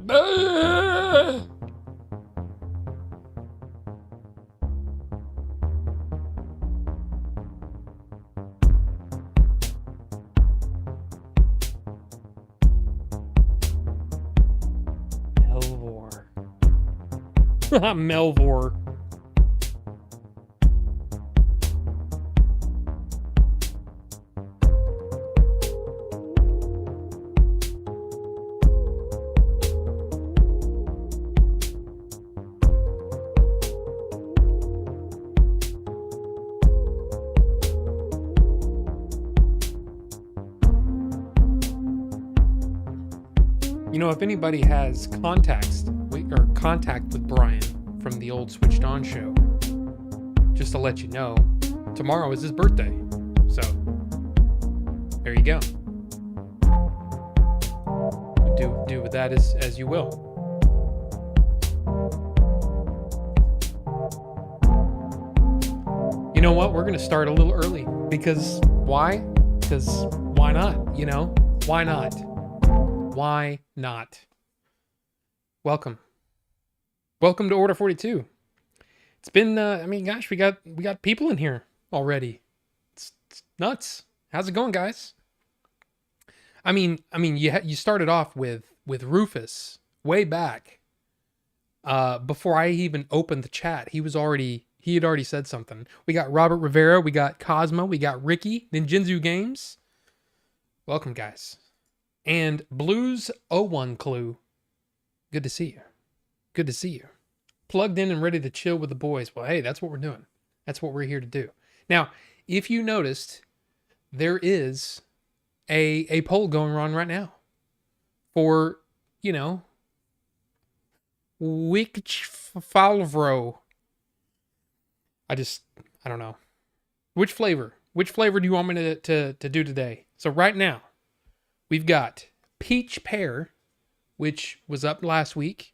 Melvor. Melvor. You know, if anybody has contact with Brian from the old Switched On show, just to let you know, tomorrow is his birthday. So, there you go. Do with that as you will. You know what? We're going to start a little early because why? Because why not? You know, why not? Why not? Welcome to Order 42. It's been I mean, gosh, we got people in here already. It's nuts. How's it going, guys? I mean you started off with Rufus way back before I even opened the chat. He had already said something. We got Robert Rivera, we got Cosmo, we got Ricky, Ninjinzu Games. Welcome, guys. And Blues 01 Clue. Good to see you. Good to see you. Plugged in and ready to chill with the boys. Well, hey, that's what we're doing. That's what we're here to do. Now, if you noticed, there is a poll going on right now for, you know, which Falvro. I don't know. Which flavor do you want me to do today? So right now, we've got Peach Pear, which was up last week.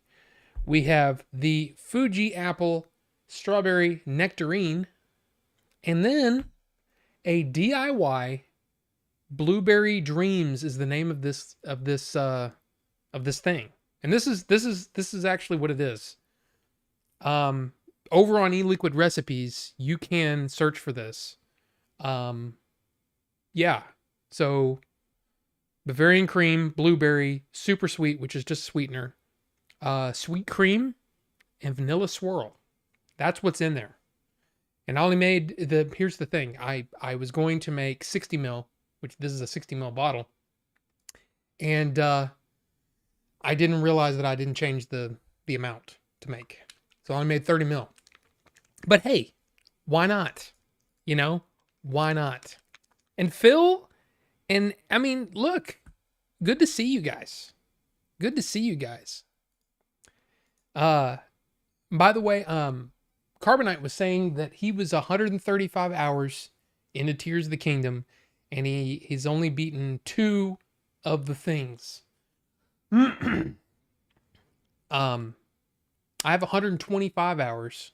We have the Fuji Apple Strawberry Nectarine. And then a DIY Blueberry Dreams is the name of this thing. And this is actually what it is. Over on eLiquid Recipes, you can search for this. Yeah. So Bavarian cream, blueberry, super sweet, which is just sweetener, sweet cream, and vanilla swirl. That's what's in there. And I only made here's the thing. I was going to make 60 ml, which this is a 60 ml bottle. And I didn't realize that I didn't change the amount to make. So I only made 30 ml. But hey, why not? You know, why not? And Phil, and I mean, look, good to see you guys. Good to see you guys. By the way, Carbonite was saying that he was 135 hours into Tears of the Kingdom, and he's only beaten 2 of the things. I have 125 hours,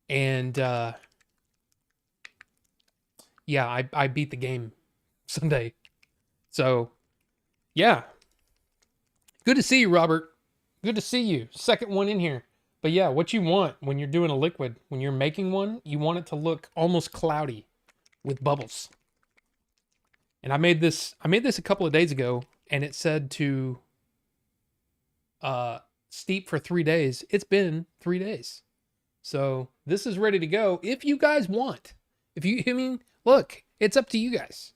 and yeah, I beat the game Sunday. So, yeah. Good to see you, Robert. Good to see you. Second one in here. But yeah, what you want when you're doing a liquid, when you're making one, you want it to look almost cloudy with bubbles. And I made this a couple of days ago, and it said to steep for 3 days. It's been 3 days. So this is ready to go if you guys want. Look, it's up to you guys.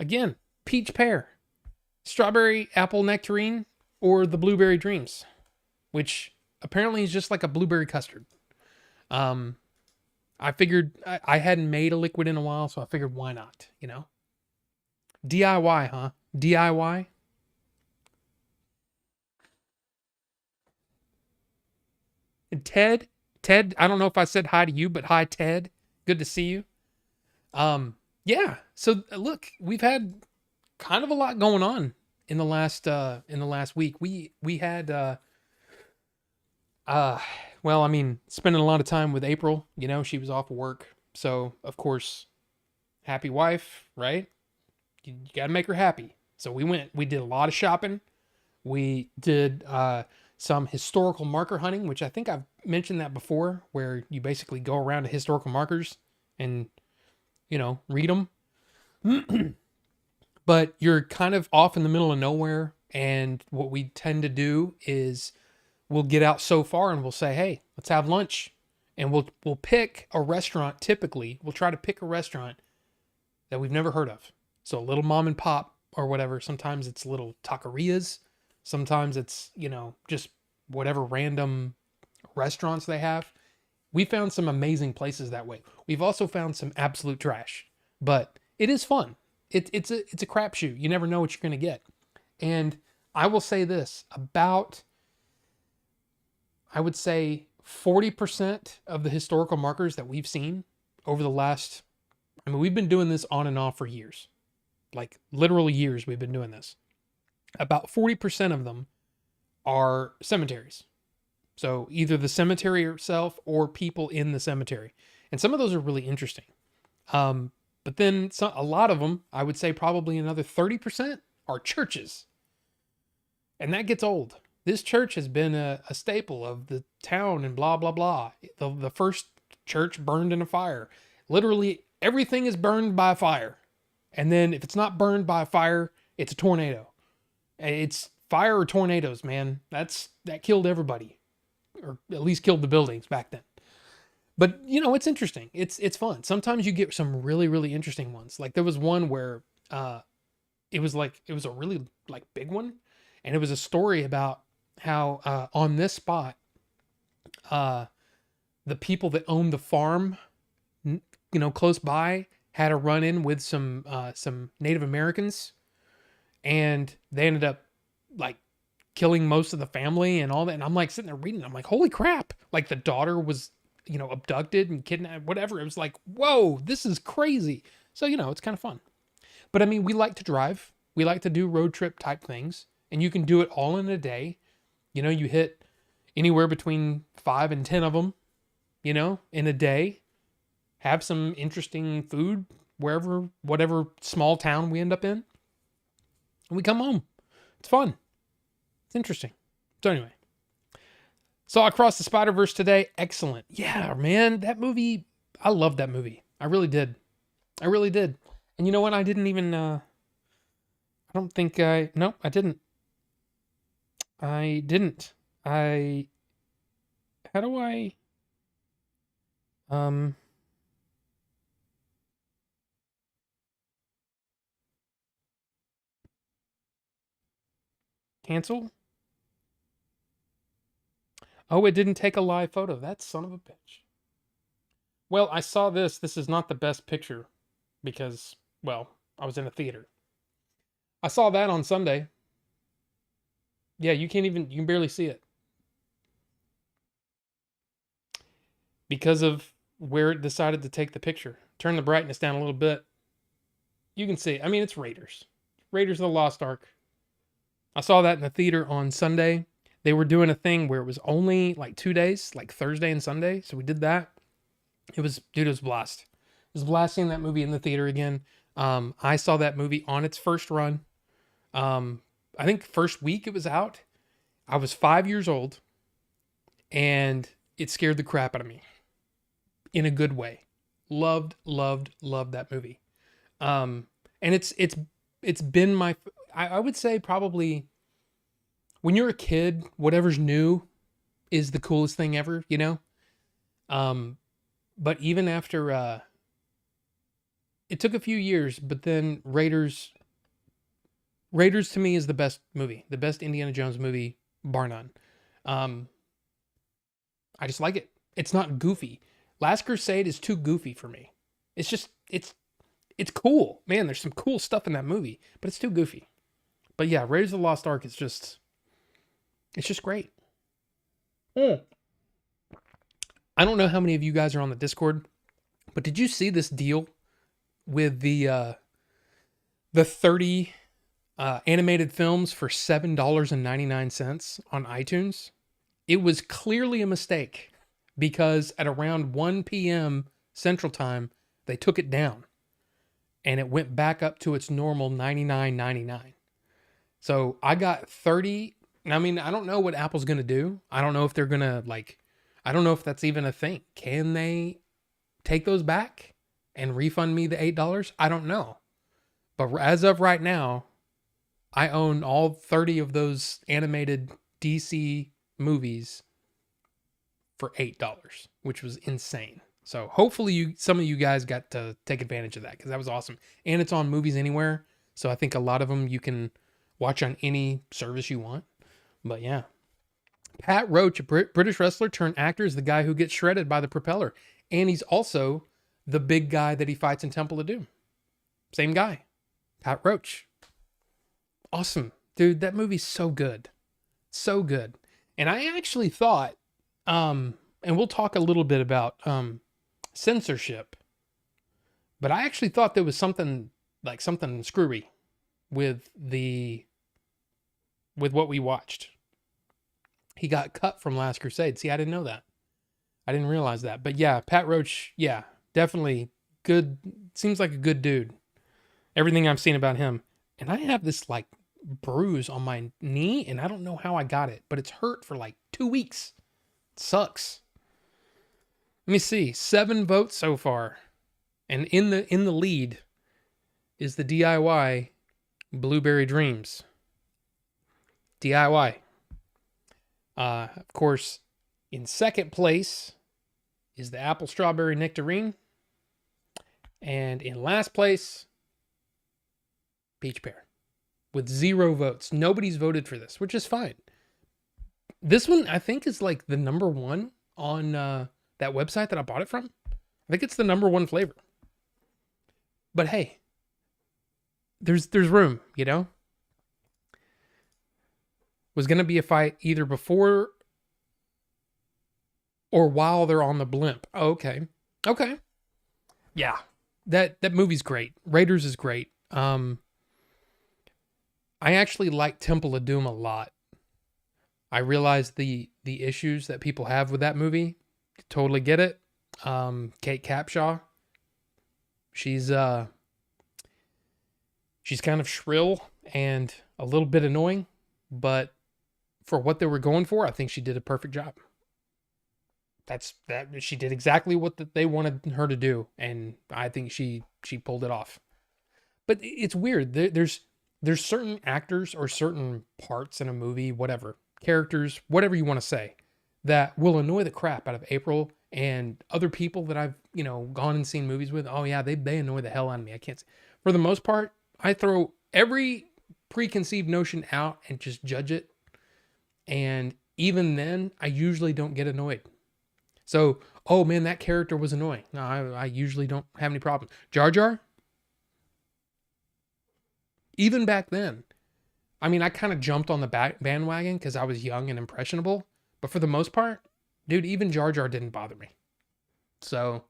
Again, peach pear, strawberry apple nectarine, or the blueberry dreams, which apparently is just like a blueberry custard. I figured I hadn't made a liquid in a while, so I figured why not, you know? DIY, huh? DIY? And Ted, I don't know if I said hi to you, but hi, Ted. Good to see you. Yeah. So look, we've had kind of a lot going on in the last week. We had, well, I mean, spending a lot of time with April, you know, she was off of work. So of course, happy wife, right? You got to make her happy. So we did a lot of shopping. We did some historical marker hunting, which I think I've mentioned that before, where you basically go around to historical markers and, read them. But you're kind of off in the middle of nowhere. And what we tend to do is we'll get out so far and we'll say, hey, let's have lunch. And we'll pick a restaurant. Typically, we'll try to pick a restaurant that we've never heard of. So a little mom and pop or whatever. Sometimes it's little taquerias. Sometimes it's, just whatever random restaurants they have. We found some amazing places that way. We've also found some absolute trash, but it is fun. It's a crapshoot. You never know what you're going to get. And I will say this about, I would say 40% of the historical markers that we've seen over the last, we've been doing this on and off for years, like literal years we've been doing this. About 40% of them are cemeteries. So either the cemetery itself or people in the cemetery. And some of those are really interesting. But then a lot of them, I would say probably another 30% are churches. And that gets old. This church has been a staple of the town and blah, blah, blah. The first church burned in a fire. Literally everything is burned by a fire. And then if it's not burned by a fire, it's a tornado. It's fire or tornadoes, man. That killed everybody. Or at least killed the buildings back then. But, it's interesting. It's fun. Sometimes you get some really, really interesting ones. Like there was one where it was a really big one. And it was a story about how on this spot, the people that owned the farm, close by, had a run-in with some Native Americans. And they ended up killing most of the family and all that. And I'm sitting there reading. I'm like, holy crap. The daughter was, abducted and kidnapped, whatever. It was like, whoa, this is crazy. So, it's kind of fun. But we like to drive. We like to do road trip type things. And you can do it all in a day. You hit anywhere between 5 and 10 of them, in a day. Have some interesting food whatever small town we end up in. And we come home. It's fun. It's interesting. So anyway, saw Across the Spider-Verse today. Excellent. Yeah, man, that movie, I loved that movie. I really did. And you know what? I didn't even, I didn't. How do I, cancel? Oh, it didn't take a live photo. That son of a bitch. Well, I saw this. This is not the best picture because, well, I was in a theater. I saw that on Sunday. Yeah, you can barely see it. Because of where it decided to take the picture. Turn the brightness down a little bit. You can see. It's Raiders. Raiders of the Lost Ark. I saw that in the theater on Sunday. They were doing a thing where it was only 2 days, Thursday and Sunday. So we did that. It was a blast. It was a blast seeing that movie in the theater again. I saw that movie on its first run. I think first week it was out. I was 5 years old and it scared the crap out of me in a good way. Loved that movie. And it's been I would say probably when you're a kid, whatever's new is the coolest thing ever, But even after, it took a few years, but then Raiders to me is the best movie, the best Indiana Jones movie, bar none. I just like it. It's not goofy. Last Crusade is too goofy for me. It's just, it's cool. Man, there's some cool stuff in that movie, but it's too goofy. But yeah, Raiders of the Lost Ark is just, it's just great. I don't know how many of you guys are on the Discord, but did you see this deal with the 30 animated films for $7.99 on iTunes? It was clearly a mistake because at around 1 p.m. Central Time, they took it down and it went back up to its normal $99.99. So I got 30. I mean, I don't know what Apple's going to do. I don't know if they're going to I don't know if that's even a thing. Can they take those back and refund me the $8? I don't know. But as of right now, I own all 30 of those animated DC movies for $8, which was insane. So hopefully some of you guys got to take advantage of that because that was awesome. And it's on Movies Anywhere. So I think a lot of them you can watch on any service you want. But yeah. Pat Roach, a British wrestler turned actor, is the guy who gets shredded by the propeller. And he's also the big guy that he fights in Temple of Doom. Same guy. Pat Roach. Awesome. Dude, that movie's so good. So good. And I actually thought, and we'll talk a little bit about censorship, but I actually thought there was something screwy with what we watched. He got cut from Last Crusade. See, I didn't know that. I didn't realize that. But yeah, Pat Roach, yeah, definitely good. Seems like a good dude. Everything I've seen about him. And I have this like bruise on my knee, and I don't know how I got it, but it's hurt for like 2 weeks. It sucks. Let me see. 7 votes so far. And in the lead is the DIY Blueberry Dreams. DIY. Of course, in second place is the Apple Strawberry Nectarine. And in last place, Peach Pear. With 0 votes. Nobody's voted for this, which is fine. This one, I think, is like the number 1 on that website that I bought it from. I think it's the number 1 flavor. But hey, there's room, you know? Was going to be a fight either before or while they're on the blimp. Oh, okay. Okay. Yeah. That movie's great. Raiders is great. I actually like Temple of Doom a lot. I realize the issues that people have with that movie. Totally get it. Kate Capshaw. She's kind of shrill and a little bit annoying, but for what they were going for, I think she did a perfect job. She did exactly what they wanted her to do, and I think she pulled it off. But it's weird. There's certain actors or certain parts in a movie, whatever, characters, whatever you want to say, that will annoy the crap out of April and other people that I've, gone and seen movies with. Oh yeah, they annoy the hell out of me. I can't. For the most part, I throw every preconceived notion out and just judge it. And even then, I usually don't get annoyed. So, oh man, that character was annoying. No, I usually don't have any problem. Jar Jar? Even back then, I mean, I kind of jumped on the bandwagon because I was young and impressionable. But for the most part, dude, even Jar Jar didn't bother me. So,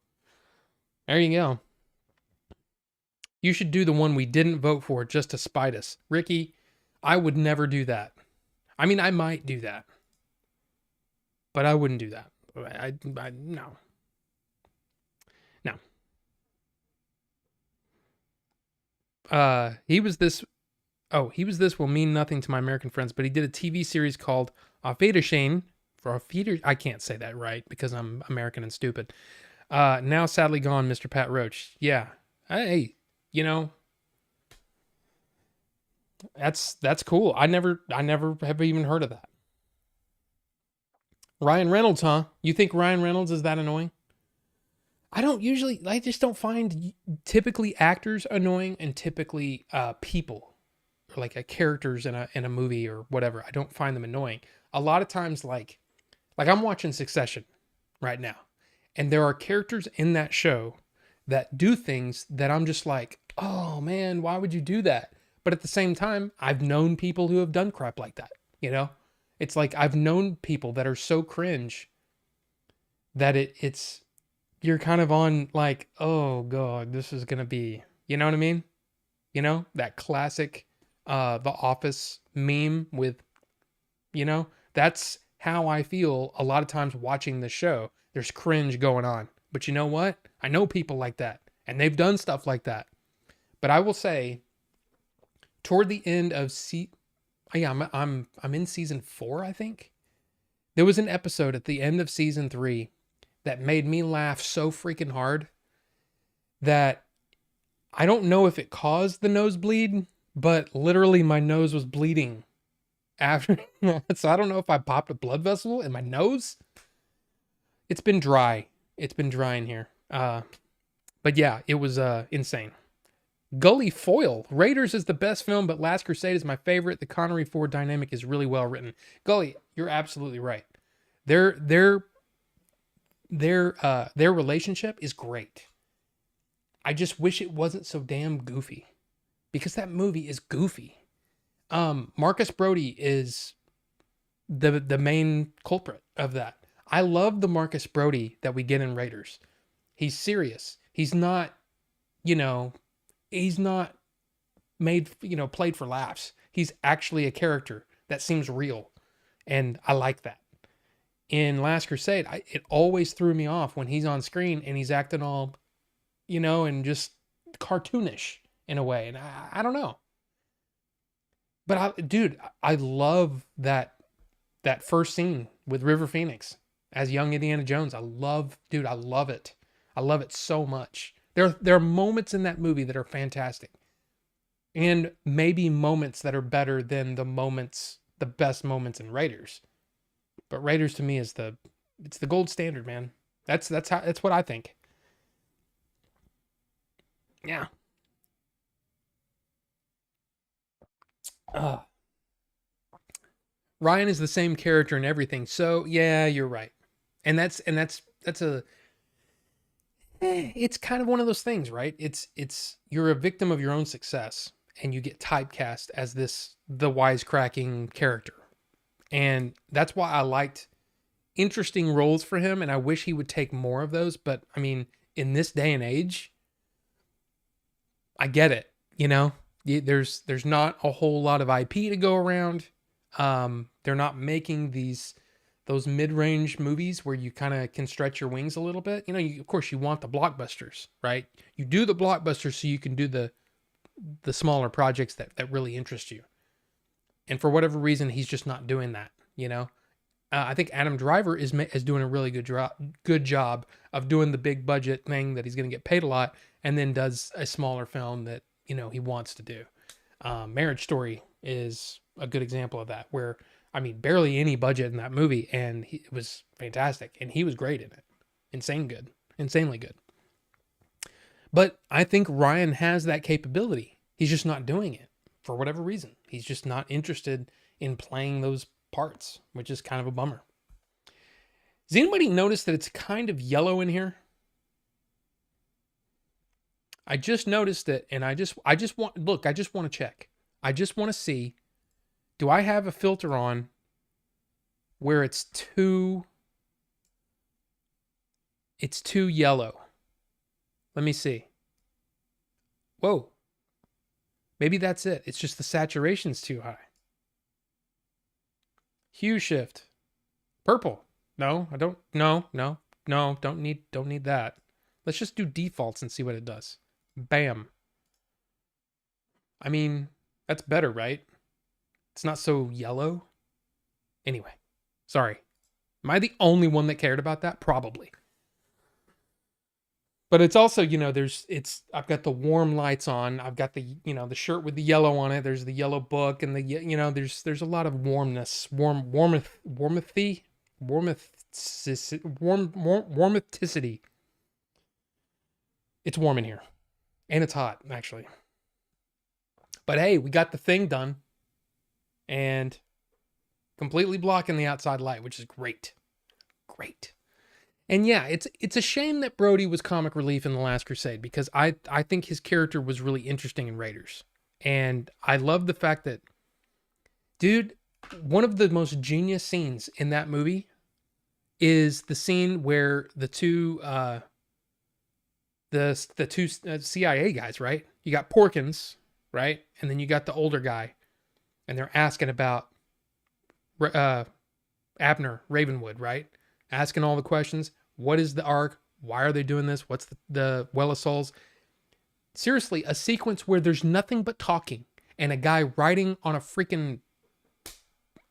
there you go. You should do the one we didn't vote for just to spite us. Ricky, I would never do that. I mean, I might do that. But I wouldn't do that. No. He was this will mean nothing to my American friends, but he did a TV series called Auf Wiedersehen. I can't say that right because I'm American and stupid. Now sadly gone, Mr. Pat Roach. Yeah. Hey, that's cool. I never have even heard of that. Ryan Reynolds, huh? You think Ryan Reynolds is that annoying? I just don't find typically actors annoying and typically people or like characters in a movie or whatever. I don't find them annoying. A lot of times, like I'm watching Succession right now, and there are characters in that show that do things that I'm just like, oh man, why would you do that? But at the same time, I've known people who have done crap like that, It's like I've known people that are so cringe that it's you're kind of on like, oh God, this is going to be, you know what I mean? That classic The Office meme with, that's how I feel a lot of times watching the show. There's cringe going on. But you know what? I know people like that and they've done stuff like that. But I will say toward the end of Yeah, I'm in season 4, I think. There was an episode at the end of season 3 that made me laugh so freaking hard that I don't know if it caused the nosebleed, but literally my nose was bleeding after. So I don't know if I popped a blood vessel in my nose. It's been dry. It's been dry in here. But yeah, it was insane. Gully Foil. Raiders is the best film, but Last Crusade is my favorite. The Connery Ford dynamic is really well written. Gully, you're absolutely right. Their relationship is great. I just wish it wasn't so damn goofy, because that movie is goofy. Marcus Brody is the main culprit of that. I love the Marcus Brody that we get in Raiders. He's serious. He's not, you know, he's not made, played for laughs. He's actually a character that seems real. And I like that. In Last Crusade, it always threw me off when he's on screen and he's acting all, and just cartoonish in a way. And I don't know. But I love that first scene with River Phoenix as young Indiana Jones. I love it. I love it so much. There are moments in that movie that are fantastic. And maybe moments that are better than the best moments in Raiders. But Raiders to me is it's the gold standard, man. That's what I think. Yeah. Ryan is the same character in everything. So yeah, you're right. And that's a it's kind of one of those things, right? It's you're a victim of your own success and you get typecast as the wisecracking character. And that's why I liked interesting roles for him, and I wish he would take more of those. But I mean, in this day and age, I get it. There's not a whole lot of IP to go around. They're not making those mid-range movies where you kind of can stretch your wings a little bit. Of course you want the blockbusters, right? You do the blockbusters so you can do the smaller projects that really interest you. And for whatever reason, he's just not doing that. I think Adam Driver is doing a really good job of doing the big budget thing that he's going to get paid a lot, and then does a smaller film that he wants to do. Marriage Story is a good example of that, where barely any budget in that movie, and it was fantastic, and he was great in it. Insanely good. But I think Ryan has that capability. He's just not doing it for whatever reason. He's just not interested in playing those parts, which is kind of a bummer. Does anybody notice that it's kind of yellow in here? I just noticed it, and I just want to check. I just want to see, do I have a filter on where it's too yellow? Let me see. Whoa. Maybe that's it. It's just the saturation's too high. Hue shift. Purple. No, I don't. No, don't need that. Let's just do defaults and see what it does. Bam. That's better, right? It's not so yellow. Anyway, sorry. Am I the only one that cared about that? Probably. But it's also, I've got the warm lights on. I've got the shirt with the yellow on it. There's the yellow book, and there's a lot of warmness, warmithicity. It's warm in here, and it's hot, actually. But hey, we got the thing done, and completely blocking the outside light, which is great. And yeah, it's a shame that Brody was comic relief in The Last Crusade, because I think his character was really interesting in Raiders. And I love the fact that, dude, one of the most genius scenes in that movie is the scene where the two CIA guys, right? You got Porkins, right? And then you got the older guy, and they're asking about Abner Ravenwood, right? Asking all the questions. What is the Ark? Why are they doing this? What's the Well of Souls? Seriously, a sequence where there's nothing but talking and a guy writing on a freaking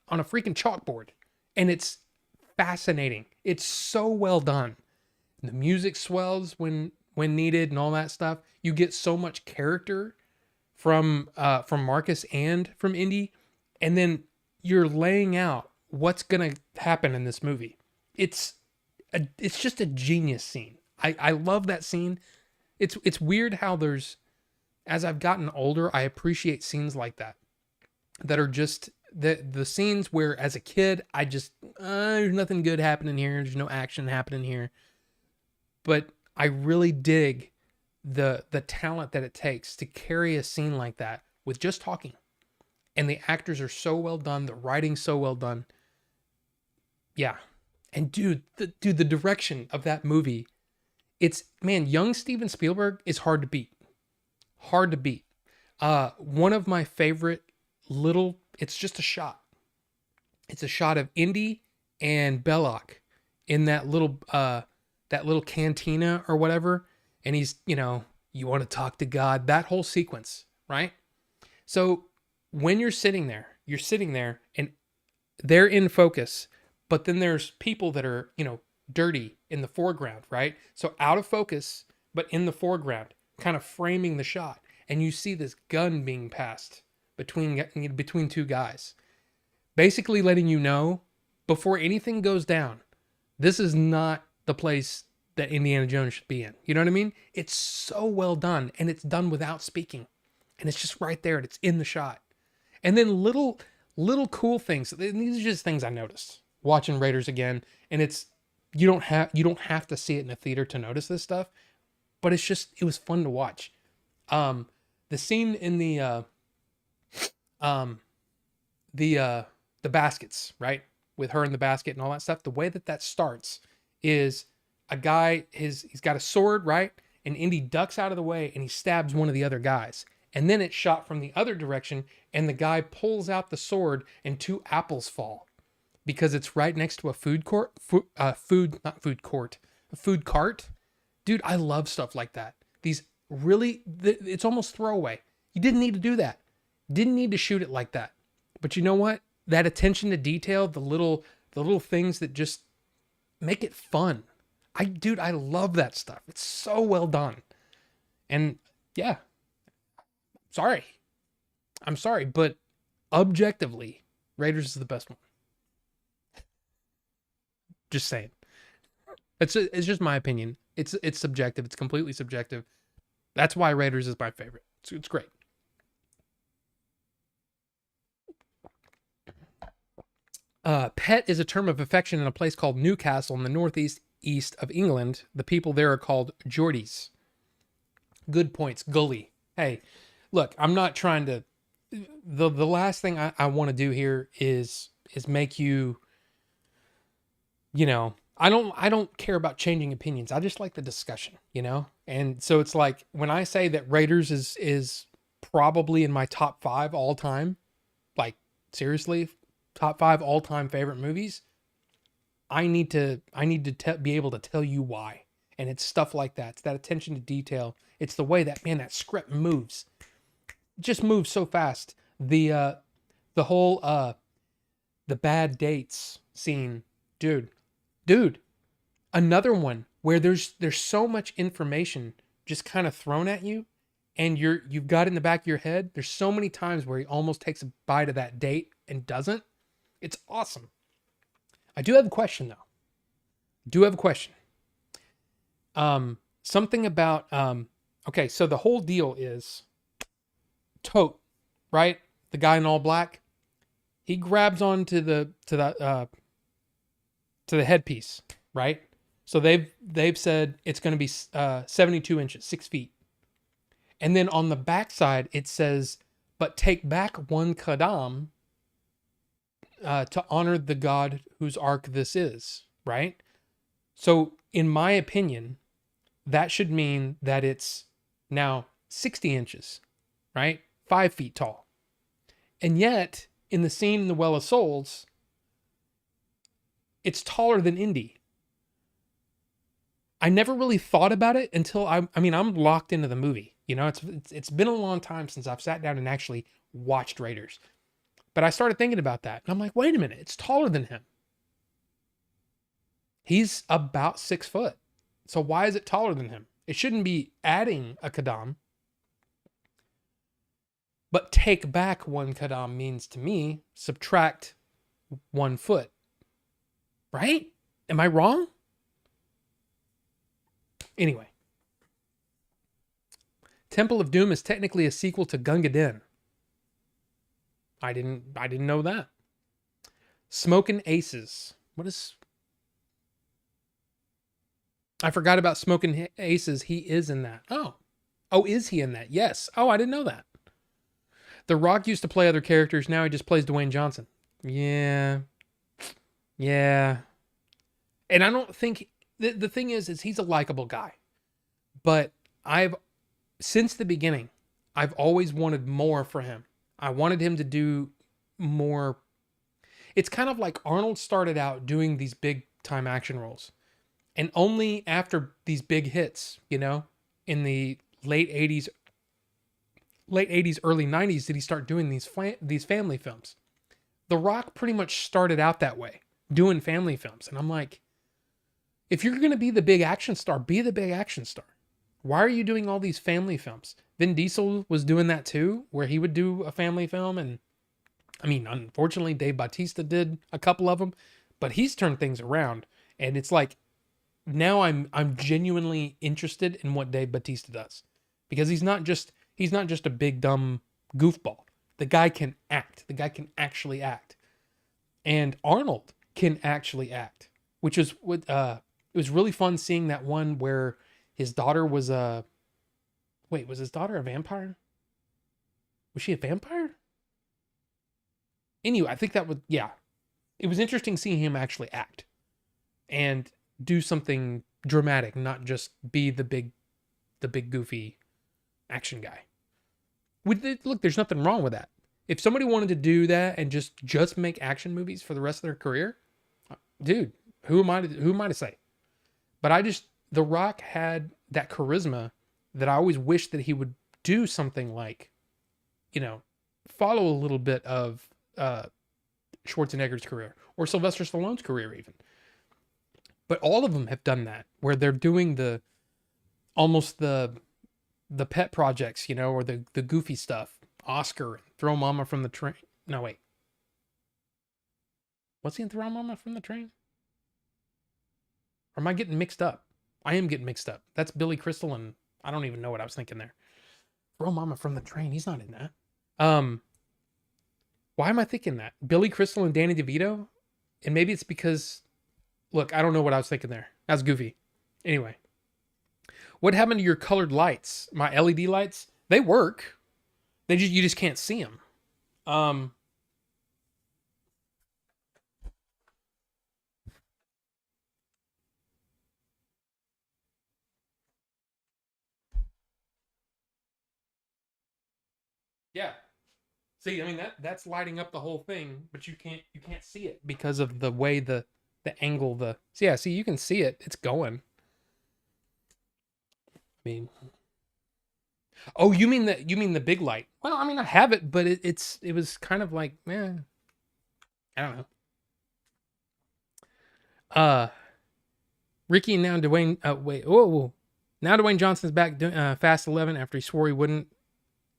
on a freaking chalkboard. And it's fascinating. It's so well done. The music swells when needed and all that stuff. You get so much character from Marcus and from Indy, and then you're laying out what's gonna happen in this movie. It's just a genius scene. I love that scene. It's weird how as I've gotten older, I appreciate scenes like that are just the scenes where as a kid I just there's nothing good happening here. There's no action happening here. But I really dig the talent that it takes to carry a scene like that with just talking. And the actors are so well done, the writing's so well done. Yeah. And dude, the direction of that movie, young Steven Spielberg is hard to beat. Hard to beat. One of my favorite it's just a shot. It's a shot of Indy and Belloc in that little cantina or whatever. And he's, you want to talk to God, that whole sequence, right? So when you're sitting there and they're in focus, but then there's people that are, dirty in the foreground, right? So out of focus, but in the foreground, kind of framing the shot. And you see this gun being passed between two guys, basically letting you know before anything goes down, this is not the place that Indiana Jones should be in. You know what I mean? It's so well done, and it's done without speaking. And it's just right there, and it's in the shot. And then little cool things. These are just things I noticed watching Raiders again. And you don't have to see it in a theater to notice this stuff, but it was fun to watch. The scene in the baskets, right? With her in the basket and all that stuff. The way that starts is a guy, he's got a sword, right? And Indy ducks out of the way and he stabs one of the other guys. And then it's shot from the other direction and the guy pulls out the sword and two apples fall because it's right next to a food cart. Dude, I love stuff like that. It's almost throwaway. You didn't need to do that. Didn't need to shoot it like that. But you know what? That attention to detail, the little things that just make it fun. I love that stuff. It's so well done. And yeah, I'm sorry, but objectively, Raiders is the best one. Just saying. It's just my opinion. It's subjective. It's completely subjective. That's why Raiders is my favorite. It's great. Pet is a term of affection in a place called Newcastle in the northeast of England. The people there are called Geordies. Good points. Gully. Hey, look, I'm not trying to... The last thing I want to do here is make you... I don't care about changing opinions. I just like the discussion, And so it's like, when I say that Raiders is probably in my top 5 all time, like, seriously... top 5 all-time favorite movies, I need to be able to tell you why. And it's stuff like that. It's that attention to detail. It's the way that script moves. It just moves so fast. The whole the bad dates scene, dude. Another one where there's so much information just kind of thrown at you, and you've got it in the back of your head. There's so many times where he almost takes a bite of that date and doesn't. It's awesome. I do have a question, though. Something about... okay, so the whole deal is... Tote, right? The guy in all black. He grabs onto the headpiece, right? So they've said it's going to be 72 inches, 6 feet. And then on the backside, it says, but take back one kadam... to honor the God whose ark this is, right? So, in my opinion, that should mean that it's now 60 inches, right? 5 feet tall. And yet, in the scene in the Well of Souls, it's taller than Indy. I never really thought about it until I'm locked into the movie. It's been a long time since I've sat down and actually watched Raiders. But I started thinking about that. And I'm like, wait a minute. It's taller than him. He's about 6 foot. So why is it taller than him? It shouldn't be adding a Kadam. But take back 1 Kadam means to me, subtract 1 foot. Right? Am I wrong? Anyway. Temple of Doom is technically a sequel to Gunga Din. I didn't know that. Smokin' Aces. What is... I forgot about Smokin' Aces. He is in that. Oh, is he in that? Yes. Oh, I didn't know that. The Rock used to play other characters. Now he just plays Dwayne Johnson. Yeah. And I don't think... The thing is he's a likable guy. But since the beginning, I've always wanted more for him. I wanted him to do more. It's kind of like Arnold started out doing these big time action roles. And only after these big hits, in the late 80s, early 90s, did he start doing these family films. The Rock pretty much started out that way, doing family films. And I'm like, if you're going to be the big action star, be the big action star. Why are you doing all these family films? Vin Diesel was doing that too, where he would do a family film. And I mean, unfortunately, Dave Bautista did a couple of them, but he's turned things around. And it's like, now I'm genuinely interested in what Dave Bautista does, because he's not just a big dumb goofball. The guy can act. The guy can actually act. And Arnold can actually act, which is what it was really fun seeing that one where his daughter was was his daughter a vampire? Was she a vampire? Anyway, I think it was interesting seeing him actually act and do something dramatic, not just be the big goofy action guy. Look, there's nothing wrong with that. If somebody wanted to do that and just make action movies for the rest of their career, dude, who am I to say? But The Rock had that charisma that I always wished that he would do something like, follow a little bit of Schwarzenegger's career or Sylvester Stallone's career even. But all of them have done that, where they're doing almost the pet projects, or the goofy stuff. Oscar, Throw Mama from the Train. No, wait. What's he in Throw Mama from the Train? Or am I getting mixed up? I am getting mixed up. That's Billy Crystal, and I don't even know what I was thinking there. Throw Mama from the Train. He's not in that. Why am I thinking that? Billy Crystal and Danny DeVito? And maybe it's because... Look, I don't know what I was thinking there. That's goofy. Anyway. What happened to your colored lights? My LED lights? They work. You just can't see them. Yeah. See, I mean that's lighting up the whole thing, but you can't see it because of the way the angle see, you can see it. It's going. I mean, oh, you mean the big light? Well, I mean, I have it, but it was kind of like, I don't know. Ricky and now Dwayne. Whoa. Now Dwayne Johnson's back doing Fast 11 after he swore he wouldn't.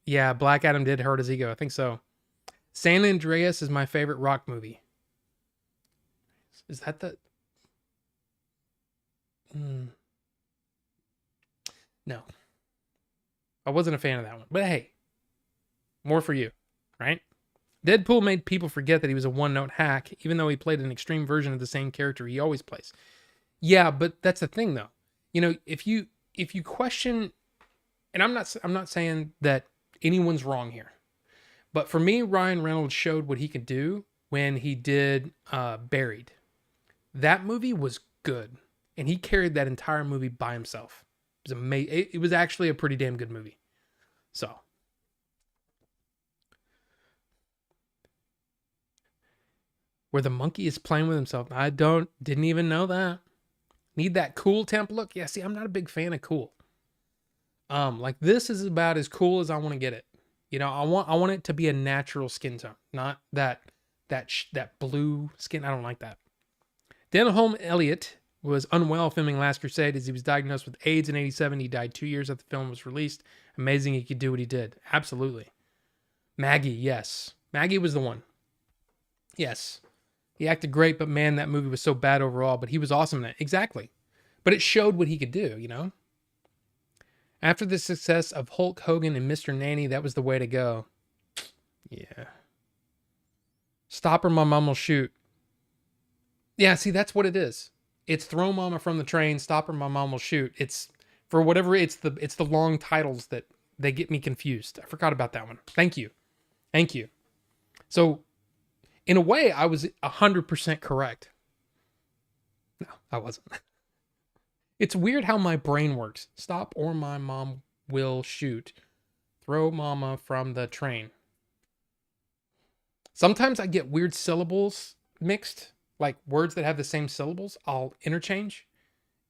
Yeah, Black Adam did hurt his ego. I think so. San Andreas is my favorite Rock movie. Is that the... No. I wasn't a fan of that one. But hey, more for you, right? Deadpool made people forget that he was a one-note hack, even though he played an extreme version of the same character he always plays. Yeah, but that's the thing, though. If you question... And I'm not saying that anyone's wrong here. But for me, Ryan Reynolds showed what he could do when he did Buried. That movie was good. And he carried that entire movie by himself. It was amazing. It was actually a pretty damn good movie. So. Where the monkey is playing with himself. Didn't even know that. Need that cool temp look? Yeah, see, I'm not a big fan of cool. Like this is about as cool as I want to get it. You know, I want it to be a natural skin tone, not that blue skin. I don't like that. Denholm Elliott was unwell filming Last Crusade as he was diagnosed with AIDS in 87. He died 2 years after the film was released. Amazing he could do what he did. Absolutely. Maggie, yes. Maggie was the one. Yes. He acted great, but man, that movie was so bad overall, but he was awesome in it. Exactly. But it showed what he could do, you know? After the success of Hulk Hogan and Mr. Nanny, that was the way to go. Yeah. Stop or my mom will shoot. Yeah, see, that's what it is. It's throw mama from the train, stop or my mom will shoot. It's for whatever it's the long titles that they get me confused. I forgot about that one. Thank you. Thank you. So in a way, I was 100% correct. No, I wasn't. It's weird how my brain works. Stop or my mom will shoot. Throw mama from the train. Sometimes I get weird syllables mixed, like words that have the same syllables, I'll interchange.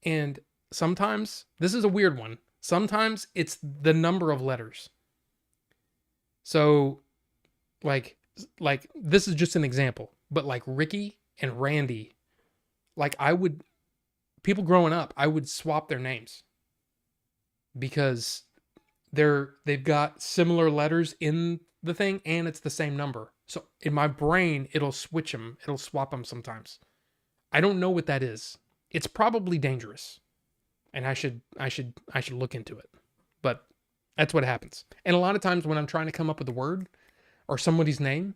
And sometimes, this is a weird one. Sometimes it's the number of letters. So like this is just an example, but like Ricky and Randy, like people growing up, I would swap their names because they've got similar letters in the thing and it's the same number. So in my brain, it'll switch them. It'll swap them sometimes. I don't know what that is. It's probably dangerous. And I should look into it. But that's what happens. And a lot of times when I'm trying to come up with a word or somebody's name,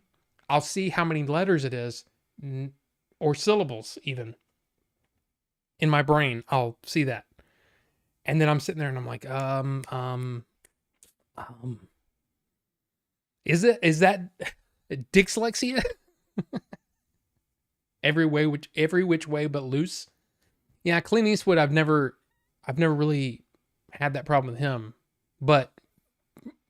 I'll see how many letters it is or syllables even. In my brain, I'll see that. And then I'm sitting there and I'm like, is that dyslexia? every which way but loose. Yeah, Clint Eastwood, I've never really had that problem with him. But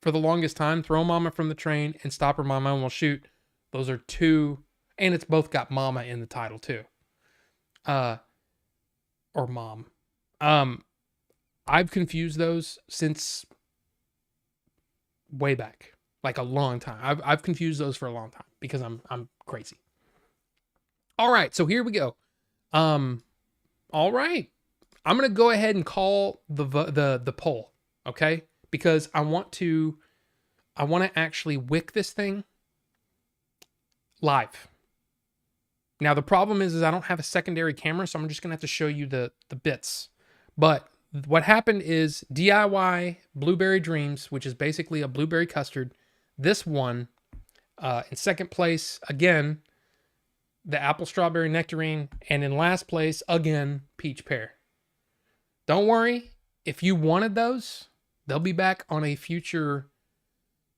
for the longest time, Throw Mama from the Train and Stop or My Mom Will Shoot, those are two, and it's both got mama in the title too. Or mom. I've confused those since way back, like a long time. I've confused those for a long time because I'm crazy. All right, so here we go. All right, I'm gonna go ahead and call the poll, okay? Because I want to actually wick this thing live. Now the problem is I don't have a secondary camera, so I'm just gonna have to show you the bits. But what happened is DIY Blueberry Dreams, which is basically a blueberry custard. This one, in second place, again, the apple strawberry nectarine, and in last place, again, peach pear. Don't worry, if you wanted those, they'll be back on a future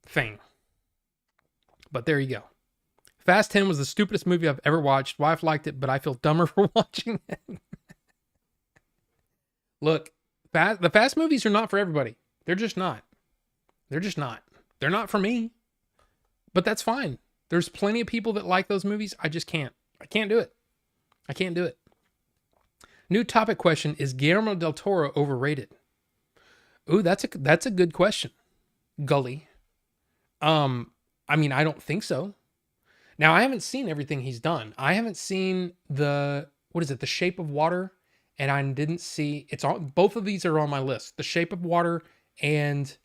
thing. But there you go. Fast 10 was the stupidest movie I've ever watched. Wife liked it, but I feel dumber for watching it. Look, the Fast movies are not for everybody. They're just not. They're just not. They're not for me. But that's fine. There's plenty of people that like those movies. I just can't. I can't do it. I can't do it. New topic question. Is Guillermo del Toro overrated? Ooh, that's a good question. Gully. I mean, I don't think so. Now, I haven't seen everything he's done. I haven't seen The Shape of Water, and I didn't see, both of these are on my list. The Shape of Water and,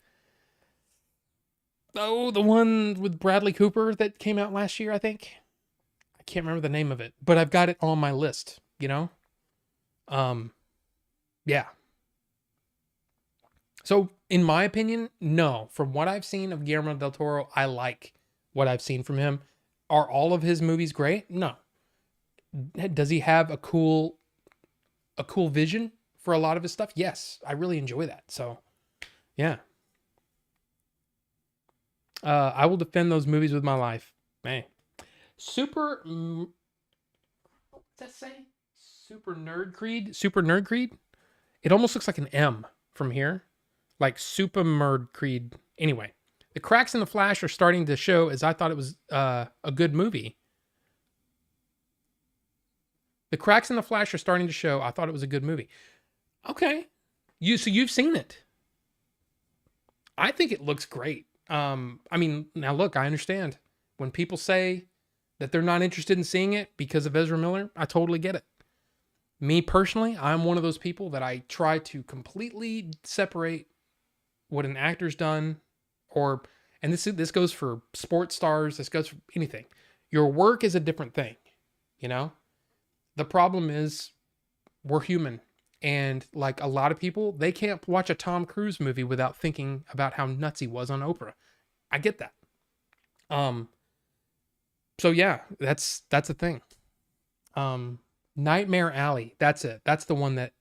the one with Bradley Cooper that came out last year, I think. I can't remember the name of it, but I've got it on my list, you know? Yeah. So, in my opinion, no. From what I've seen of Guillermo del Toro, I like what I've seen from him. Are all of his movies great? No. Does he have a cool vision for a lot of his stuff? Yes, I really enjoy that. So, yeah. I will defend those movies with my life. Man. What's that say? Super Nerd Creed? It almost looks like an M from here. Like Super Nerd Creed. Anyway. The cracks in the Flash are starting to show as I thought it was a good movie. The cracks in the Flash are starting to show. I thought it was a good movie. Okay. So you've seen it. I think it looks great. I mean, now look, I understand when people say that they're not interested in seeing it because of Ezra Miller. I totally get it. Me personally, I'm one of those people that I try to completely separate what an actor's done, or, and this goes for sports stars, this goes for anything. Your work is a different thing, you know? The problem is we're human. And like a lot of people, they can't watch a Tom Cruise movie without thinking about how nuts he was on Oprah. I get that. So yeah, that's the thing. Nightmare Alley. That's it. That's the one that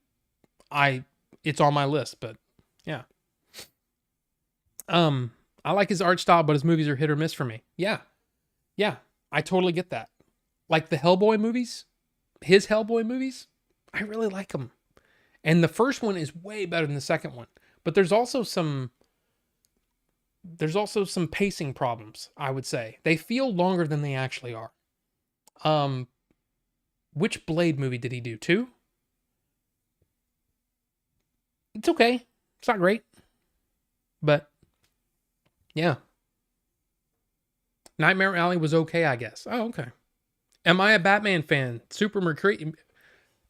it's on my list, but yeah. I like his art style, but his movies are hit or miss for me. Yeah. Yeah. I totally get that. Like the Hellboy movies, his Hellboy movies, I really like them. And the first one is way better than the second one. But there's also some pacing problems, I would say. They feel longer than they actually are. Which Blade movie did he do? 2? It's okay. It's not great. But yeah. Nightmare Alley was okay, I guess. Oh, okay. Am I a Batman fan? Super Mercury.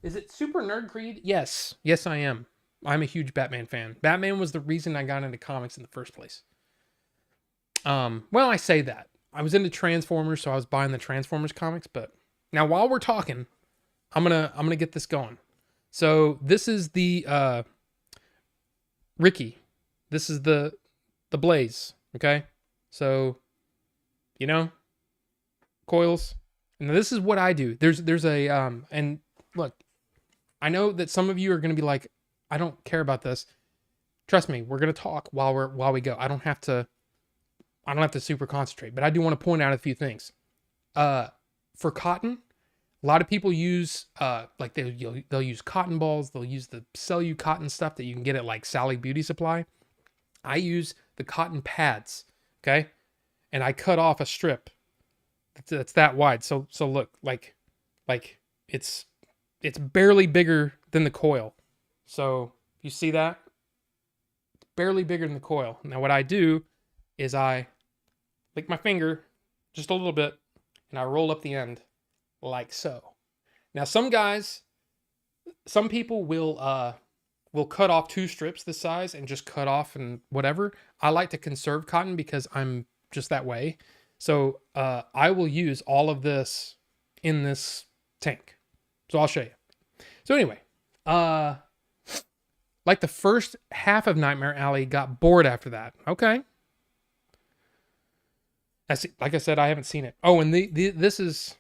Is it Super Nerd Creed? Yes. Yes, I am. I'm a huge Batman fan. Batman was the reason I got into comics in the first place. Well, I say that. I was into Transformers, so I was buying the Transformers comics, but now while we're talking, I'm gonna get this going. So this is the Ricky. This is the Blaze. Okay? So, you know, coils. And this is what I do. There's a and look, I know that some of you are gonna be like, I don't care about this. Trust me, we're gonna talk while we go. I don't have to super concentrate, but I do want to point out a few things. For cotton, a lot of people use like they'll use cotton balls, they'll use the Cellu cotton stuff that you can get at like Sally Beauty Supply. I use the cotton pads, okay? And I cut off a strip that's that wide. So look, like it's barely bigger than the coil. So you see that? It's barely bigger than the coil. Now what I do is I lick my finger just a little bit and I roll up the end like so. Now some people will cut off 2 strips this size and just cut off and whatever. I like to conserve cotton because I'm just that way. So I will use all of this in this tank. So I'll show you. So anyway, like the first half of Nightmare Alley got bored after that. Okay. Like I said, I haven't seen it. Oh, and this is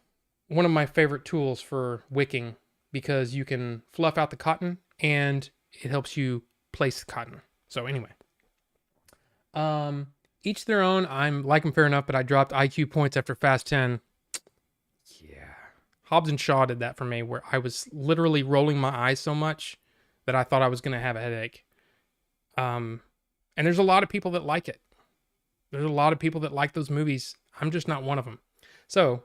one of my favorite tools for wicking because you can fluff out the cotton and it helps you place the cotton. So anyway, each their own. I'm like them fair enough, but I dropped IQ points after Fast 10. Yeah. Hobbs and Shaw did that for me where I was literally rolling my eyes so much that I thought I was going to have a headache. And there's a lot of people that like it. There's a lot of people that like those movies. I'm just not one of them. So,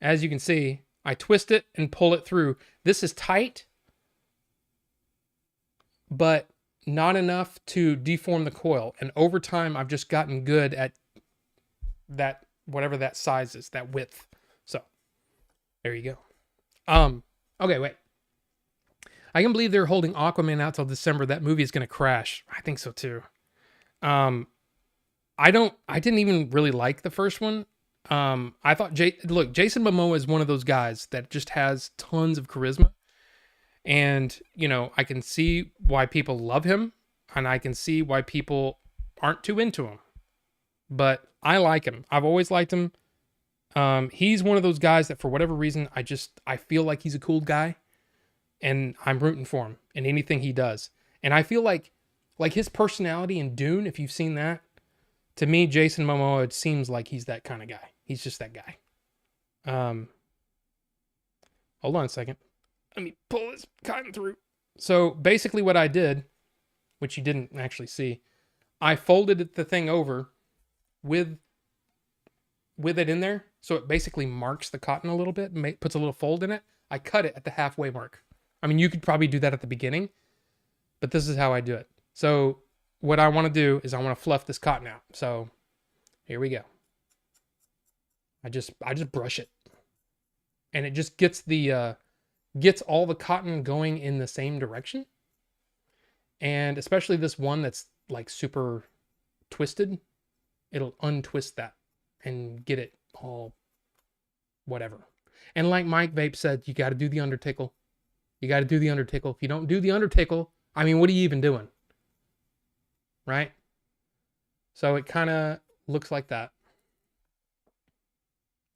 as you can see, I twist it and pull it through. This is tight, but not enough to deform the coil. And over time, I've just gotten good at that, whatever that size is, that width. So, there you go. Okay, wait. I can believe they're holding Aquaman out till December. That movie is going to crash. I think so too. I didn't even really like the first one. I thought Jason Momoa is one of those guys that just has tons of charisma. And, you know, I can see why people love him and I can see why people aren't too into him. But I like him. I've always liked him. He's one of those guys that for whatever reason, I feel like he's a cool guy and I'm rooting for him in anything he does. And I feel like his personality in Dune, if you've seen that, to me, Jason Momoa, it seems like he's that kind of guy. He's just that guy. Hold on a second. Let me pull this cotton through. So basically what I did, which you didn't actually see, I folded the thing over with it in there. So it basically marks the cotton a little bit, puts a little fold in it. I cut it at the halfway mark. I mean, you could probably do that at the beginning, but this is how I do it. So what I want to do is I want to fluff this cotton out. So Here we go. I just brush it. And it just gets the gets all the cotton going in the same direction. And especially this one that's like super twisted, it'll untwist that and get it all whatever. And like Mike Vape said, you got to do the undertickle. You got to do the undertickle. If you don't do the undertickle, I mean, what are you even doing? Right? So it kind of looks like that.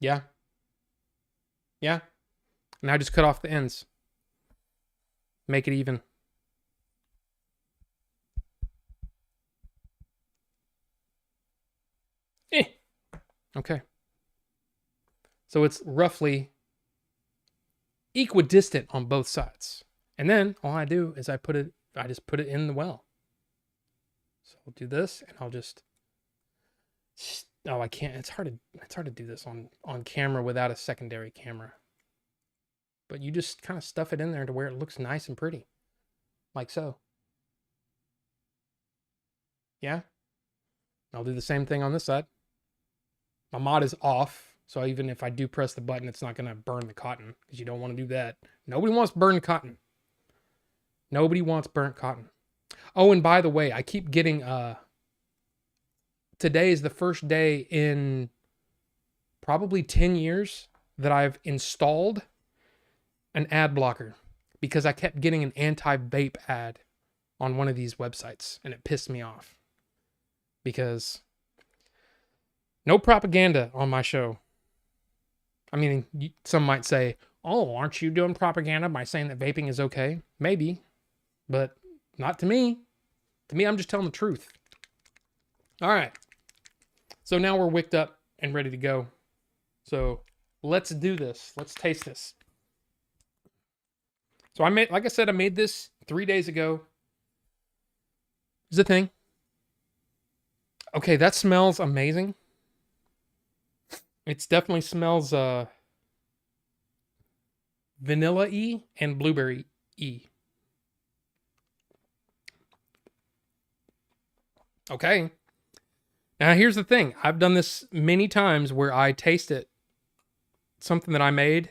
Yeah. Yeah. And I just cut off the ends. Make it even. Okay. So it's roughly equidistant on both sides. And then all I do is I just put it in the well. So I'll do this and I'll just, oh, I can't, it's hard to do this on camera without a secondary camera. But you just kind of stuff it in there to where it looks nice and pretty. Like so. Yeah. I'll do the same thing on this side. My mod is off, so even if I do press the button, it's not going to burn the cotton, because you don't want to do that. Nobody wants burned cotton. Nobody wants burnt cotton. Oh, and by the way, I keep getting, today is the first day in probably 10 years that I've installed an ad blocker, because I kept getting an anti-vape ad on one of these websites, and it pissed me off. Because no propaganda on my show. I mean, some might say, oh, aren't you doing propaganda by saying that vaping is okay? Maybe, but not to me. To me, I'm just telling the truth. All right. So now we're wicked up and ready to go. So let's do this. Let's taste this. So like I said, I made this 3 days ago. Here's the thing. Okay, that smells amazing. It definitely smells vanilla-y and blueberry-y. Okay. Now here's the thing. I've done this many times where I taste it, something that I made,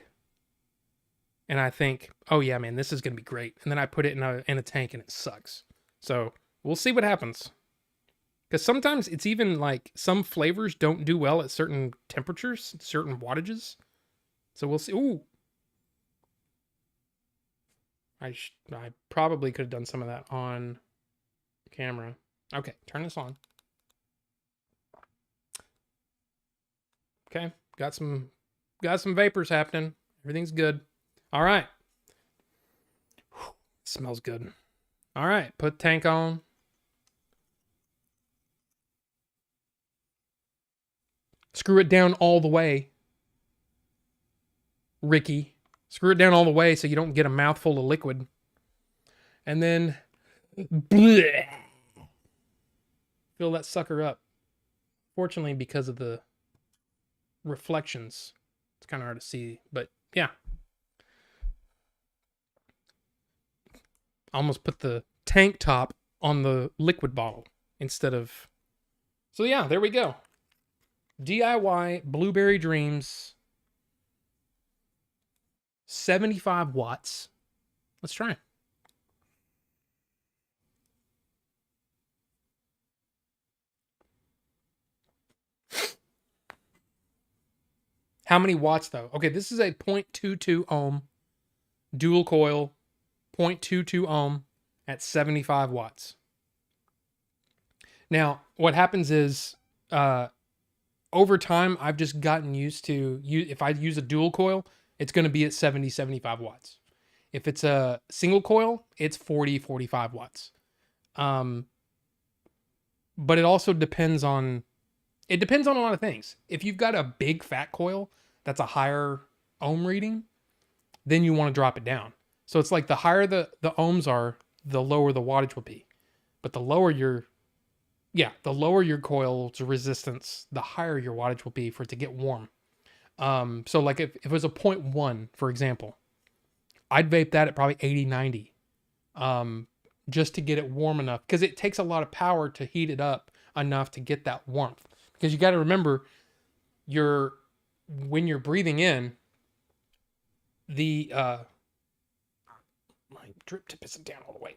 and I think, oh yeah, man, this is going to be great. And then I put it in a tank and it sucks. So we'll see what happens. Because sometimes it's even like some flavors don't do well at certain temperatures, certain wattages. So we'll see. Ooh. I probably could have done some of that on camera. Okay, turn this on. Okay, got some vapors happening. Everything's good. All right. Whew, smells good. All right, put tank on. Screw it down all the way. Ricky. Screw it down all the way so you don't get a mouthful of liquid. And then bleh, fill that sucker up. Fortunately, because of the reflections, it's kind of hard to see. But yeah. I almost put the tank top on the liquid bottle instead of... So yeah, there we go. DIY Blueberry Dreams, 75 watts. Let's try. How many watts though? Okay, this is a 0.22 ohm dual coil, 0.22 ohm at 75 watts. Now, what happens is, over time, I've just gotten used to, if I use a dual coil, it's going to be at 70, 75 watts. If it's a single coil, it's 40, 45 watts. But it also depends on, a lot of things. If you've got a big fat coil that's a higher ohm reading, then you want to drop it down. So it's like the higher the ohms are, the lower the wattage will be. But the lower your coil's resistance, the higher your wattage will be for it to get warm. So like if it was a 0.1, for example, I'd vape that at probably 80, 90, just to get it warm enough, because it takes a lot of power to heat it up enough to get that warmth. Because you got to remember, when you're breathing in, the my drip tip isn't down all the way.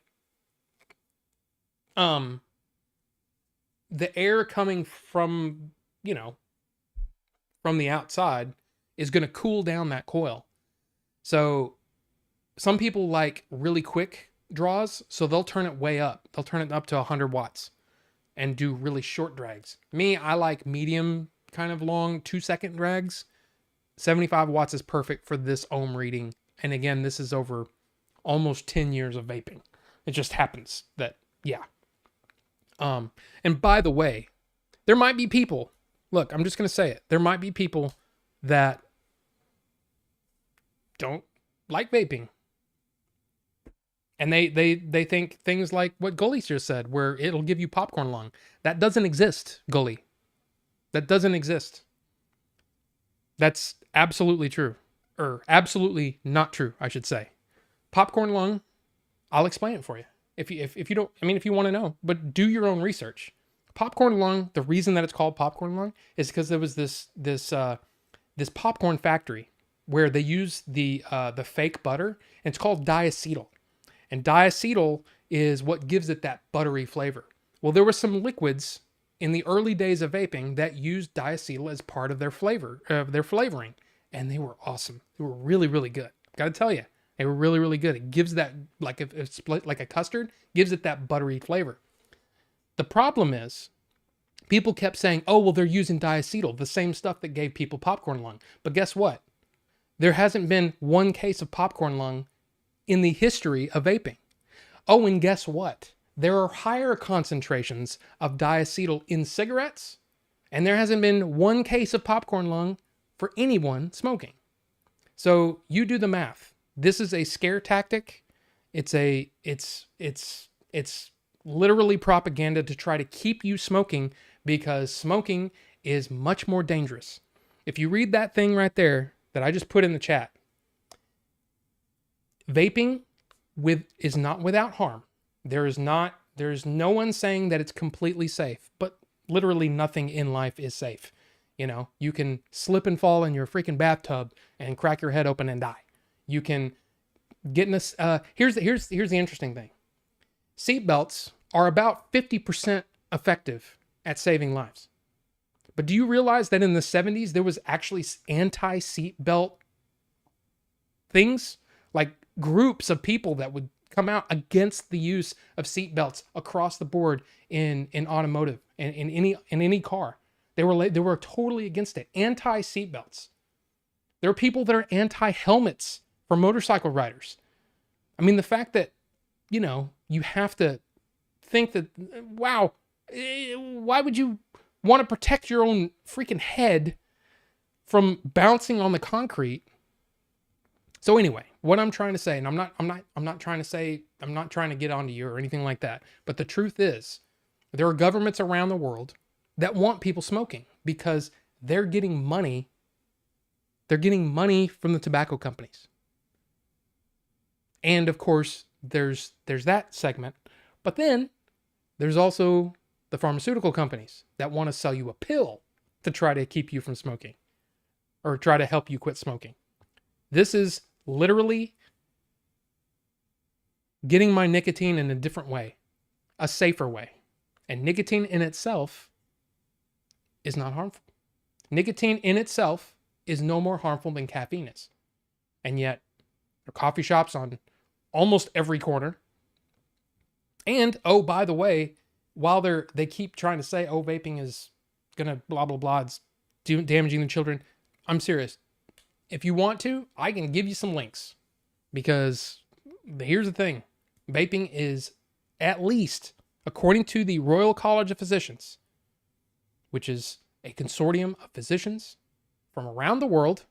The air coming from, from the outside is going to cool down that coil. So some people like really quick draws, so they'll turn it way up. They'll turn it up to 100 watts and do really short drags. Me, I like medium, kind of long, 2-second drags. 75 watts is perfect for this ohm reading. And again, this is over almost 10 years of vaping. It just happens that, yeah. And by the way, there might be people, look, I'm just going to say it. There might be people that don't like vaping. And they think things like what Gully just said, where it'll give you popcorn lung. That doesn't exist, Gully. That doesn't exist. That's absolutely true. Or absolutely not true, I should say. Popcorn lung, I'll explain it for you. If you don't, if you want to know, but do your own research. Popcorn lung, the reason that it's called popcorn lung is because there was this popcorn factory where they use the fake butter, and it's called diacetyl. And diacetyl is what gives it that buttery flavor. Well, there were some liquids in the early days of vaping that used diacetyl as part of their flavoring, and they were awesome. They were really, really good. Got to tell you, they were really, really good. It gives that, like a split, like a custard, gives it that buttery flavor. The problem is, people kept saying, "Oh, well, they're using diacetyl, the same stuff that gave people popcorn lung." But guess what? There hasn't been one case of popcorn lung in the history of vaping. Oh, and guess what? There are higher concentrations of diacetyl in cigarettes, and there hasn't been one case of popcorn lung for anyone smoking. So you do the math. This is a scare tactic. It's literally propaganda to try to keep you smoking, because smoking is much more dangerous. If you read that thing right there that I just put in the chat, vaping is not without harm. There's no one saying that it's completely safe, but literally nothing in life is safe. You can slip and fall in your freaking bathtub and crack your head open and die. You can get in this. Here's the interesting thing. Seatbelts are about 50% effective at saving lives. But do you realize that in the 70s, there was actually anti-seatbelt things? Like groups of people that would come out against the use of seatbelts across the board in automotive and in any car. They were totally against it. Anti-seatbelts. There are people that are anti-helmets for motorcycle riders. The fact that, you have to think that, wow, why would you want to protect your own freaking head from bouncing on the concrete? So anyway, what I'm trying to say, and I'm not trying to get onto you or anything like that, but the truth is, there are governments around the world that want people smoking because they're getting money. They're getting money from the tobacco companies. And of course, there's that segment, but then there's also the pharmaceutical companies that want to sell you a pill to try to keep you from smoking or try to help you quit smoking. This is literally getting my nicotine in a different way, a safer way. And nicotine in itself is not harmful. Nicotine in itself is no more harmful than caffeine is. And yet, there are coffee shops on almost every corner. And, oh, by the way, while they keep trying to say, oh, vaping is going to blah, blah, blah, it's damaging the children. I'm serious. If you want to, I can give you some links. Because here's the thing. Vaping is, at least, according to the Royal College of Physicians, which is a consortium of physicians from around the world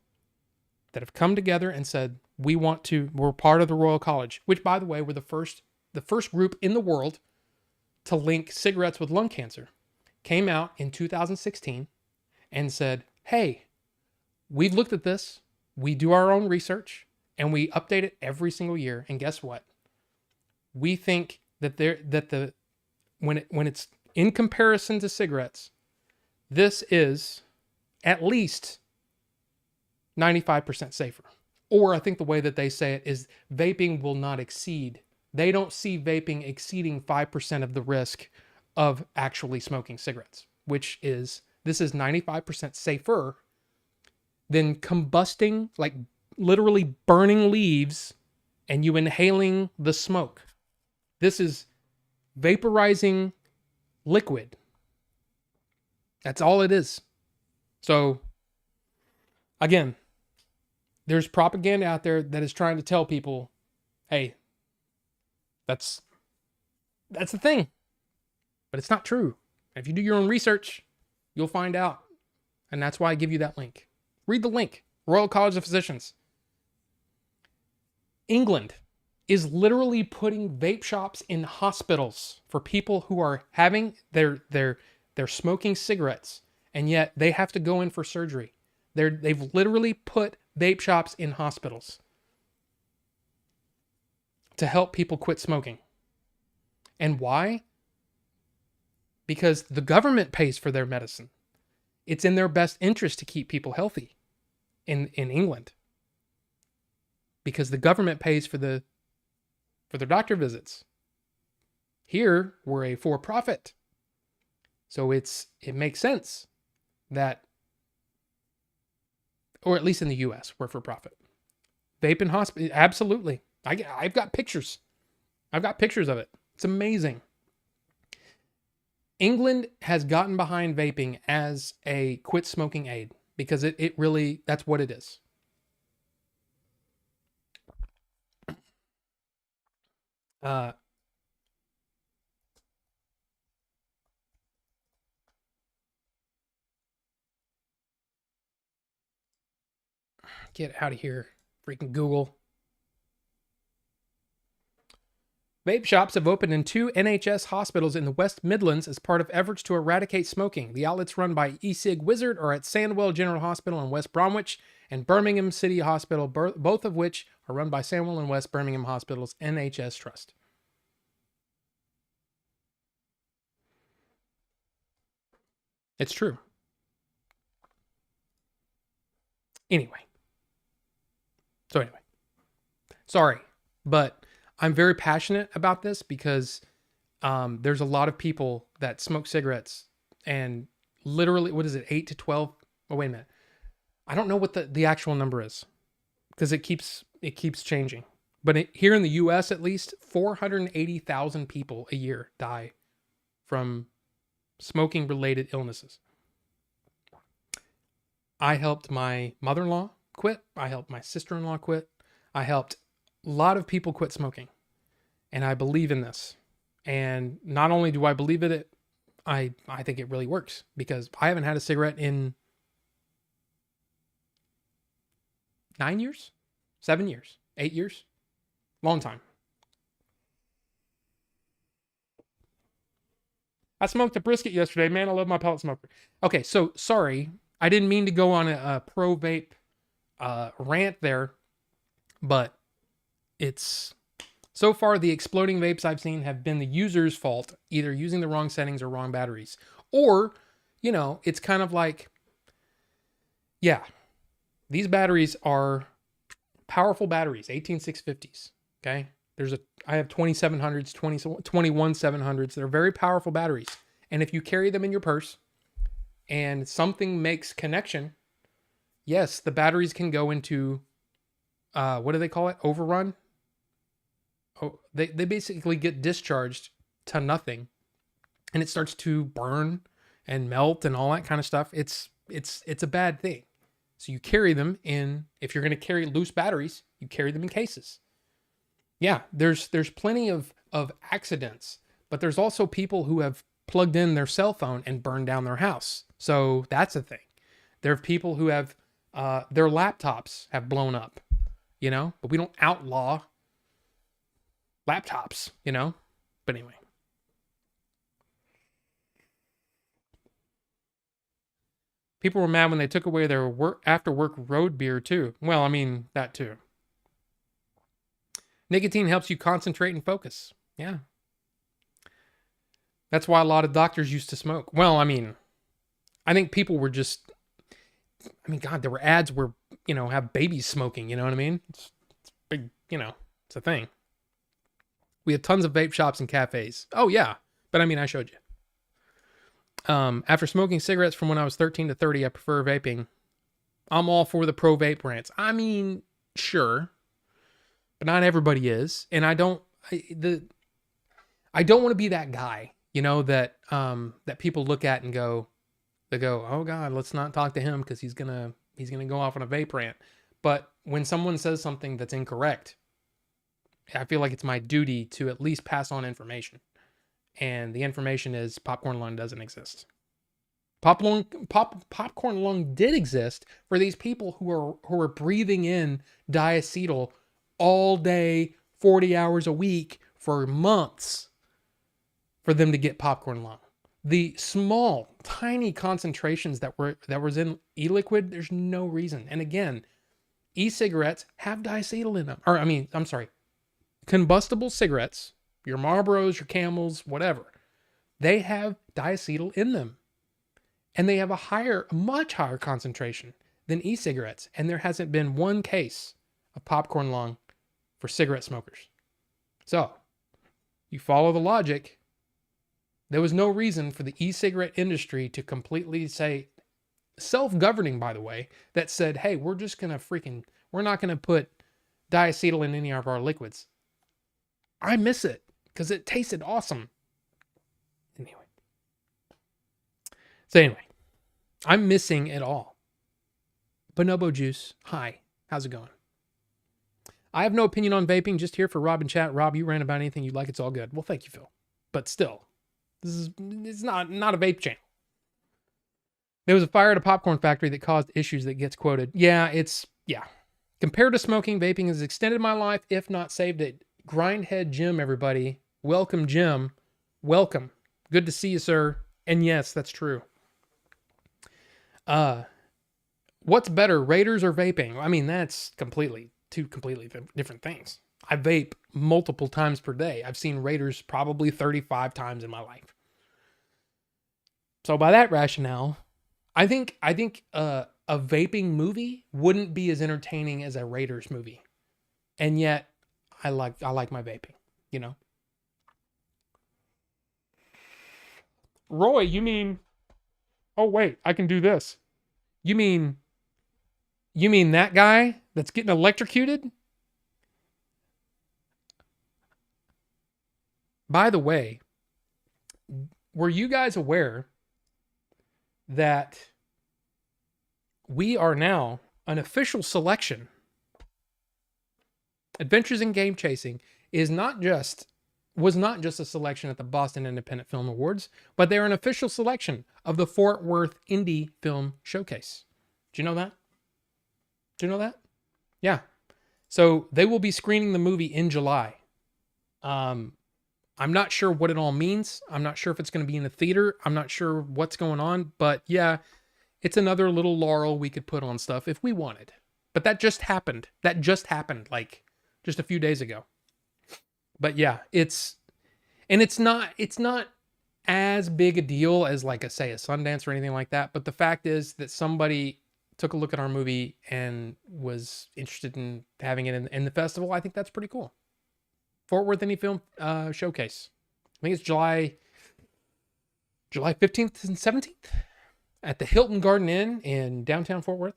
that have come together and said, we're part of the Royal College, which, by the way, were the first group in the world to link cigarettes with lung cancer, came out in 2016 and said, hey, we've looked at this, we do our own research, and we update it every single year. And guess what? We think that when it's in comparison to cigarettes, This is at least 95% safer. Or I think the way that they say it is vaping will not exceed. They don't see vaping exceeding 5% of the risk of actually smoking cigarettes, which is, this is 95% safer than combusting, like literally burning leaves and you inhaling the smoke. This is vaporizing liquid. That's all it is. So, again, there's propaganda out there that is trying to tell people, hey, that's the thing. But it's not true. If you do your own research, you'll find out. And that's why I give you that link. Read the link. Royal College of Physicians. England is literally putting vape shops in hospitals for people who are having they're smoking cigarettes, and yet they have to go in for surgery. They've literally put vape shops in hospitals to help people quit smoking. And why? Because the government pays for their medicine. It's in their best interest to keep people healthy in England. Because the government pays for their doctor visits. Here, we're a for-profit. So it makes sense that, or at least in the US, we're for-profit. Vape in hospital, absolutely. I've got pictures. I've got pictures of it. It's amazing. England has gotten behind vaping as a quit smoking aid because it really, that's what it is. Get out of here, freaking Google. Vape shops have opened in 2 NHS hospitals in the West Midlands as part of efforts to eradicate smoking. The outlets run by eCig Wizard are at Sandwell General Hospital in West Bromwich and Birmingham City Hospital, both of which are run by Sandwell and West Birmingham Hospital's NHS Trust. It's true. Anyway. Sorry, but I'm very passionate about this because there's a lot of people that smoke cigarettes and literally, what is it, 8 to 12? Oh, wait a minute. I don't know what the actual number is because it keeps changing. But here in the US, at least 480,000 people a year die from smoking related illnesses. I helped my mother-in-law quit. I helped my sister-in-law quit. I helped a lot of people quit smoking. And I believe in this. And not only do I believe in it, I think it really works because I haven't had a cigarette in 9 years, 7 years, 8 years, long time. I smoked a brisket yesterday, man. I love my pellet smoker. Okay, so sorry, I didn't mean to go on a pro vape rant there, but it's so far the exploding vapes I've seen have been the user's fault, either using the wrong settings or wrong batteries. Or, you know, it's kind of like, yeah, these batteries are powerful batteries, 18650s, okay? I have 2700s, 21700s. They're very powerful batteries. And if you carry them in your purse and something makes connection, yes, the batteries can go into, what do they call it? Overrun? Oh, they basically get discharged to nothing and it starts to burn and melt and all that kind of stuff. It's a bad thing. So you carry them in, if you're going to carry loose batteries, you carry them in cases. Yeah, there's plenty of accidents, but there's also people who have plugged in their cell phone and burned down their house. So that's a thing. There are people who have their laptops have blown up, you know, but we don't outlaw laptops, you know? But anyway. People were mad when they took away their after work road beer too. Well, I mean, that too. Nicotine helps you concentrate and focus. Yeah. That's why a lot of doctors used to smoke. Well, I mean, I think people were just, I mean, God, there were ads where, have babies smoking, you know what I mean? It's big, it's a thing. We have tons of vape shops and cafes. Oh, yeah. But I mean, I showed you. After smoking cigarettes from when I was 13 to 30, I prefer vaping. I'm all for the pro vape rants. I mean, sure, but not everybody is, and I don't want to be that guy, that people look at and go, oh God, let's not talk to him because he's gonna go off on a vape rant. But when someone says something that's incorrect, I feel like it's my duty to at least pass on information. And the information is popcorn lung doesn't exist. Popcorn lung did exist for these people who are breathing in diacetyl all day, 40 hours a week for months for them to get popcorn lung. The small, tiny concentrations that was in e-liquid, there's no reason. And again, e-cigarettes have diacetyl in them. Combustible cigarettes, your Marlboros, your Camels, whatever, they have diacetyl in them. And they have a much higher concentration than e-cigarettes. And there hasn't been one case of popcorn lung for cigarette smokers. So, you follow the logic. There was no reason for the e-cigarette industry to completely say, self-governing, by the way, that said, hey, we're not going to put diacetyl in any of our liquids. I miss it because it tasted awesome. Anyway, I'm missing it all. Bonobo Juice, hi, how's it going? I have no opinion on vaping, just here for Rob and chat. Rob, you ran about anything you'd like, it's all good. Well, thank you, Phil. But still, it's not a vape channel. There was a fire at a popcorn factory that caused issues that gets quoted. Yeah. Compared to smoking, vaping has extended my life, if not saved it. Grindhead Jim, everybody. Welcome, Jim. Welcome. Good to see you, sir. And yes, that's true. What's better, Raiders or vaping? I mean, that's two completely different things. I vape multiple times per day. I've seen Raiders probably 35 times in my life. So by that rationale, I think a vaping movie wouldn't be as entertaining as a Raiders movie. And yet I like my vaping, Roy, you mean, oh wait, I can do this. You mean that guy that's getting electrocuted? By the way, were you guys aware that we are now an official selection? Adventures in Game Chasing was not just a selection at the Boston Independent Film Awards, but they're an official selection of the Fort Worth Indie Film Showcase. Do you know that? Yeah. So they will be screening the movie in July. I'm not sure what it all means. I'm not sure if it's going to be in a theater. I'm not sure what's going on, but yeah, it's another little laurel we could put on stuff if we wanted. But that just happened. Like just a few days ago. But yeah, it's not as big a deal as like a Sundance or anything like that. But the fact is that somebody took a look at our movie and was interested in having it in the festival. I think that's pretty cool. Fort Worth Indie Film Showcase. I think it's July 15th and 17th at the Hilton Garden Inn in downtown Fort Worth.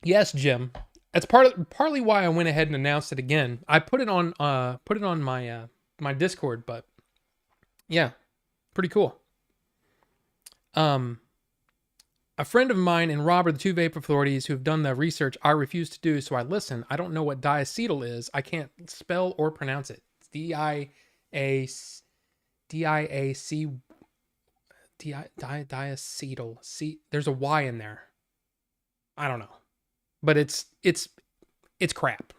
Yes, Jim. That's partly why I went ahead and announced it again. I put it on my my Discord, but yeah, pretty cool. A friend of mine and Rob are the two vape authorities who have done the research I refuse to do, so I listen. I don't know what diacetyl is. I can't spell or pronounce it. It's diacetyl. There's a Y in there. I don't know. But it's crap.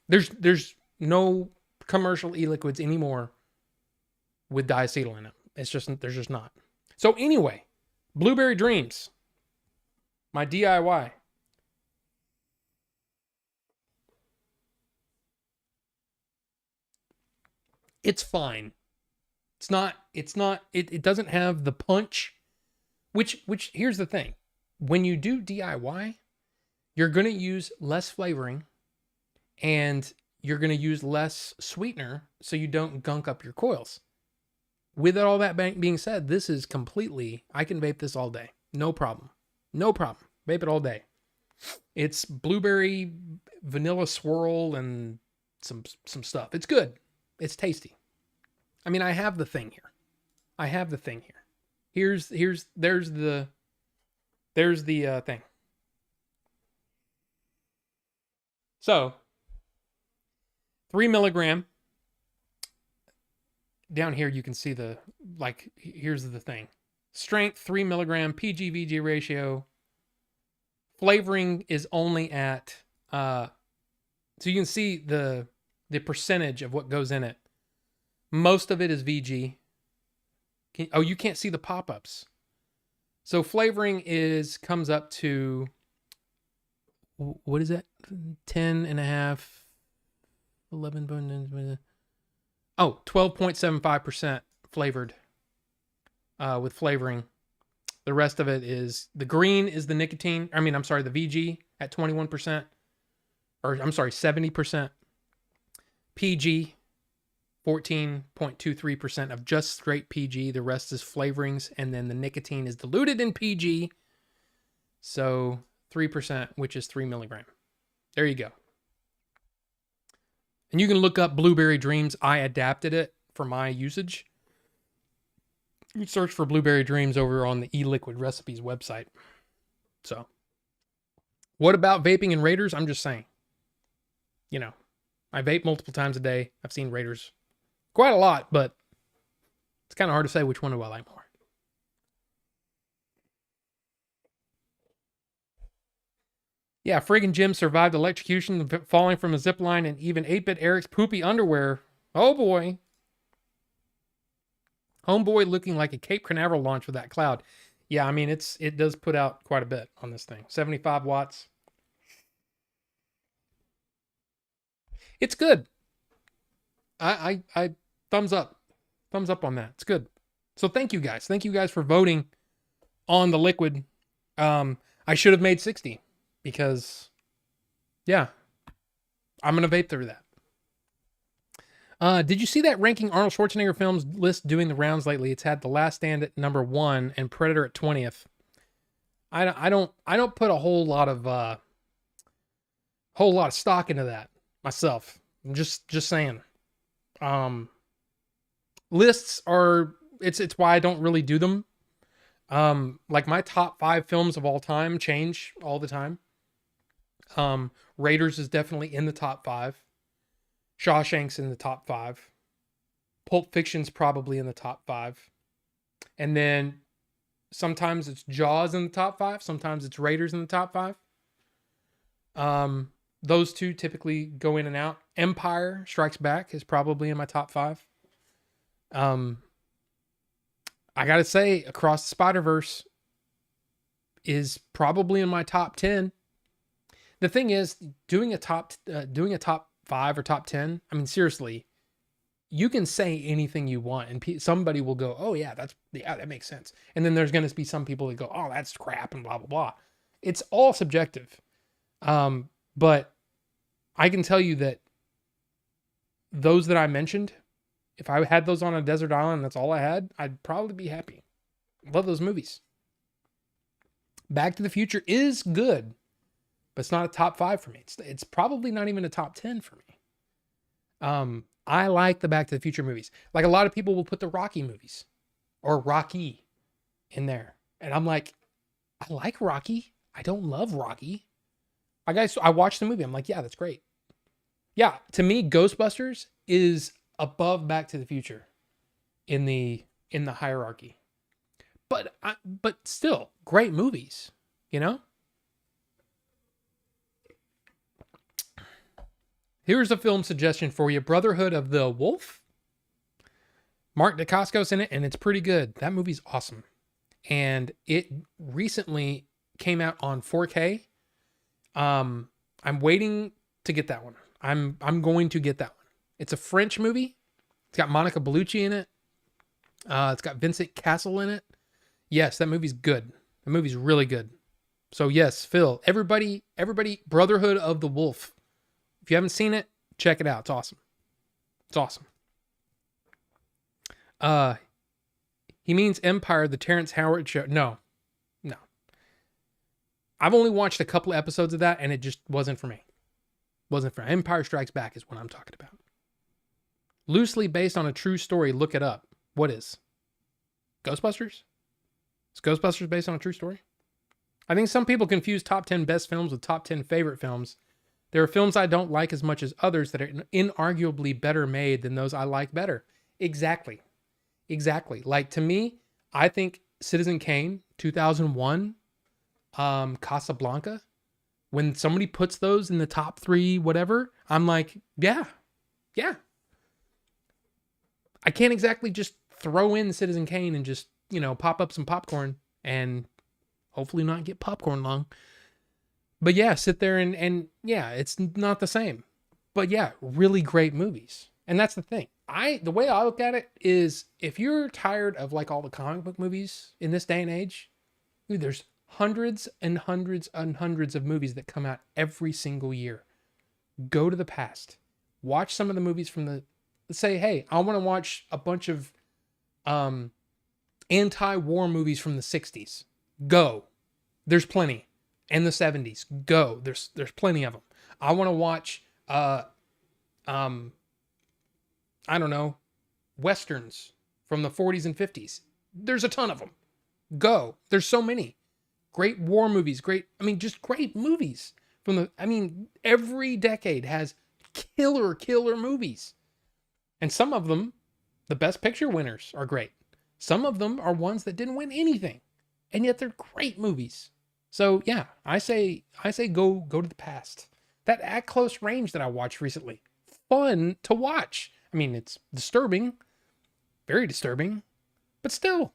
There's no commercial e-liquids anymore with diacetyl in it. There's just not. So anyway, Blueberry Dreams. My DIY. It's fine. It doesn't have the punch, which here's the thing. When you do DIY, you're going to use less flavoring and you're going to use less sweetener so you don't gunk up your coils. With all that being said, this is completely, I can vape this all day. No problem. No problem. Vape it all day. It's blueberry, vanilla swirl, and some stuff. It's good. It's tasty. I mean, I have the thing here. There's the thing. So, 3 milligram. Down here, you can see here's the thing. Strength, 3 milligram, PG-VG ratio. Flavoring is only at, so you can see the percentage of what goes in it. Most of it is VG. You can't see the pop-ups. So flavoring comes up to, what is that? 10 and a half, 11. 12.75% flavored, with flavoring. The rest of it is, the green is the nicotine. The VG at 21%, 70%. PG, 14.23% of just straight PG. The rest is flavorings, and then the nicotine is diluted in PG. So 3%, which is 3 milligram. There you go. And you can look up Blueberry Dreams. I adapted it for my usage. You search for Blueberry Dreams over on the eLiquid Recipes website. So, what about vaping and Raiders? I'm just saying. I vape multiple times a day. I've seen Raiders quite a lot, but it's kind of hard to say which one do I like more. Yeah, friggin' Jim survived electrocution, falling from a zip line, and even 8-Bit Eric's poopy underwear. Oh boy. Homeboy looking like a Cape Canaveral launch with that cloud. Yeah, it does put out quite a bit on this thing. 75 watts. It's good. I thumbs up. Thumbs up on that. It's good. So thank you guys. Thank you guys for voting on the liquid. I should have made 60 because, yeah, I'm going to vape through that. Did you see that ranking Arnold Schwarzenegger films list doing the rounds lately? It's had The Last Stand at number 1 and Predator at 20th. I don't put a whole lot of stock into that myself. I'm just saying. Lists are, it's why I don't really do them. Like my top 5 films of all time change all the time. Raiders is definitely in the top 5. Shawshank's in the top 5. Pulp Fiction's probably in the top 5. And then sometimes it's Jaws in the top 5. Sometimes it's Raiders in the top 5. Those two typically go in and out. Empire Strikes Back is probably in my top 5. I gotta say, Across the Spider-Verse is probably in my top 10. The thing is, doing a top 5 or top 10, seriously, you can say anything you want and somebody will go, oh yeah, that makes sense. And then there's going to be some people that go, oh, that's crap and blah, blah, blah. It's all subjective. But I can tell you that those that I mentioned, if I had those on a desert island and that's all I had, I'd probably be happy. Love those movies. Back to the Future is good, but it's not a top 5 for me. It's probably not even a top 10 for me. I like the Back to the Future movies. Like a lot of people will put the Rocky movies or Rocky in there. And I'm like, I like Rocky. I don't love Rocky. I watched the movie. I'm like, yeah, that's great. Yeah, to me, Ghostbusters is above Back to the Future in the hierarchy. But still, great movies, you know? Here's a film suggestion for you. Brotherhood of the Wolf. Mark Dacascos in it, and it's pretty good. That movie's awesome. And it recently came out on 4K. I'm waiting to get that one. I'm going to get that one. It's a French movie. It's got Monica Bellucci in it. It's got Vincent Castle in it. Yes, that movie's good. The movie's really good. So yes, Phil, everybody, Brotherhood of the Wolf. If you haven't seen it, check it out. It's awesome. It's awesome. He means Empire, the Terrence Howard show. No. I've only watched a couple episodes of that, and it just wasn't for me. Wasn't for me. Empire Strikes Back is what I'm talking about. Loosely based on a true story. Look it up. What is? Ghostbusters? Is Ghostbusters based on a true story? I think some people confuse top 10 best films with top 10 favorite films. There are films I don't like as much as others that are inarguably better made than those I like better. Exactly. Like, to me, I think Citizen Kane, 2001, Casablanca, when somebody puts those in the top 3, whatever, I'm like, yeah. I can't exactly just throw in Citizen Kane and just, pop up some popcorn and hopefully not get popcorn lung. But yeah, sit there and yeah, it's not the same. But yeah, really great movies. And that's the thing. The way I look at it is, if you're tired of like all the comic book movies in this day and age, dude, there's hundreds and hundreds and hundreds of movies that come out every single year. Go to the past. Watch some of the movies from the... Say, hey, I want to watch a bunch of anti-war movies from the 60s. Go. There's plenty. And the 70s. Go. There's plenty of them. I want to watch I don't know, westerns from the 40s and 50s. There's a ton of them. Go. There's so many. Great war movies, just great movies every decade has killer movies. And some of them, the Best Picture winners are great. Some of them are ones that didn't win anything, and yet they're great movies. So yeah, I say go to the past. That At Close Range that I watched recently, fun to watch. It's disturbing, very disturbing, but still.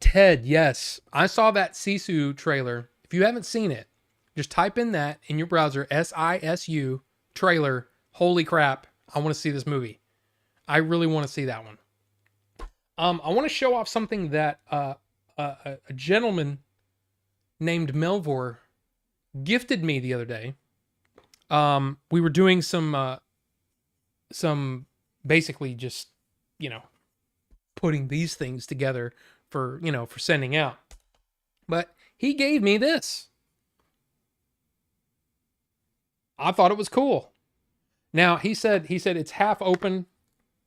Ted, yes. I saw that Sisu trailer. If you haven't seen it, just type in that in your browser, SISU trailer. Holy crap. I want to see this movie. I really want to see that one. I want to show off something that a gentleman named Melvor gifted me the other day. We were doing some basically just, putting these things together for sending out. But he gave me this. I thought it was cool. Now, he said it's half open,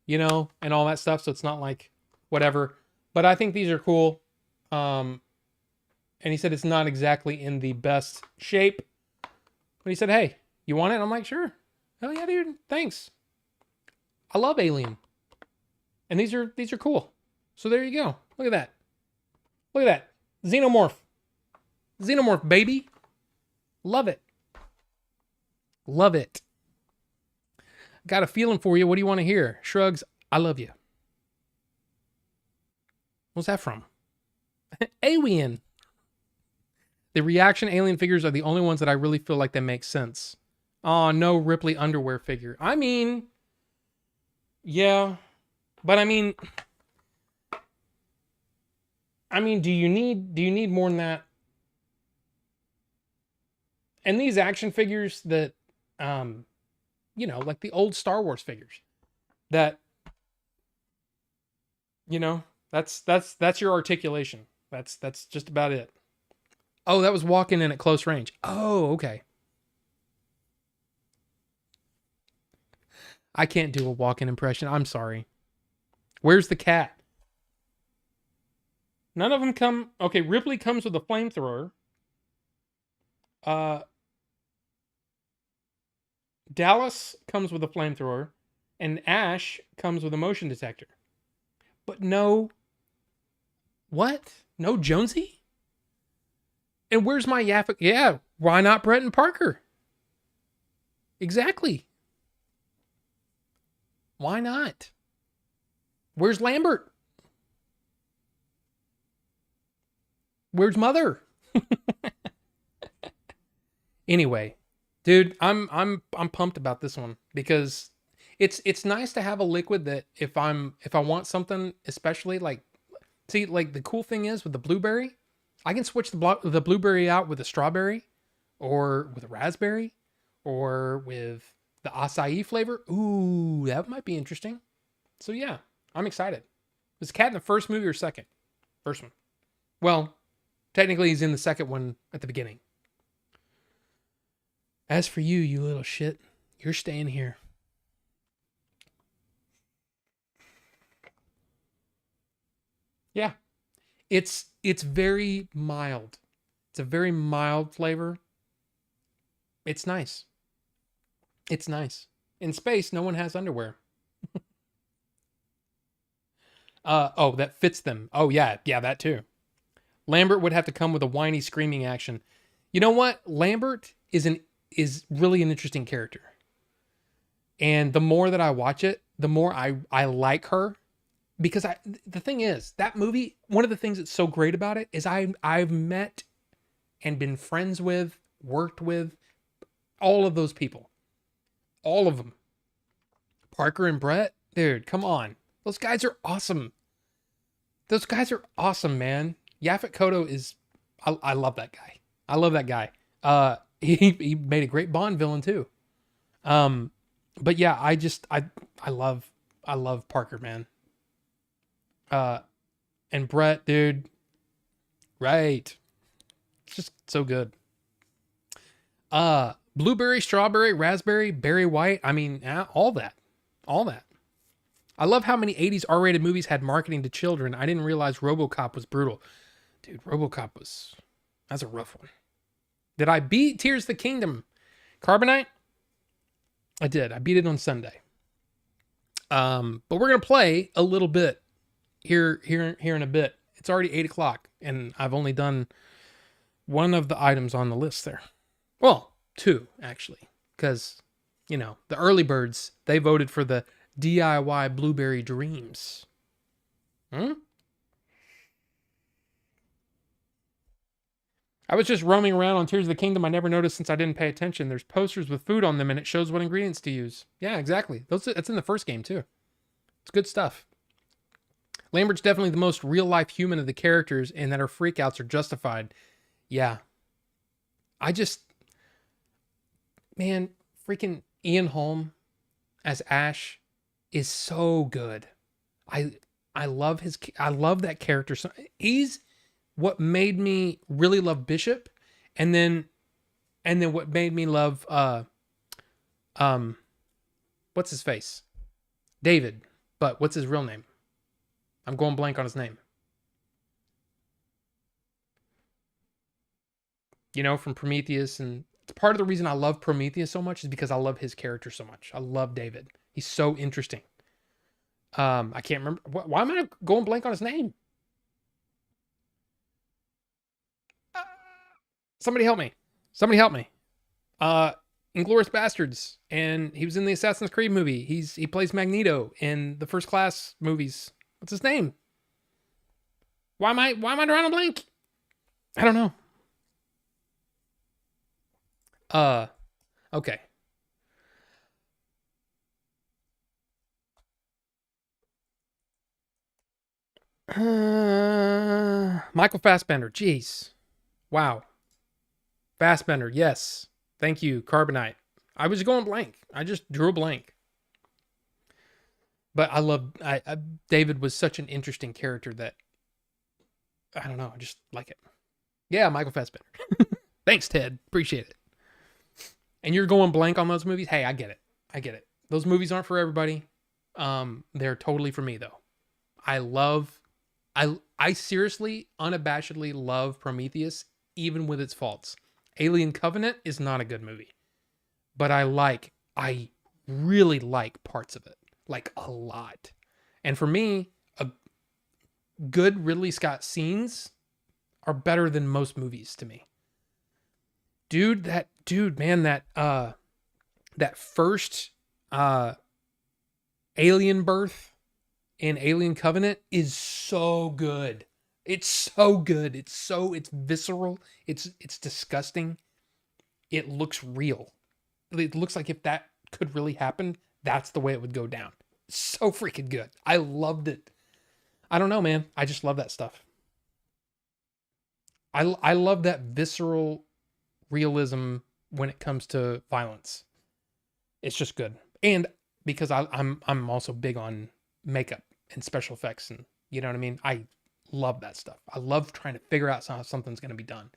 and all that stuff, so it's not like whatever. But I think these are cool. And he said it's not exactly in the best shape. But he said, hey, you want it? I'm like, sure. Hell yeah, dude. Thanks. I love Alien. And these are cool. So there you go. Look at that. Look at that. Xenomorph. Xenomorph, baby. Love it. Love it. Got a feeling for you. What do you want to hear? Shrugs, I love you. What's that from? Alien. The reaction Alien figures are the only ones that I really feel like they make sense. Oh, no Ripley underwear figure. Yeah. But do you need more than that? And these action figures that, like the old Star Wars figures that, that's your articulation. That's just about it. Oh, that was walking in at close range. Oh, okay. I can't do a walk-in impression. I'm sorry. Where's the cat? None of them come... Okay, Ripley comes with a flamethrower. Dallas comes with a flamethrower. And Ash comes with a motion detector. But no... What? No Jonesy? And where's my Yaffa? Yeah, why not Brett and Parker? Exactly. Why not? Where's Lambert? Where's Mother? Anyway, dude, I'm pumped about this one because It's nice to have a liquid that if I want something, especially like, see, like the cool thing is with the blueberry, I can switch the blueberry out with a strawberry, or with a raspberry, or with the acai flavor. Ooh, that might be interesting. So yeah, I'm excited. Was Cat in the first movie or second? First one. Well, technically he's in the second one at the beginning. As for you, you little shit, you're staying here. Yeah. It's very mild. It's a very mild flavor. It's nice. It's nice. In space, no one has underwear. Oh, that fits them. Oh yeah, yeah, that too. Lambert would have to come with a whiny screaming action. You know what? Lambert is really an interesting character. And the more that I watch it, the more I like her, because the thing is, that movie, one of the things that's so great about it is I've met and been friends with, worked with all of those people. All of them. Parker and Brett, dude, come on. Those guys are awesome. Those guys are awesome, man. Yaphet Kotto is, I love that guy. I love that guy. He made a great Bond villain too. But yeah, I love Parker, man. And Brett, dude, right? It's just so good. Blueberry, strawberry, raspberry, berry white. I mean, all that, all that. I love how many 80s R-rated movies had marketing to children. I didn't realize RoboCop was brutal. Dude, that's a rough one. Did I beat Tears of the Kingdom? Carbonite? I did. I beat it on Sunday. But we're going to play a little bit here in a bit. It's already 8 o'clock, and I've only done one of the items on the list there. Well, two, actually, because, the early birds, they voted for the DIY Blueberry Dreams. I was just roaming around on Tears of the Kingdom. I never noticed since I didn't pay attention. There's posters with food on them, and it shows what ingredients to use. Yeah, exactly. That's in the first game, too. It's good stuff. Lambert's definitely the most real-life human of the characters, and that her freakouts are justified. Yeah. Man, freaking Ian Holm as Ash is so good. I love that character. So he's what made me really love Bishop, and then what made me love what's his face? David. But what's his real name? I'm going blank on his name. From Prometheus, and part of the reason I love Prometheus so much is because I love his character so much. I love David. He's so interesting. I can't remember. Why am I going blank on his name? Somebody help me. Somebody help me. Inglourious Bastards, and he was in the Assassin's Creed movie. He plays Magneto in the First Class movies. What's his name? Why am I drawing a blank? I don't know. Okay. Michael Fassbender. Jeez. Wow. Fassbender. Yes. Thank you, Carbonite. I was going blank. I just drew a blank. But David was such an interesting character that, I don't know, I just like it. Yeah, Michael Fassbender. Thanks, Ted. Appreciate it. And you're going blank on those movies? Hey, I get it. Those movies aren't for everybody. They're totally for me, though. I seriously, unabashedly love Prometheus, even with its faults. Alien Covenant is not a good movie. But I really like parts of it. Like, a lot. And for me, a good Ridley Scott scenes are better than most movies to me. That first alien birth in Alien Covenant is so good. It's so good. It's visceral. It's disgusting. It looks real. It looks like if that could really happen, that's the way it would go down. So freaking good. I loved it. I don't know, man. I just love that stuff. I love that visceral realism when it comes to violence. It's just good. And because I'm also big on makeup and special effects, and you know what I mean? I love that stuff. I love trying to figure out how something's going to be done.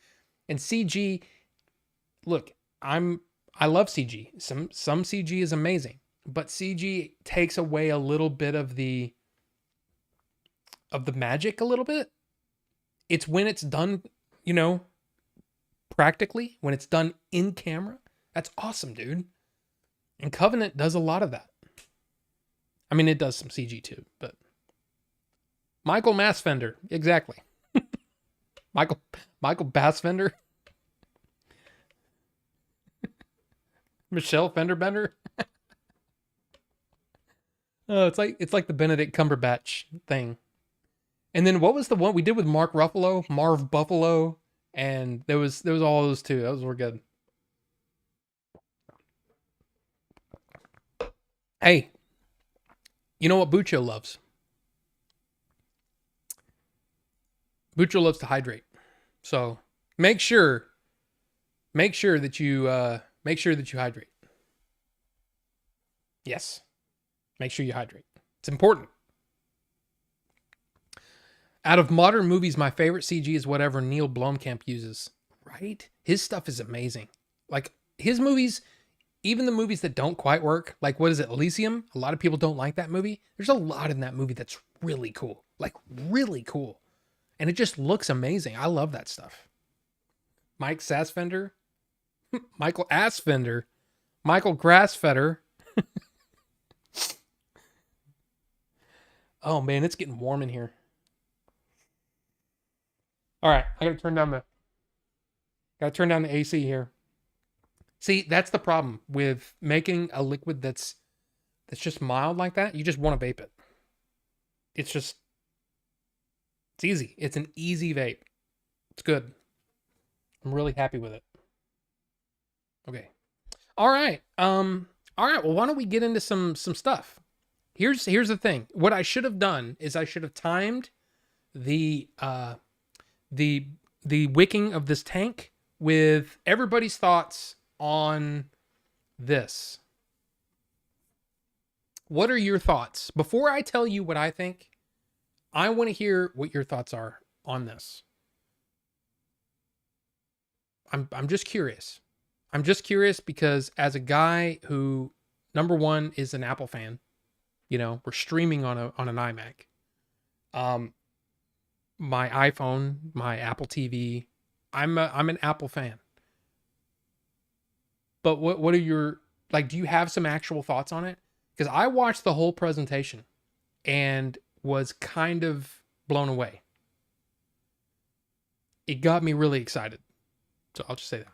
And CG, look, I love CG. Some CG is amazing, but CG takes away a little bit of the magic a little bit. It's when it's done, you know, practically, when it's done in camera. That's awesome, dude. And Covenant does a lot of that. I mean, it does some CG too, but Michael Massfender, exactly. Michael Bassfender. Michelle Fenderbender. Oh, it's like the Benedict Cumberbatch thing. And then what was the one we did with Mark Ruffalo, Marv Buffalo, and there was all those too. Those were good. Hey, you know what Bucho loves? Bucho loves to hydrate. So make sure that you hydrate. Yes. Make sure you hydrate. It's important. Out of modern movies, my favorite CG is whatever Neil Blomkamp uses. Right? His stuff is amazing. Like his movies, even the movies that don't quite work, like what is it, Elysium? A lot of people don't like that movie. There's a lot in that movie that's really cool. Like really cool. And it just looks amazing. I love that stuff. Mike Sassfender, Michael Assfender, Michael Grassfeder. Oh man, it's getting warm in here. All right, I gotta turn down the AC here. See, that's the problem with making a liquid that's just mild like that. You just want to vape it. It's easy. It's an easy vape. It's good. I'm really happy with it. Okay. All right. All right. Well, why don't we get into some stuff? Here's the thing. What I should have done is I should have timed the wicking of this tank with everybody's thoughts on this. What are your thoughts? Before I tell you what I think, I want to hear what your thoughts are on this. I'm just curious. I'm just curious because as a guy who, number one, is an Apple fan, you know, we're streaming on an iMac. My iPhone, my Apple TV, I'm an Apple fan. But what are your, like, do you have some actual thoughts on it? Because I watched the whole presentation and was kind of blown away. It got me really excited. So I'll just say that.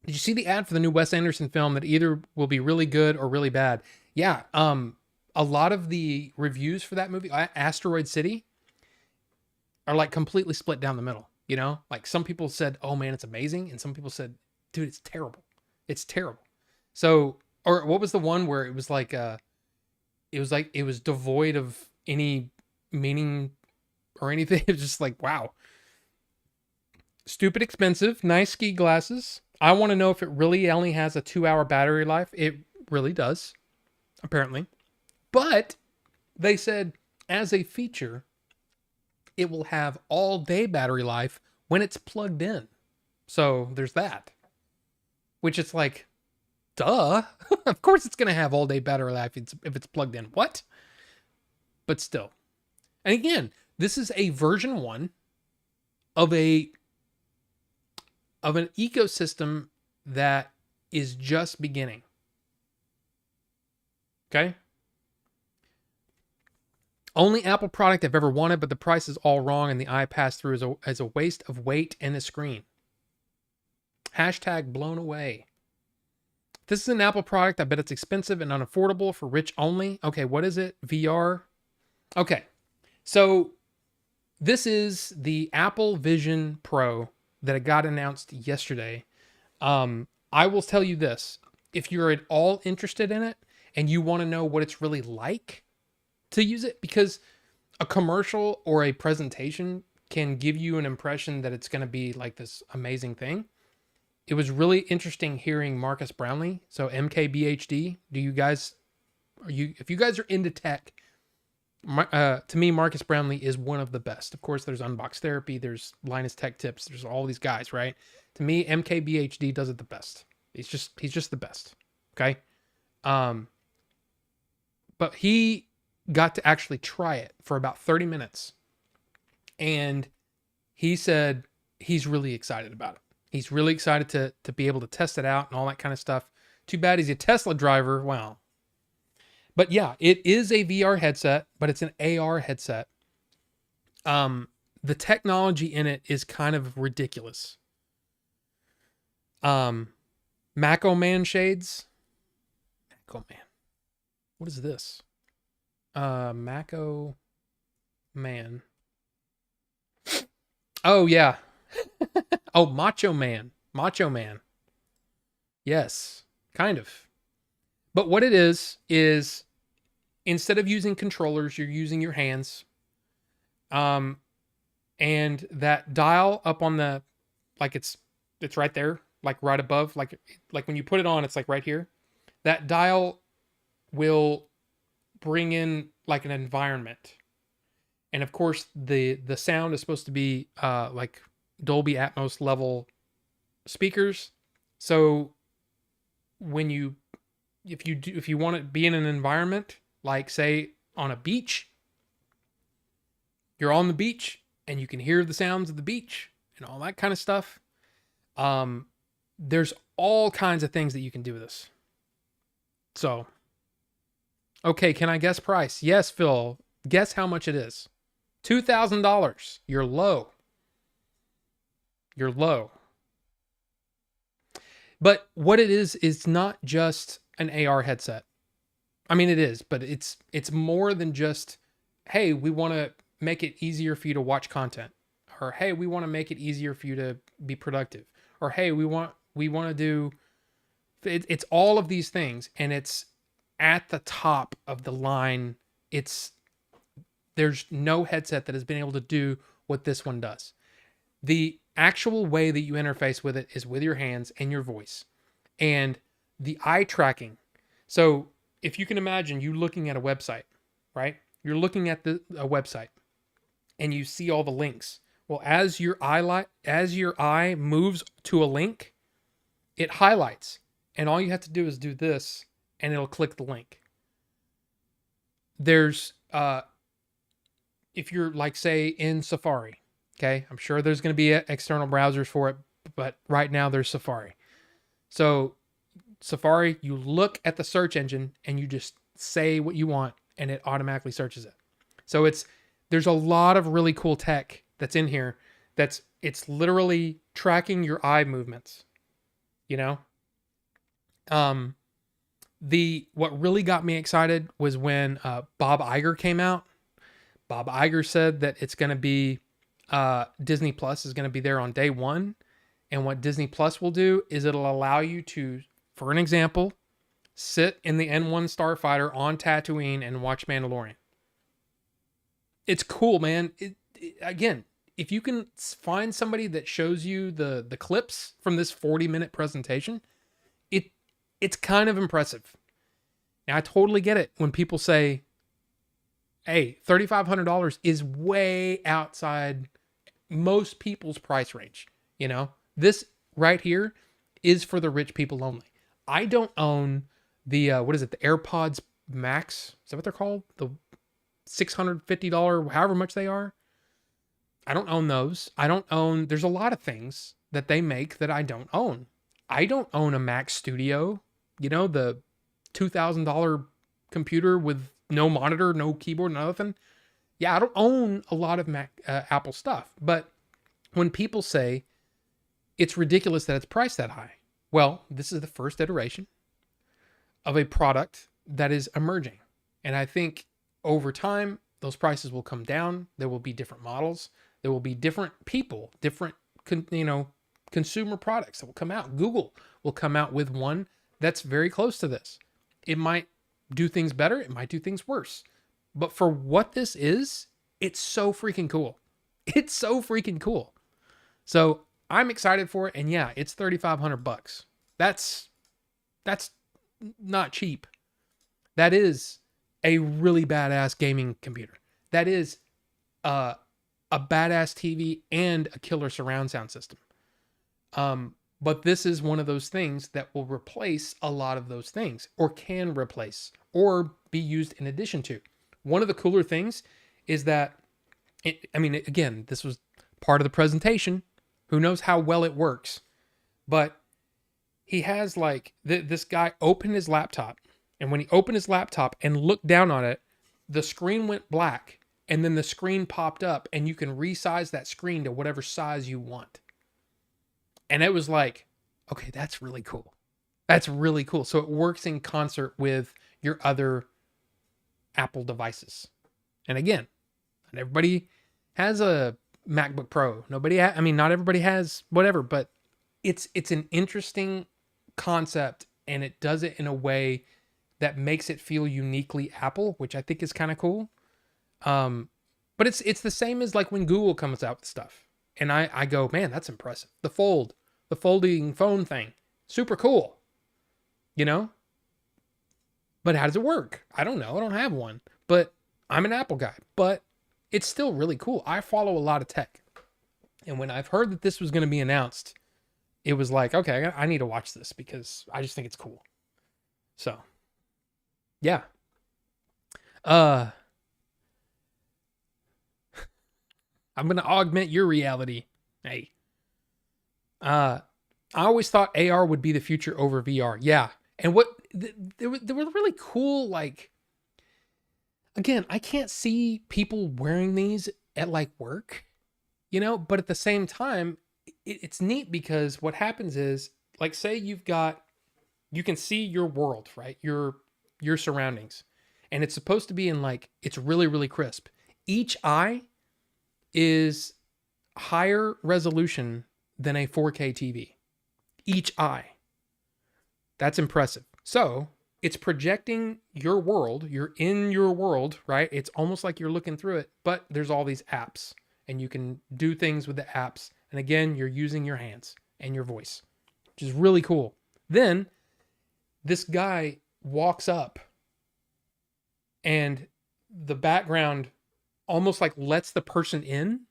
Did you see the ad for the new Wes Anderson film that either will be really good or really bad? Yeah. A lot of the reviews for that movie, Asteroid City, are like completely split down the middle. You know, like some people said, "Oh man, it's amazing," and some people said, "Dude, it's terrible. It's terrible." So, or what was the one where it was like, it was devoid of any meaning or anything. It was just like, wow. Stupid expensive, nice ski glasses. I want to know if it really only has a 2-hour battery life. It really does, apparently. But they said as a feature, it will have all-day battery life when it's plugged in. So there's that. Which it's like, duh. Of course it's going to have all-day battery life if it's plugged in. What? But still. And again, this is a version 1 of an ecosystem that is just beginning. Okay? Only Apple product I've ever wanted, but the price is all wrong and the eye pass-through is a waste of weight and a screen. Hashtag blown away. This is an Apple product. I bet it's expensive and unaffordable for rich only. Okay, what is it? VR? Okay, so this is the Apple Vision Pro that got announced yesterday. I will tell you this. If you're at all interested in it, and you want to know what it's really like to use it, because a commercial or a presentation can give you an impression that it's going to be like this amazing thing. It was really interesting hearing Marcus Brownlee. So MKBHD, if you guys are into tech, to me, Marcus Brownlee is one of the best. Of course, there's Unbox Therapy, there's Linus Tech Tips, there's all these guys, right? To me, MKBHD does it the best. He's just the best. Okay. But he got to actually try it for about 30 minutes. And he said he's really excited about it. He's really excited to be able to test it out and all that kind of stuff. Too bad he's a Tesla driver. Wow. But yeah, it is a VR headset, but it's an AR headset. The technology in it is kind of ridiculous. Mako Man shades. Mako Man. What is this? Mako Man. Oh, yeah. Oh, Macho Man. Macho Man. Yes, kind of. But what it is instead of using controllers, you're using your hands. And that dial up on the, like it's right there, like right above, like when you put it on, it's like right here. That dial will bring in like an environment. And of course the sound is supposed to be like Dolby Atmos level speakers. So if you want to be in an environment, like say on a beach, you're on the beach and you can hear the sounds of the beach and all that kind of stuff. There's all kinds of things that you can do with this. So, okay, can I guess price? Yes, Phil. Guess how much it is. $2,000. You're low. You're low. But what it is not just an AR headset. I mean, it is, but it's more than just, hey, we want to make it easier for you to watch content, or hey, we want to make it easier for you to be productive, or hey, we want to do. It's all of these things, and it's at the top of the line. There's no headset that has been able to do what this one does. The actual way that you interface with it is with your hands and your voice, and the eye tracking. So if you can imagine you looking at a website, right? You're looking at a website and you see all the links. Well, as your eye moves to a link, it highlights, and all you have to do is do this and it'll click the link. There's if you're like say in Safari, okay? I'm sure there's going to be external browsers for it, but right now there's Safari. So Safari, you look at the search engine and you just say what you want and it automatically searches it. So there's a lot of really cool tech that's in here it's literally tracking your eye movements, you know? What really got me excited was when Bob Iger came out. Bob Iger said that it's going to be Disney Plus is going to be there on day one. And what Disney Plus will do is it'll allow you to, for an example, sit in the N1 Starfighter on Tatooine and watch Mandalorian. It's cool, man. Again, if you can find somebody that shows you the clips from this 40-minute presentation, it's kind of impressive. Now, I totally get it when people say, hey, $3,500 is way outside most people's price range. You know, this right here is for the rich people only. I don't own the, the AirPods Max. Is that what they're called? The $650, however much they are. I don't own those. There's a lot of things that they make that I don't own. I don't own a Mac Studio, the $2,000 computer with no monitor, no keyboard, nothing. Yeah, I don't own a lot of Apple stuff. But when people say it's ridiculous that it's priced that high, well, this is the first iteration of a product that is emerging. And I think over time, those prices will come down. There will be different models. There will be different people, different, consumer products that will come out. Google will come out with one that's very close to this. It might do things better. It might do things worse. But for what this is, it's so freaking cool. It's so freaking cool. So I'm excited for it. And yeah, it's $3,500. That's not cheap. That is a really badass gaming computer. That is a badass TV and a killer surround sound system. But this is one of those things that will replace a lot of those things, or can replace, or be used in addition to. One of the cooler things is that, again, this was part of the presentation. Who knows how well it works? But he has this guy open his laptop, and when he opened his laptop and looked down on it, the screen went black, and then the screen popped up, and you can resize that screen to whatever size you want. And it was like, okay, that's really cool. That's really cool. So it works in concert with your other Apple devices. And again, not everybody has a MacBook Pro. Not everybody has whatever, but it's an interesting concept, and it does it in a way that makes it feel uniquely Apple, which I think is kind of cool. But it's the same as like when Google comes out with stuff. And I go, man, that's impressive. The folding phone thing, super cool, you know? But how does it work? I don't know. I don't have one, but I'm an Apple guy, but it's still really cool. I follow a lot of tech. And when I've heard that this was going to be announced, it was like, okay, I need to watch this because I just think it's cool. So, yeah. I'm going to augment your reality. Hey. I always thought AR would be the future over VR. Yeah. And there were really cool, like, again, I can't see people wearing these at like work, you know, but at the same time, it's neat because what happens is, like, say you can see your world, right? Your surroundings, and it's supposed to be in like, it's really, really crisp. Each eye is higher resolution than a 4K TV. Each eye. That's impressive. So it's projecting your world. You're in your world, right? It's almost like you're looking through it, but there's all these apps, and you can do things with the apps. And again, you're using your hands and your voice, which is really cool. Then this guy walks up, and the background almost like lets the person in,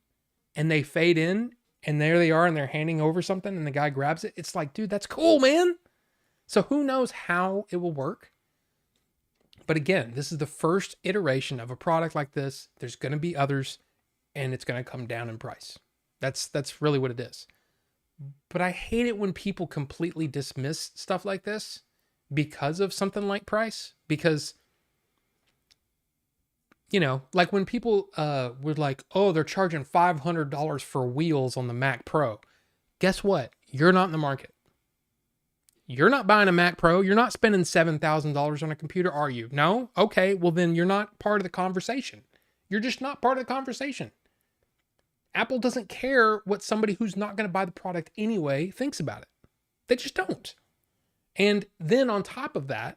and they fade in, and there they are, and they're handing over something, and the guy grabs it. It's like, dude, that's cool, man. So who knows how it will work? But again, this is the first iteration of a product like this. There's going to be others, and it's going to come down in price. That's really what it is. But I hate it when people completely dismiss stuff like this because of something like price. Because, you know, like when people were like, oh, they're charging $500 for wheels on the Mac Pro. Guess what? You're not in the market. You're not buying a Mac Pro. You're not spending $7,000 on a computer, are you? No? Okay, well then you're not part of the conversation. You're just not part of the conversation. Apple doesn't care what somebody who's not going to buy the product anyway thinks about it. They just don't. And then on top of that,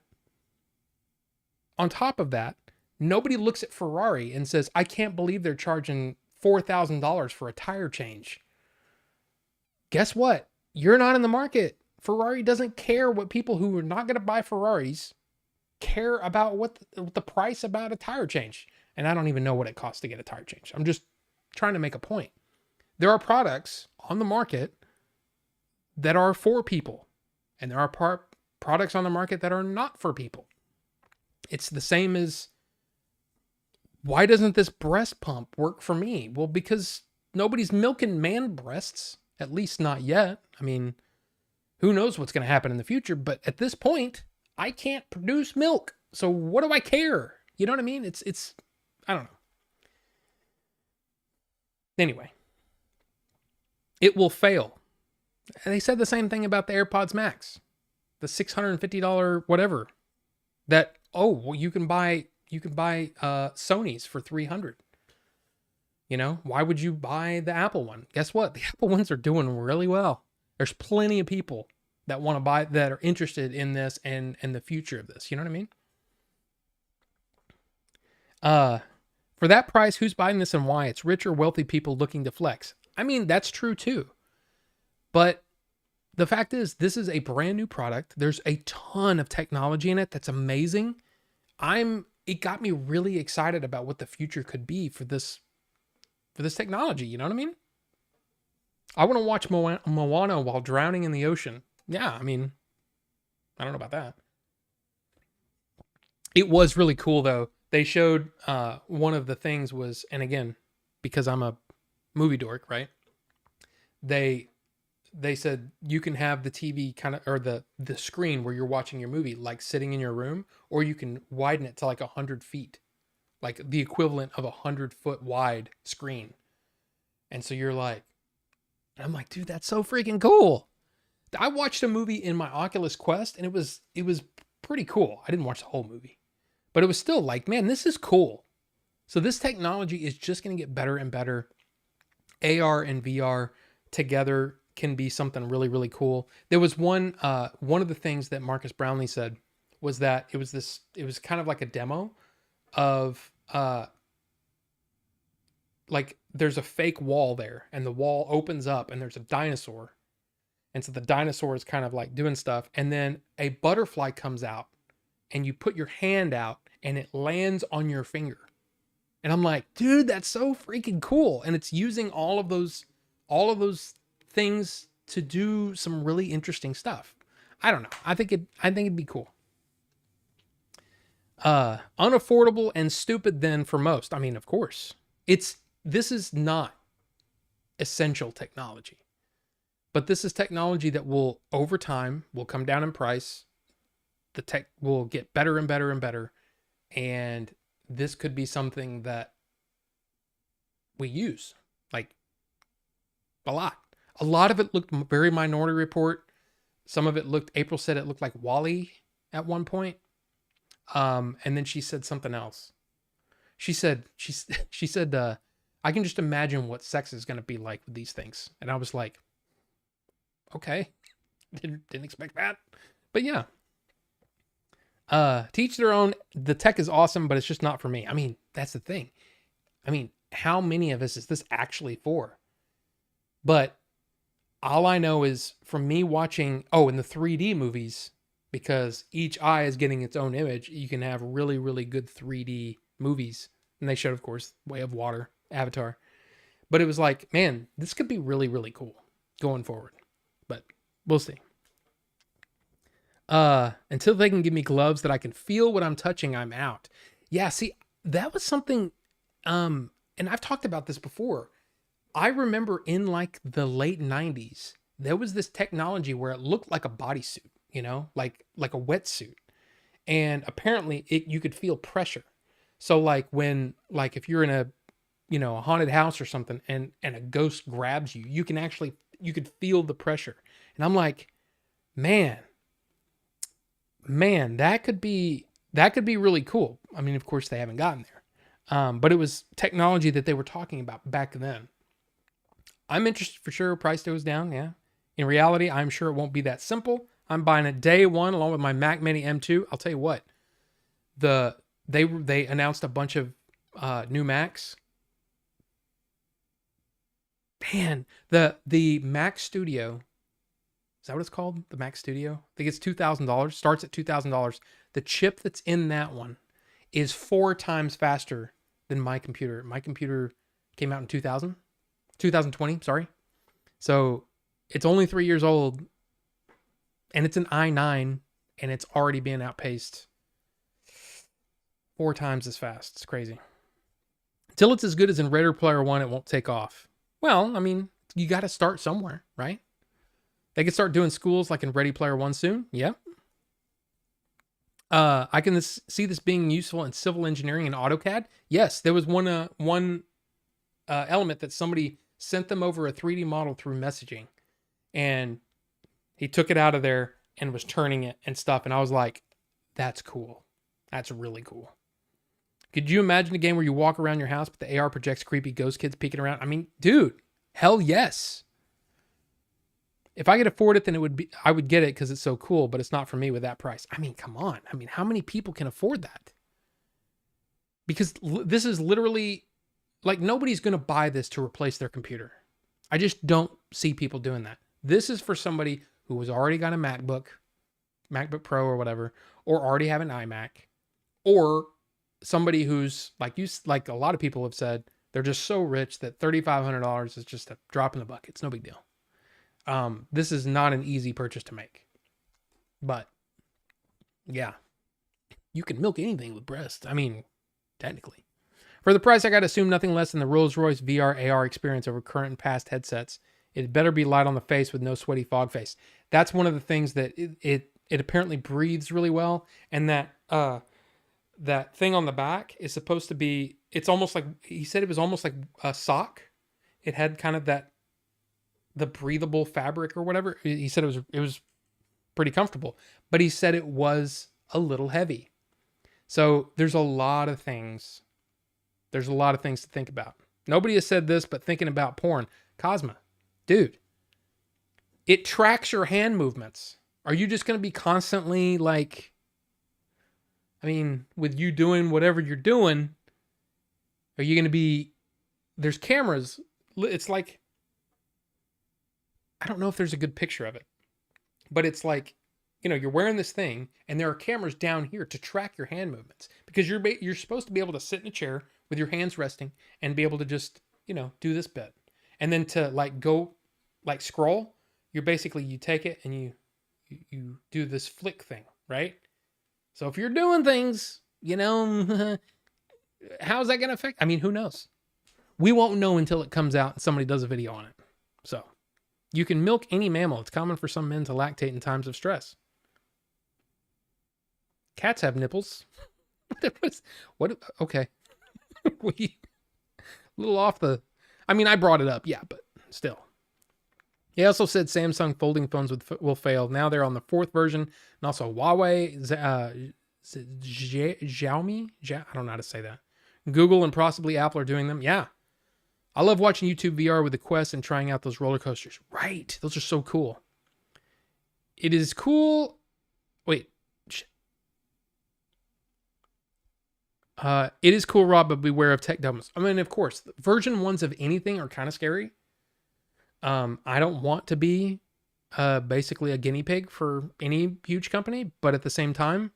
nobody looks at Ferrari and says, I can't believe they're charging $4,000 for a tire change. Guess what? You're not in the market. Ferrari doesn't care what people who are not going to buy Ferraris care about, what the price about a tire change. And I don't even know what it costs to get a tire change. I'm just trying to make a point. There are products on the market that are for people, and there are products on the market that are not for people. It's the same as, why doesn't this breast pump work for me? Well, because nobody's milking man breasts, at least not yet. I mean, who knows what's going to happen in the future, but at this point, I can't produce milk. So what do I care? You know what I mean? It's I don't know. Anyway, it will fail. And they said the same thing about the AirPods Max, the $650 whatever. That, oh, well, you can buy Sony's for $300. You know, why would you buy the Apple one? Guess what? The Apple ones are doing really well. There's plenty of people that want to buy, that are interested in this and the future of this. You know what I mean? Uh, for that price, who's buying this and why? It's rich or wealthy people looking to flex. I mean, that's true too. But the fact is, this is a brand new product. There's a ton of technology in it that's amazing. It got me really excited about what the future could be for this technology. You know what I mean? I want to watch Moana while drowning in the ocean. Yeah, I mean, I don't know about that. It was really cool though. They showed one of the things was, and again, because I'm a movie dork, right? They they said you can have the TV kind of, or the screen where you're watching your movie like sitting in your room, or you can widen it to like 100 feet, like the equivalent of 100 foot wide screen. And so you're like, I'm like, dude, that's so freaking cool. I watched a movie in my Oculus Quest, and it was pretty cool. I didn't watch the whole movie, but it was still like, man, this is cool. So this technology is just going to get better and better. AR and VR together can be something really, really cool. There was one of the things that Marcus Brownlee said was that it was kind of like a demo of like there's a fake wall there, and the wall opens up and there's a dinosaur. And so the dinosaur is kind of like doing stuff, and then a butterfly comes out, and you put your hand out and it lands on your finger. And I'm like, dude, that's so freaking cool. And it's using all of those things to do some really interesting stuff. I don't know. I think it'd be cool. Unaffordable and stupid then for most. I mean, of course. This is not essential technology. But this is technology that will over time will come down in price. The tech will get better and better and better. And this could be something that we use like a lot. A lot of it looked very Minority Report. Some of it looked, April said it looked like Wall-E at one point. And then she said something else. She said, I can just imagine what sex is going to be like with these things. And I was like, okay, didn't expect that. But yeah. Teach their own. The tech is awesome, but it's just not for me. I mean, that's the thing. I mean, how many of us is this actually for? But all I know is from me watching, in the 3D movies, because each eye is getting its own image, you can have really, really good 3D movies. And they showed, of course, Way of Water, Avatar. But it was like, man, this could be really, really cool going forward. But we'll see. Until they can give me gloves that I can feel what I'm touching, I'm out. Yeah, see, that was something, and I've talked about this before. I remember in like the late 90s, there was this technology where it looked like a bodysuit, like a wetsuit. And apparently you could feel pressure. So like if you're in a haunted house or something and a ghost grabs you, you could feel the pressure. And I'm like, man, that could be really cool. I mean, of course they haven't gotten there. But it was technology that they were talking about back then. I'm interested for sure. Price goes down. Yeah. In reality, I'm sure it won't be that simple. I'm buying it day one along with my Mac Mini M2. I'll tell you what, they announced a bunch of new Macs. Man, the Mac Studio, is that what it's called? The Mac Studio? I think it's $2,000. Starts at $2,000. The chip that's in that one is 4 times faster than my computer. My computer came out in 2020, sorry. So it's only 3 years old, and it's an i9, and it's already being outpaced 4 times as fast. It's crazy. Until it's as good as in Ready Player One, it won't take off. Well, I mean, you got to start somewhere, right? They could start doing schools like in Ready Player One soon. Yeah. I can see this being useful in civil engineering and AutoCAD. Yes, there was one element that somebody sent them over a 3D model through messaging, and he took it out of there and was turning it and stuff. And I was like, that's cool. That's really cool. Could you imagine a game where you walk around your house, but the AR projects creepy ghost kids peeking around? I mean, dude, hell yes. If I could afford it, then I would get it because it's so cool, but it's not for me with that price. I mean, come on. I mean, how many people can afford that? because this is literally like nobody's going to buy this to replace their computer. I just don't see people doing that. This is for somebody who has already got a MacBook Pro or whatever, or already have an iMac, or somebody who's like a lot of people have said, they're just so rich that $3,500 is just a drop in the bucket. It's no big deal. This is not an easy purchase to make, but yeah, you can milk anything with breasts. I mean, technically. For the price, I got to assume nothing less than the Rolls-Royce VR AR experience over current and past headsets. It better be light on the face with no sweaty fog face. That's one of the things that it apparently breathes really well, and that that thing on the back is supposed to be. It's almost like he said it was almost like a sock. It had kind of the breathable fabric or whatever. He said it was pretty comfortable, but he said it was a little heavy. So there's a lot of things. There's a lot of things to think about. Nobody has said this, but thinking about porn. Cosma, dude, it tracks your hand movements. Are you just going to be constantly like, I mean, with you doing whatever you're doing, are you going to be, there's cameras. It's like, I don't know if there's a good picture of it, but it's like, you know, you're wearing this thing and there are cameras down here to track your hand movements, because you're supposed to be able to sit in a chair with your hands resting and be able to just, you know, do this bit. And then to like go like scroll, you take it and you do this flick thing, right? So if you're doing things, you know, how's that going to affect? I mean, who knows? We won't know until it comes out and somebody does a video on it. So you can milk any mammal. It's common for some men to lactate in times of stress. Cats have nipples. What? Okay. We a little off the. I mean, I brought it up, yeah, but still. He also said Samsung folding phones will fail. Now they're on the 4th version, and also Huawei, Xiaomi. I don't know how to say that. Google and possibly Apple are doing them. Yeah, I love watching YouTube VR with the Quest and trying out those roller coasters. Right, those are so cool. It is cool. Wait. It is cool, Rob, but beware of tech demos. I mean, of course, version 1s of anything are kind of scary. I don't want to be basically a guinea pig for any huge company, but at the same time,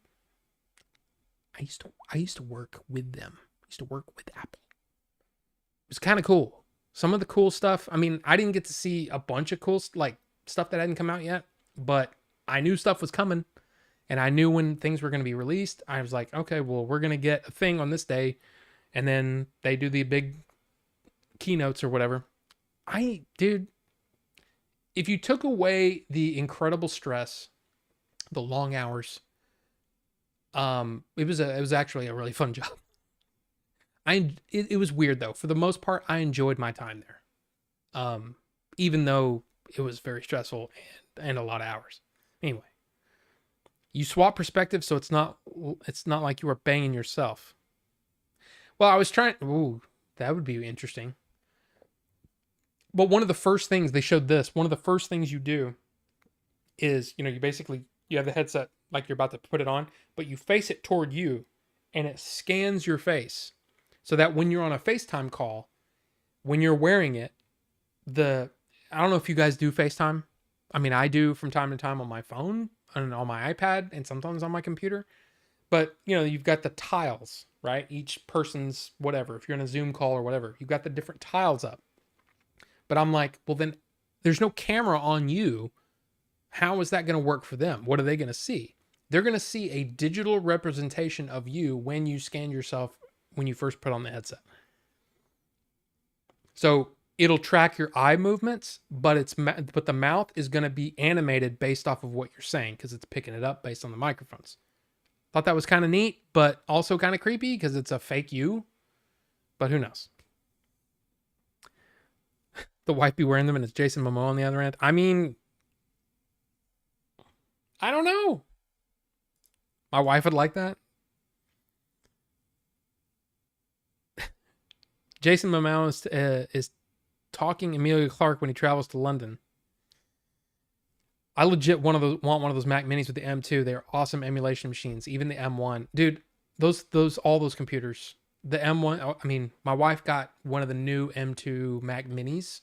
I used to work with them. I used to work with Apple. It was kind of cool. Some of the cool stuff. I mean, I didn't get to see a bunch of cool like stuff that hadn't come out yet, but I knew stuff was coming. And I knew when things were going to be released. I was like, okay, well, we're going to get a thing on this day. And then they do the big keynotes or whatever. Dude, if you took away the incredible stress, the long hours, it was actually a really fun job. It was weird though. For the most part, I enjoyed my time there. Even though it was very stressful and a lot of hours. Anyway. You swap perspective, so it's not like you are banging yourself. Well, I was trying. Ooh, that would be interesting. But one of the first things they showed this. One of the first things you do is, you know, you have the headset like you're about to put it on, but you face it toward you, and it scans your face, so that when you're on a FaceTime call, when you're wearing it, I don't know if you guys do FaceTime. I mean, I do from time to time on my phone. And on my iPad and sometimes on my computer. But, you know, you've got the tiles, right? Each person's whatever. If you're in a Zoom call or whatever, you've got the different tiles up. But I'm like, well, then there's no camera on you. How is that going to work for them? What are they going to see? They're going to see a digital representation of you when you scan yourself when you first put on the headset. So it'll track your eye movements, but the mouth is going to be animated based off of what you're saying, because it's picking it up based on the microphones. Thought that was kind of neat, but also kind of creepy because it's a fake you. But who knows? The wife be wearing them and it's Jason Momoa on the other end. I mean, I don't know. My wife would like that. Jason Momoa is talking Emilia Clarke when he travels to London. I legit want one of those Mac Minis with the M2. They're awesome emulation machines. Even the M1, dude. All those computers the M1. I mean, my wife got one of the new M2 Mac Minis.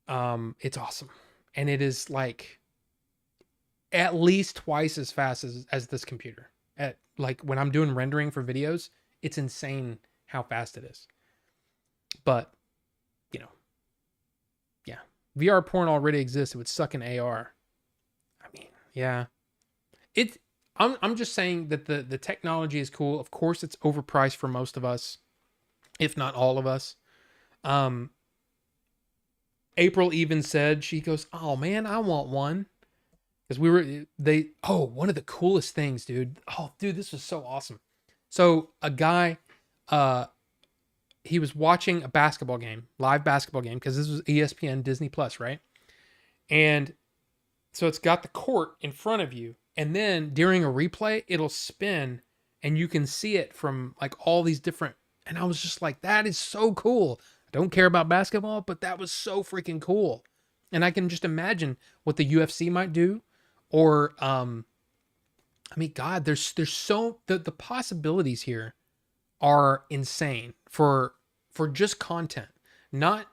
It's awesome, and it is like at least twice as fast as this computer. At like when I'm doing rendering for videos, it's insane how fast it is. But you know, yeah, VR porn already exists. It would suck in AR. I mean, yeah, it. I'm just saying that the technology is cool. Of course, it's overpriced for most of us, if not all of us. Um, April even said, she goes, "Oh man, I want one." Because one of the coolest things, dude. Oh, dude, this was so awesome. So a guy, uh, he was watching a basketball game, live basketball game, because this was ESPN Disney Plus, right? And so it's got the court in front of you, and then during a replay, it'll spin, and you can see it from like all these different. And I was just like, that is so cool. I don't care about basketball, but that was so freaking cool. And I can just imagine what the UFC might do, or I mean, God, there's so the possibilities here are insane for just content. Not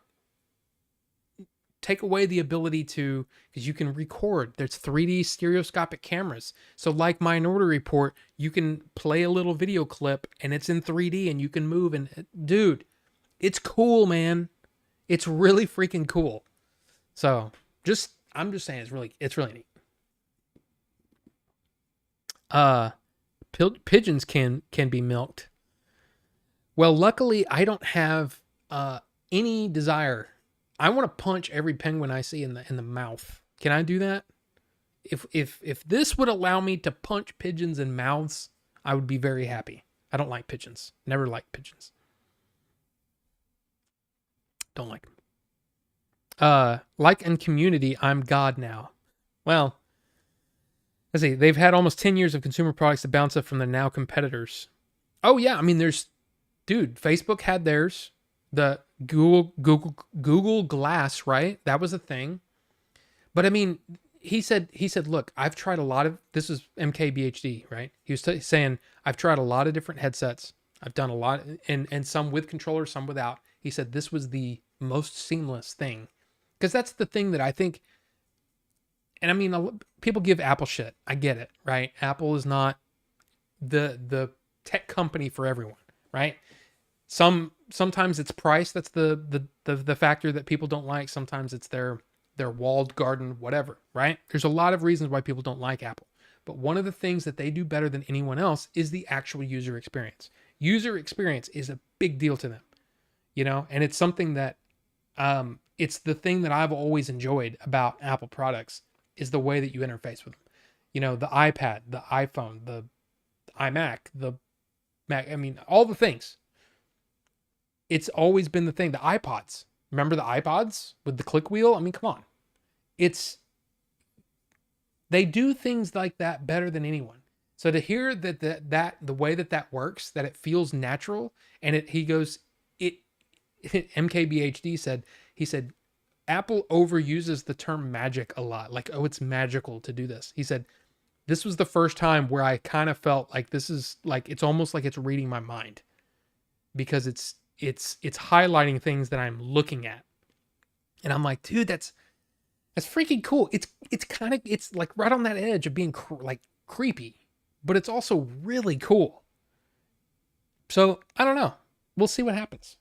take away the ability to, because you can record. There's 3D stereoscopic cameras. So like Minority Report, you can play a little video clip and it's in 3D and you can move. And dude, it's cool, man. It's really freaking cool. So I'm just saying it's really neat. Pigeons can be milked. Well, luckily I don't have any desire. I want to punch every penguin I see in the mouth. Can I do that? If this would allow me to punch pigeons in mouths, I would be very happy. I don't like pigeons. Never liked pigeons. Don't like them. Like in Community, I'm God now. Well, let's see. They've had almost 10 years of consumer products to bounce up from the now competitors. Oh yeah, I mean, Facebook had theirs. The Google Glass, right? That was a thing. But I mean, he said, look, I've tried a lot of, this is MKBHD, right? He was saying, I've tried a lot of different headsets. I've done a lot, and some with controllers, some without. He said this was the most seamless thing. Because that's the thing that I think, and I mean, people give Apple shit. I get it, right? Apple is not the tech company for everyone, right? Sometimes it's price that's the factor that people don't like. Sometimes it's their walled garden, whatever, right? There's a lot of reasons why people don't like Apple. But one of the things that they do better than anyone else is the actual user experience. User experience is a big deal to them, and it's something that it's the thing that I've always enjoyed about Apple products is the way that you interface with them. The iPad, the iPhone, the iMac, the Mac, I mean, all the things. It's always been the thing. The iPods. Remember the iPods with the click wheel? I mean, come on. They do things like that better than anyone. So to hear that the way that works, that it feels natural, and MKBHD said, Apple overuses the term magic a lot. Like, oh, it's magical to do this. He said, this was the first time where I kind of felt like this is like, it's almost like it's reading my mind, because it's highlighting things that I'm looking at. And I'm like, dude, that's freaking cool. It's like right on that edge of being like creepy, but it's also really cool. So I don't know. We'll see what happens.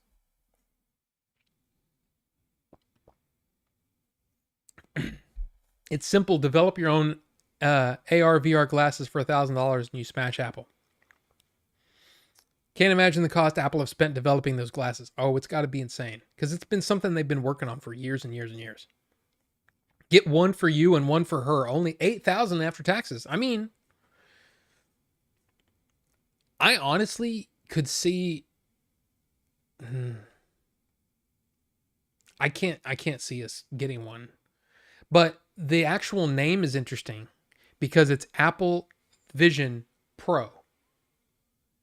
It's simple. Develop your own AR VR glasses for $1,000 and you smash Apple. Can't imagine the cost Apple have spent developing those glasses. Oh, it's got to be insane, because it's been something they've been working on for years and years and years. Get one for you and one for her. Only $8,000 after taxes. I mean, I honestly could see. I can't see us getting one, but the actual name is interesting because it's Apple Vision Pro.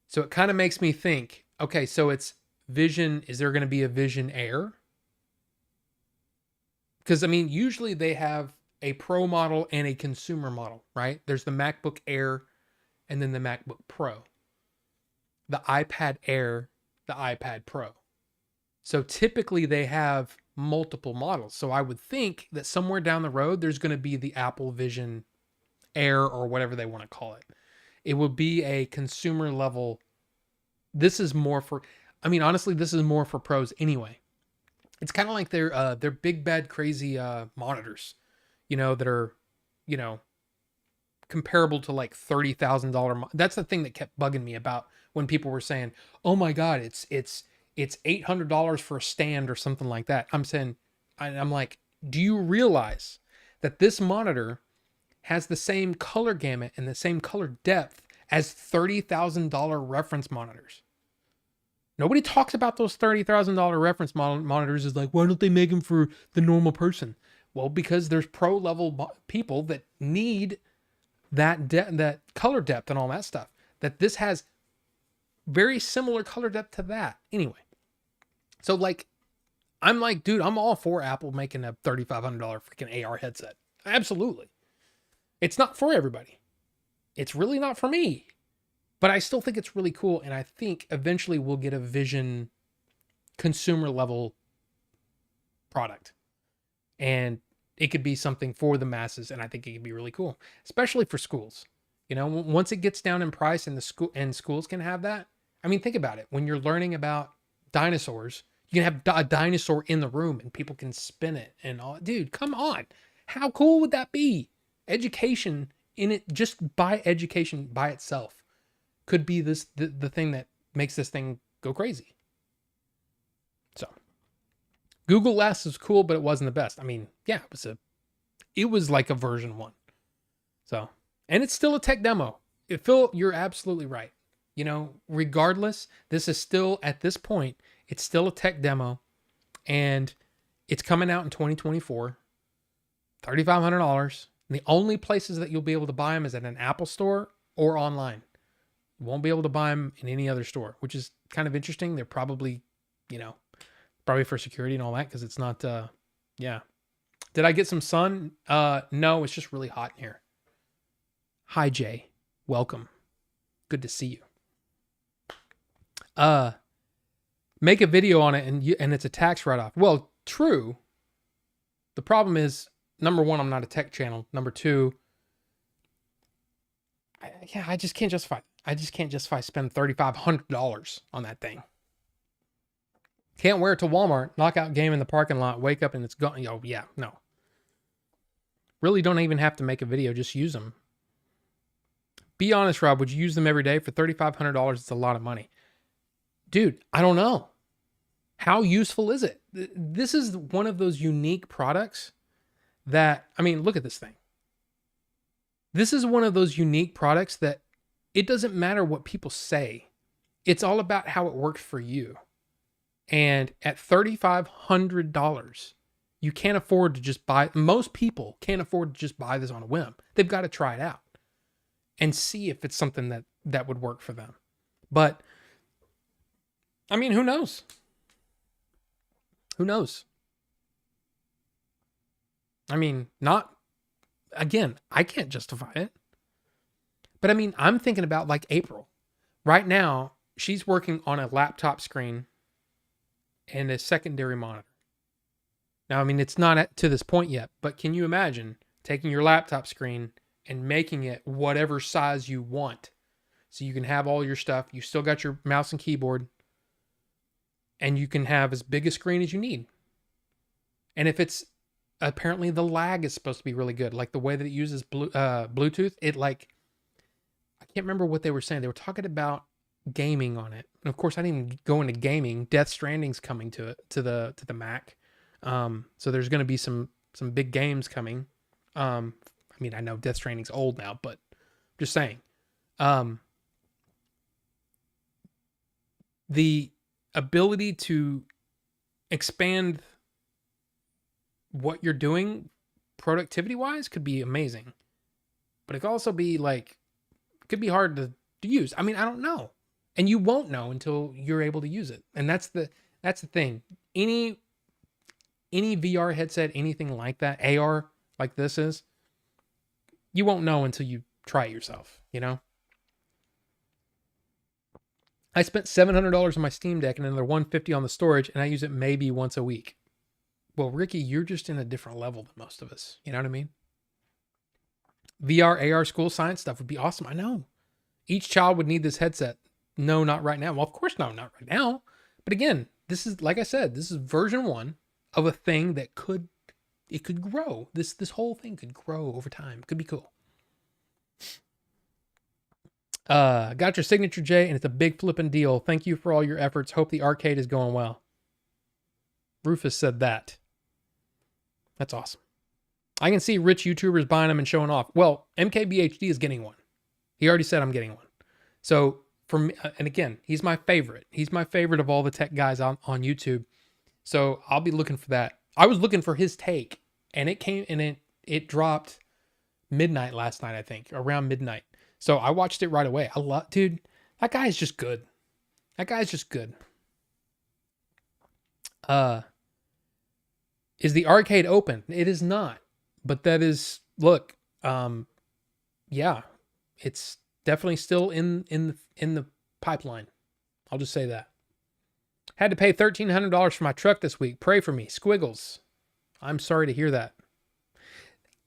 So it kind of makes me think, okay, so it's Vision. Is there going to be a Vision Air? Because, I mean, usually they have a Pro model and a consumer model, right? There's the MacBook Air and then the MacBook Pro. the iPad Air, the iPad Pro. So typically they have multiple models. So I would think that somewhere down the road, there's going to be the Apple Vision Air or whatever they want to call it. It would be a consumer level. This is more for, I mean, honestly, this is more for pros anyway. It's kind of like their big bad crazy monitors, that are, you know, comparable to like $30,000. That's the thing that kept bugging me about when people were saying, "Oh my God, it's $800 for a stand or something like that." I'm like, do you realize that this monitor has the same color gamut and the same color depth as $30,000 reference monitors? Nobody talks about those $30,000 reference monitors. Is like, why don't they make them for the normal person? Well, because there's pro level people that need that color depth and all that stuff. That this has very similar color depth to that. Anyway, so like, I'm like, dude, I'm all for Apple making a $3,500 freaking AR headset. Absolutely. It's not for everybody. It's really not for me. But I still think it's really cool, and I think eventually we'll get a Vision consumer level product. And it could be something for the masses, and I think it could be really cool, especially for schools. Once it gets down in price and schools can have that. I mean, think about it. When you're learning about dinosaurs, you can have a dinosaur in the room and people can spin it and all. Dude, come on. How cool would that be? Education in it, just by education by itself, could be the thing that makes this thing go crazy. So Google Glass is cool, but it wasn't the best. I mean, yeah, it was like a version 1. So, and it's still a tech demo. Phil, you're absolutely right. Regardless, this is still, at this point, it's still a tech demo, and it's coming out in 2024, $3,500. The only places that you'll be able to buy them is at an Apple store or online. You won't be able to buy them in any other store, which is kind of interesting. They're probably, probably for security and all that, because it's not, yeah. Did I get some sun? No, it's just really hot in here. Hi, Jay. Welcome. Good to see you. Make a video on it and it's a tax write-off. Well, true. The problem is, number one, I'm not a tech channel. Number two, I just can't justify. I just can't justify spending $3,500 on that thing. Can't wear it to Walmart, knock out game in the parking lot, wake up and it's gone. Oh yeah, no. Really don't even have to make a video, just use them. Be honest, Rob, would you use them every day? For $3,500, it's a lot of money. Dude, I don't know. How useful is it? This is one of those unique products that, I mean, look at this thing. This is one of those unique products that it doesn't matter what people say. It's all about how it works for you. And at $3,500, you can't afford to just buy. Most people can't afford to just buy this on a whim. They've got to try it out and see if it's something that would work for them. But I mean, who knows? Who knows? I mean, again, I can't justify it. But I mean, I'm thinking about like April. Right now, she's working on a laptop screen and a secondary monitor. Now, I mean, it's not to this point yet, but can you imagine taking your laptop screen and making it whatever size you want? So you can have all your stuff. You still got your mouse and keyboard, and you can have as big a screen as you need. And if it's, apparently the lag is supposed to be really good. Like the way that it uses Bluetooth, it like, I can't remember what they were saying. They were talking about gaming on it. And of course, I didn't even go into gaming. Death Stranding's coming to the Mac. So there's going to be some big games coming. I mean, I know Death Stranding's old now, but just saying. The ability to expand what you're doing productivity wise could be amazing, but it could also be like, it could be hard to use. I mean, I don't know. And you won't know until you're able to use it. And that's the thing. Any VR headset, anything like that, AR like this is, you won't know until you try it yourself, I spent $700 on my Steam Deck and another $150 on the storage, and I use it maybe once a week. Well, Ricky, you're just in a different level than most of us. You know what I mean? VR, AR school science stuff would be awesome. I know. Each child would need this headset. No, not right now. Well, of course, no, not right now. But again, this is, like I said, this is version 1 of a thing that could grow. This whole thing could grow over time. Could be cool. Got your signature, Jay, and it's a big flipping deal. Thank you for all your efforts. Hope the arcade is going well. Rufus said that. That's awesome. I can see rich YouTubers buying them and showing off. Well, MKBHD is getting one. He already said I'm getting one. So for me, and again, he's my favorite. He's my favorite of all the tech guys on YouTube. So I'll be looking for that. I was looking for his take, and it came and it dropped midnight last night, I think, around midnight. So I watched it right away. Dude, that guy is just good. That guy's just good. Is the arcade open? It is not. But that is, look, yeah, it's definitely still in the pipeline. I'll just say that. Had to pay $1,300 for my truck this week. Pray for me. Squiggles. I'm sorry to hear that.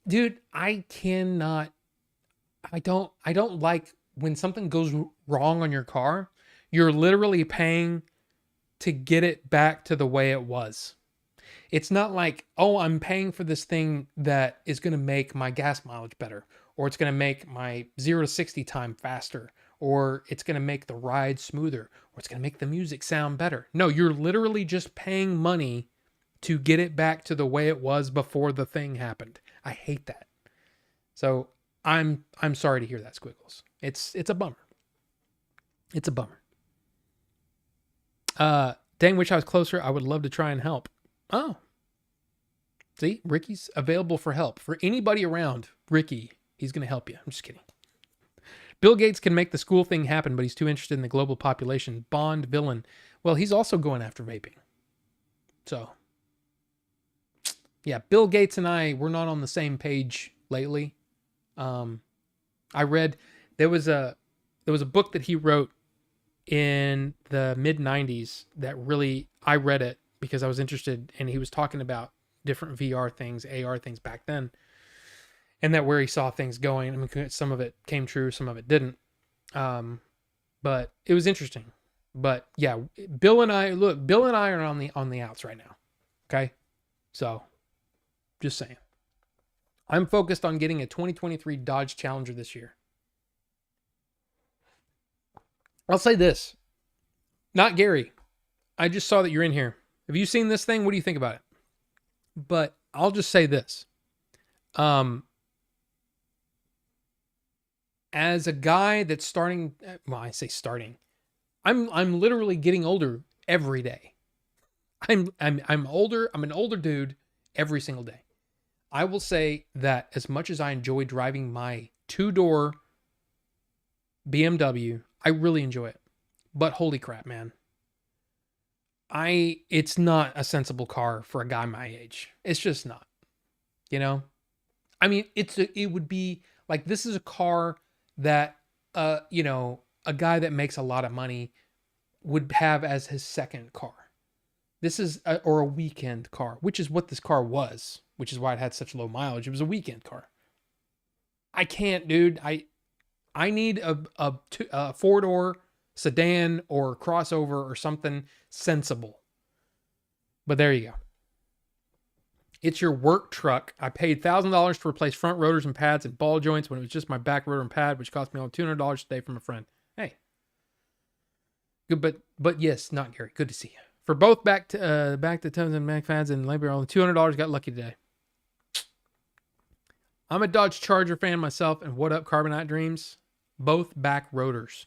Dude, I don't like when something goes wrong on your car, you're literally paying to get it back to the way it was. It's not like, oh, I'm paying for this thing that is going to make my gas mileage better, or it's going to make my 0 to 60 time faster, or it's going to make the ride smoother, or it's going to make the music sound better. No, you're literally just paying money to get it back to the way it was before the thing happened. I hate that. So I'm sorry to hear that, Squiggles. It's a bummer. It's a bummer. Dang, wish I was closer. I would love to try and help. Oh. See, Ricky's available for help. For anybody around Ricky, he's going to help you. I'm just kidding. Bill Gates can make the school thing happen, but he's too interested in the global population. Bond villain. Well, he's also going after vaping. So, yeah, Bill Gates and we're not on the same page lately. I read there was a book that he wrote in the mid 90s that really, I read it because I was interested, and he was talking about different VR things, AR things back then, and that where he saw things going. I mean, some of it came true, some of it didn't. But it was interesting. But yeah, Bill and I are on the outs right now. Okay. So just saying, I'm focused on getting a 2023 Dodge Challenger this year. I'll say this, not Gary. I just saw that you're in here. Have you seen this thing? What do you think about it? But I'll just say this. As a guy that's starting, well, I say starting, I'm literally getting older every day. I'm older. I'm an older dude every single day. I will say that as much as I enjoy driving my 2-door BMW, I really enjoy it. But holy crap, man. It's not a sensible car for a guy my age. It's just not. You know? I mean, it would be like, this is a car that a guy that makes a lot of money would have as his second car. This is a weekend car, which is what this car was, which is why it had such low mileage. It was a weekend car. I can't, dude. I need a 4-door sedan or crossover or something sensible. But there you go. It's your work truck. I paid $1,000 to replace front rotors and pads and ball joints when it was just my back rotor and pad, which cost me only $200 today from a friend. Hey. Good, but yes, not Gary. Good to see you. For both back to tons and Mac fans and labor, only $200. Got lucky today. I'm a Dodge Charger fan myself, and what up, Carbonite Dreams? Both back rotors.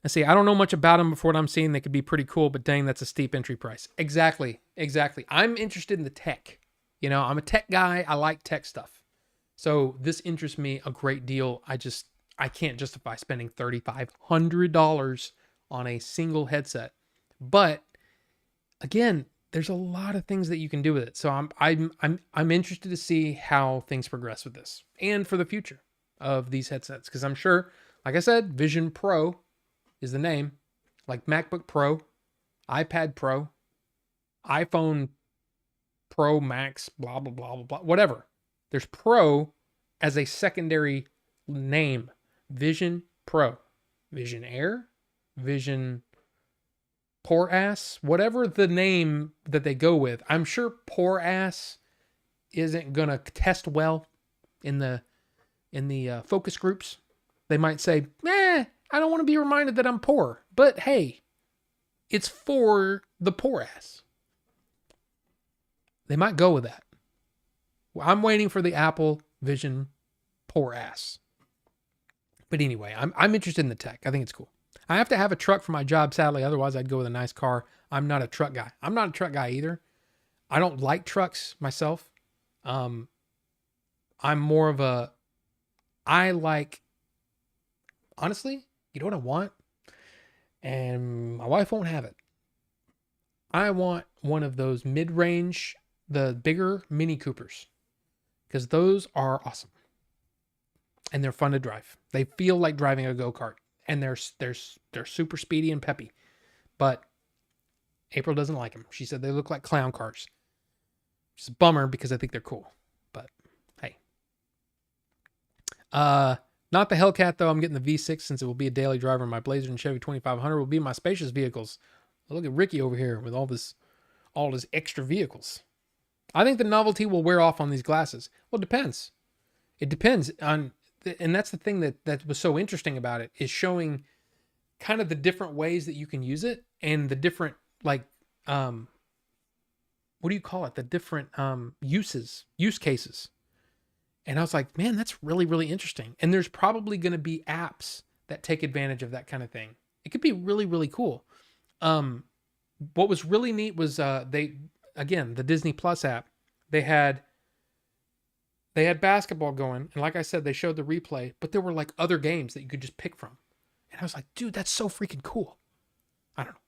Let's see, I don't know much about them before what I'm seeing. They could be pretty cool, but dang, that's a steep entry price. Exactly. I'm interested in the tech. You know, I'm a tech guy. I like tech stuff. So this interests me a great deal. I can't justify spending $3,500 on a single headset. But again, there's a lot of things that you can do with it. So I'm interested to see how things progress with this and for the future of these headsets. Because I'm sure, like I said, Vision Pro is the name. like MacBook Pro, iPad Pro, iPhone Pro Max, blah, blah, blah, blah, blah, whatever. There's Pro as a secondary name. Vision Pro, Vision Air, Vision Poor Ass, whatever the name that they go with. I'm sure Poor Ass isn't gonna test well in the focus groups. They might say, I don't want to be reminded that I'm poor. But hey, it's for the poor ass. They might go with that. I'm waiting for the Apple Vision poor ass. But anyway, I'm interested in the tech. I think it's cool. I have to have a truck for my job, sadly. Otherwise, I'd go with a nice car. I'm not a truck guy. I'm not a truck guy either. I don't like trucks myself. I'm more of a... Honestly, you know what I want? And my wife won't have it. I want one of those mid-range, the bigger Mini Coopers, because those are awesome. And they're fun to drive. They feel like driving a go-kart, and they're super speedy and peppy. But April doesn't like them. She said they look like clown cars. It's a bummer because I think they're cool. But hey. Not the Hellcat though. I'm getting the V6 since it will be a daily driver. My Blazer and Chevy 2500 will be my spacious vehicles. Look at Ricky over here with all his extra vehicles. I think the novelty will wear off on these glasses. Well, it depends. It depends on, and that's the thing that was so interesting about it, is showing kind of the different ways that you can use it and the different, like, what do you call it? The different use cases. And I was like, man, that's really, really interesting. And there's probably going to be apps that take advantage of that kind of thing. It could be really, really cool. What was really neat was the Disney Plus app, they had basketball going. And like I said, they showed the replay, but there were like other games that you could just pick from. And I was like, dude, that's so freaking cool. I don't know.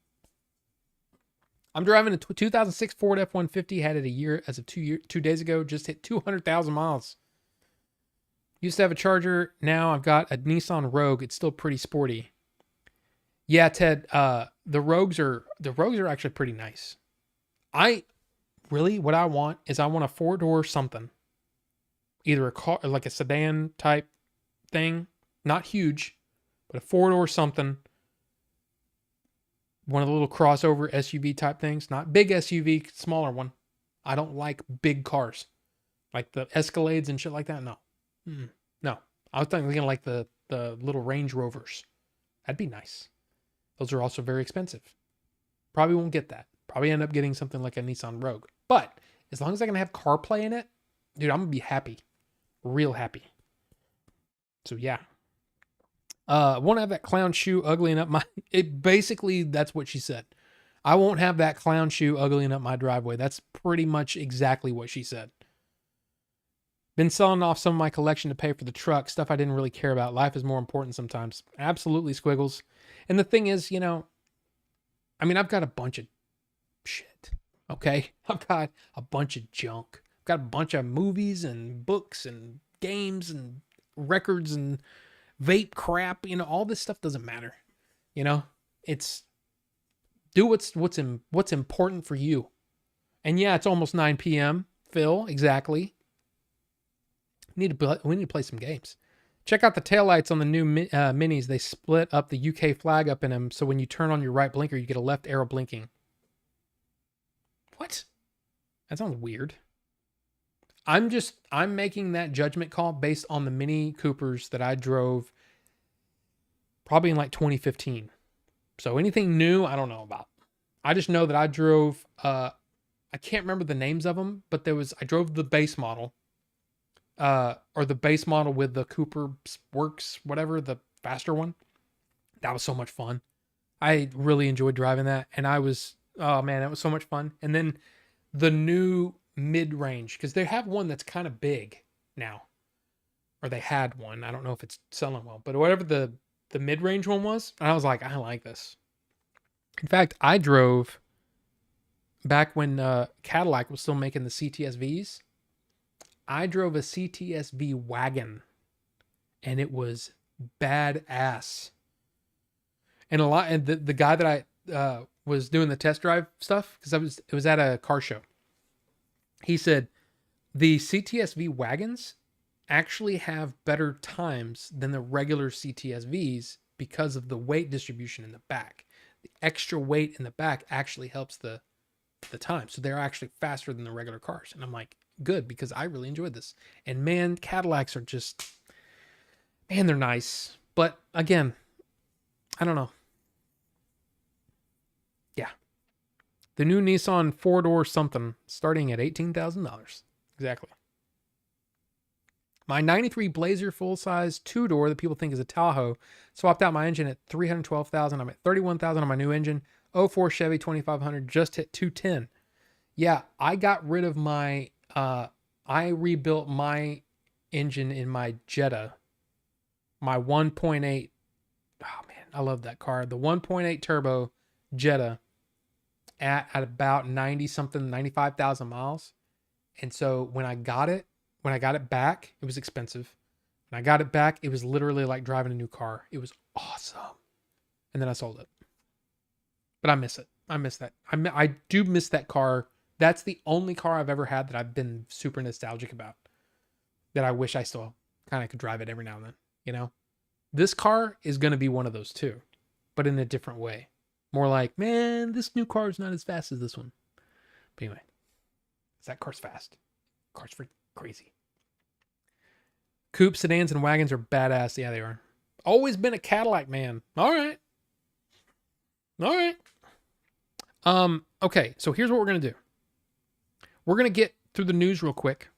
I'm driving a 2006 Ford F-150, had it a year as of 2 days ago, just hit 200,000 miles. Used to have a Charger. Now I've got a Nissan Rogue. It's still pretty sporty. Yeah, Ted, the Rogues are actually pretty nice. What I want is I want a 4-door something. Either a car, like a sedan type thing, not huge, but a 4-door something. One of the little crossover SUV type things, not big SUV, smaller one. I don't like big cars, like the Escalades and shit like that. No. No, I was thinking like the little Range Rovers. That'd be nice. Those are also very expensive. Probably won't get that. Probably end up getting something like a Nissan Rogue. But as long as I can have CarPlay in it, dude, I'm gonna be happy. Real happy. So yeah. I won't have that clown shoe uglying up my... Basically, that's what she said. I won't have that clown shoe uglying up my driveway. That's pretty much exactly what she said. Been selling off some of my collection to pay for the truck. Stuff I didn't really care about. Life is more important sometimes. Absolutely, Squiggles. And the thing is, I've got a bunch of shit. Okay? I've got a bunch of junk. I've got a bunch of movies and books and games and records and vape crap. All this stuff doesn't matter. It's do what's important for you. And yeah, it's almost 9 p.m. Phil, exactly. We need to play some games. Check out the taillights on the new minis. They split up the UK flag up in them, so when you turn on your right blinker, you get a left arrow blinking. What? That sounds weird. I'm making that judgment call based on the Mini Coopers that I drove probably in like 2015. So anything new, I don't know about. I just know that I drove, I can't remember the names of them, but I drove the base model. Or the base model with the Cooper Works, whatever, the faster one. That was so much fun. I really enjoyed driving that. And that was so much fun. And then the new mid-range, because they have one that's kind of big now. Or they had one. I don't know if it's selling well. But whatever the mid-range one was, and I was like, I like this. In fact, I drove back when Cadillac was still making the CTSVs. I drove a CTSV wagon, and it was badass. And the guy that I was doing the test drive stuff, because it was at a car show. He said the CTSV wagons actually have better times than the regular CTSVs because of the weight distribution in the back. The extra weight in the back actually helps the time. So they're actually faster than the regular cars. And I'm like, good, because I really enjoyed this. And man, Cadillacs are just, man, they're nice. But again, I don't know. Yeah. The new Nissan 4-door something starting at $18,000. Exactly. My 93 Blazer full-size 2-door that people think is a Tahoe swapped out my engine at $312,000. I'm at $31,000 on my new engine. 04 Chevy 2500 just hit 210. Yeah, I got rid of my I rebuilt my engine in my Jetta. My 1.8. Oh man, I love that car. The 1.8 turbo Jetta at about 90 something, 95,000 miles. And so when I got it back, it was expensive. When I got it back, it was literally like driving a new car. It was awesome. And then I sold it. But I miss it. I miss that. I do miss that car. That's the only car I've ever had that I've been super nostalgic about. That I wish I still kind of could drive it every now and then, you know? This car is going to be one of those too, but in a different way. More like, man, this new car is not as fast as this one. But anyway, that car's fast. Car's freaking crazy. Coupe, sedans, and wagons are badass. Yeah, they are. Always been a Cadillac man. All right. Okay, so here's what we're going to do. We're going to get through the news real quick,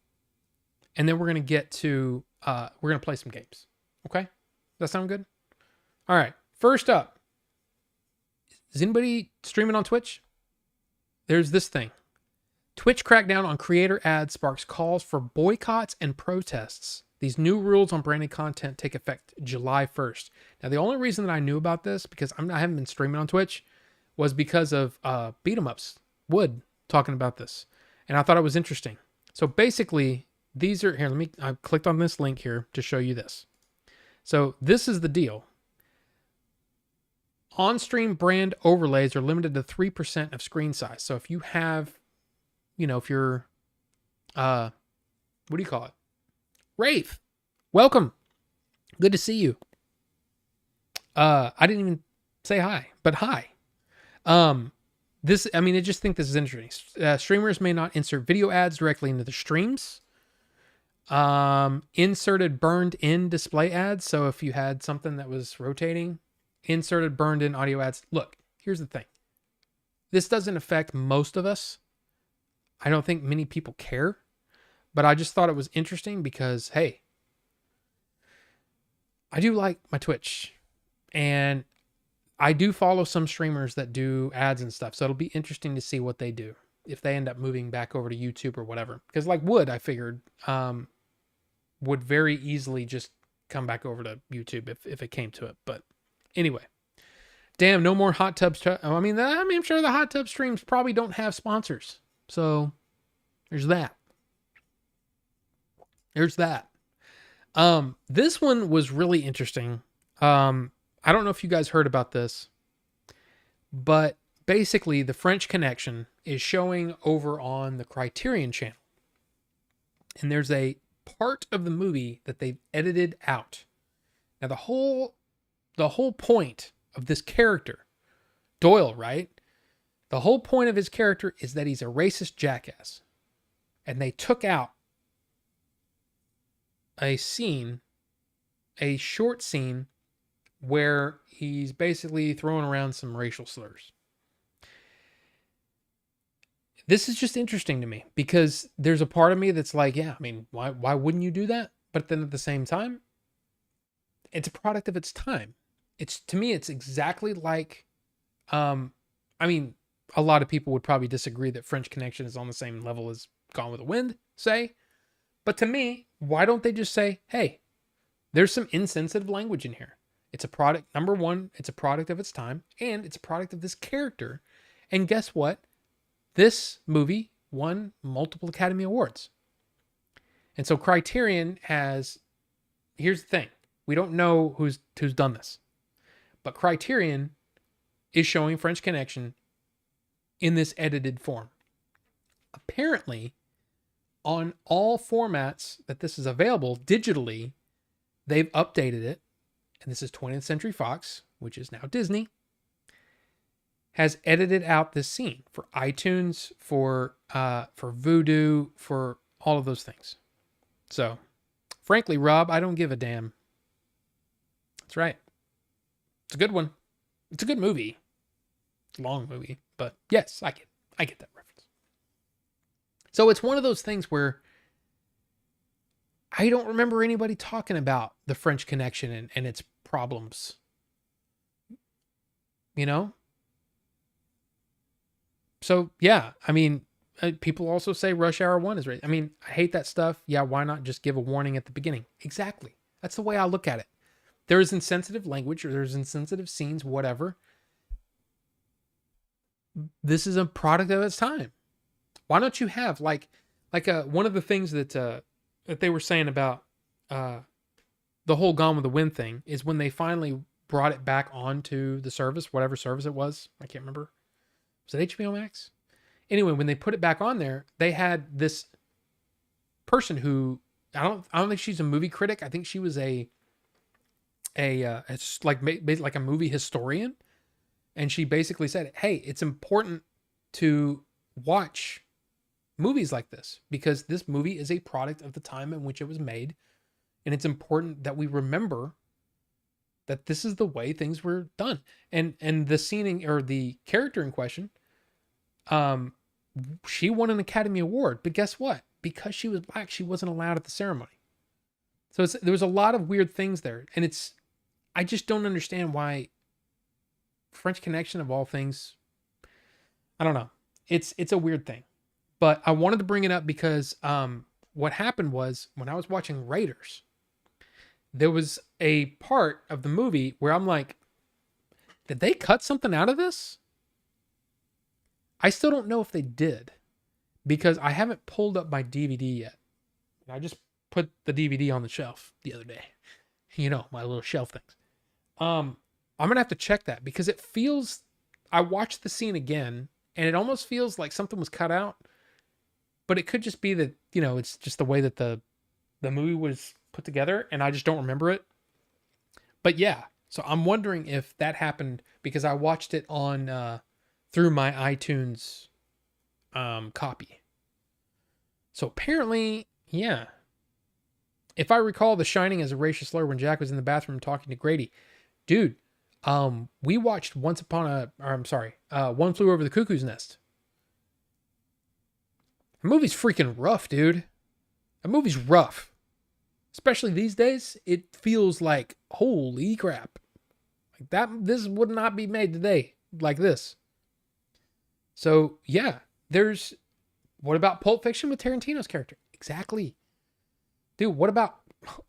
and then we're going to get to, we're going to play some games. Okay? Does that sound good? All right. First up, is anybody streaming on Twitch? There's this thing. Twitch crackdown on creator ads sparks calls for boycotts and protests. These new rules on branded content take effect July 1st. Now, the only reason that I knew about this, because I haven't been streaming on Twitch, was because of Beat 'em Ups, Wood, talking about this. And I thought it was interesting. So basically, these are, here, I clicked on this link here to show you this. So this is the deal. On-stream brand overlays are limited to 3% of screen size. So if you have, if you're, what do you call it? Rafe, welcome. Good to see you. I didn't even say hi, but hi. I just think this is interesting. Streamers may not insert video ads directly into the streams. Inserted burned in display ads. So if you had something that was rotating, inserted burned in audio ads. Look, here's the thing. This doesn't affect most of us. I don't think many people care, but I just thought it was interesting because, hey, I do like my Twitch and I do follow some streamers that do ads and stuff. So it'll be interesting to see what they do if they end up moving back over to YouTube or whatever. Because like Wood, I figured, would very easily just come back over to YouTube if it came to it. But anyway, damn, no more hot tubs. I'm sure the hot tub streams probably don't have sponsors. So there's that. This one was really interesting. I don't know if you guys heard about this, but basically the French Connection is showing over on the Criterion channel. And there's a part of the movie that they've edited out. Now the whole point of this character, Doyle, right? The whole point of his character is that he's a racist jackass. And they took out a short scene where he's basically throwing around some racial slurs. This is just interesting to me because there's a part of me that's like, yeah, why wouldn't you do that? But then at the same time, it's a product of its time. To me, it's exactly like, a lot of people would probably disagree that French Connection is on the same level as Gone with the Wind, say. But to me, why don't they just say, hey, there's some insensitive language in here. It's a product, number one, it's a product of its time, and it's a product of this character. And guess what? This movie won multiple Academy Awards. And so Criterion here's the thing. We don't know who's done this. But Criterion is showing French Connection in this edited form. Apparently, on all formats that this is available digitally, they've updated it. And this is 20th Century Fox, which is now Disney, has edited out this scene for iTunes, for Vudu, for all of those things. So, frankly, Rob, I don't give a damn. That's right. It's a good one. It's a good movie. It's a long movie, but yes, I get that reference. So it's one of those things where I don't remember anybody talking about the French Connection and its problems. You know? So, yeah, I mean, people also say Rush Hour 1 is right. I mean, I hate that stuff. Yeah, why not just give a warning at the beginning? Exactly. That's the way I look at it. There is insensitive language or there's insensitive scenes, whatever. This is a product of its time. Why don't you have like one of the things that they were saying about the whole Gone with the Wind thing is when they finally brought it back onto the service, whatever service it was, I can't remember. Was it HBO Max? Anyway, when they put it back on there, they had this person who I don't think she's a movie critic. I think she was it's like a movie historian, and she basically said, "Hey, it's important to watch movies like this because this movie is a product of the time in which it was made, and it's important that we remember that this is the way things were done." And the scene or the character in question, she won an Academy Award, but guess what? Because she was black, she wasn't allowed at the ceremony. So there was a lot of weird things there, and I just don't understand why French Connection of all things. I don't know. It's a weird thing, but I wanted to bring it up because what happened was when I was watching Raiders, there was a part of the movie where I'm like, did they cut something out of this? I still don't know if they did because I haven't pulled up my DVD yet. I just put the DVD on the shelf the other day. You know, my little shelf things. I'm going to have to check that because it feels, I watched the scene again and it almost feels like something was cut out, but it could just be that, you know, it's just the way that the movie was put together and I just don't remember it. But yeah, so I'm wondering if that happened because I watched it on, through my iTunes, copy. So apparently, yeah. If I recall, The Shining as a racial slur when Jack was in the bathroom talking to Grady. Dude, we watched One Flew Over the Cuckoo's Nest. The movie's freaking rough, dude. The movie's rough. Especially these days, it feels like, holy crap. Like this would not be made today like this. So, yeah, what about Pulp Fiction with Tarantino's character? Exactly. Dude, what about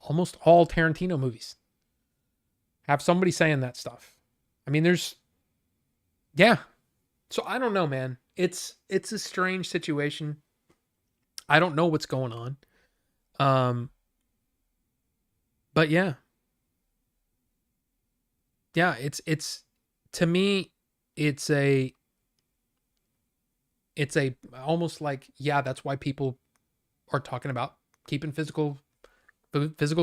almost all Tarantino movies? Have somebody saying that stuff. I mean, yeah. So I don't know, man. It's a strange situation. I don't know what's going on. But yeah. Yeah, it's to me, it's almost like, yeah, that's why people are talking about keeping physical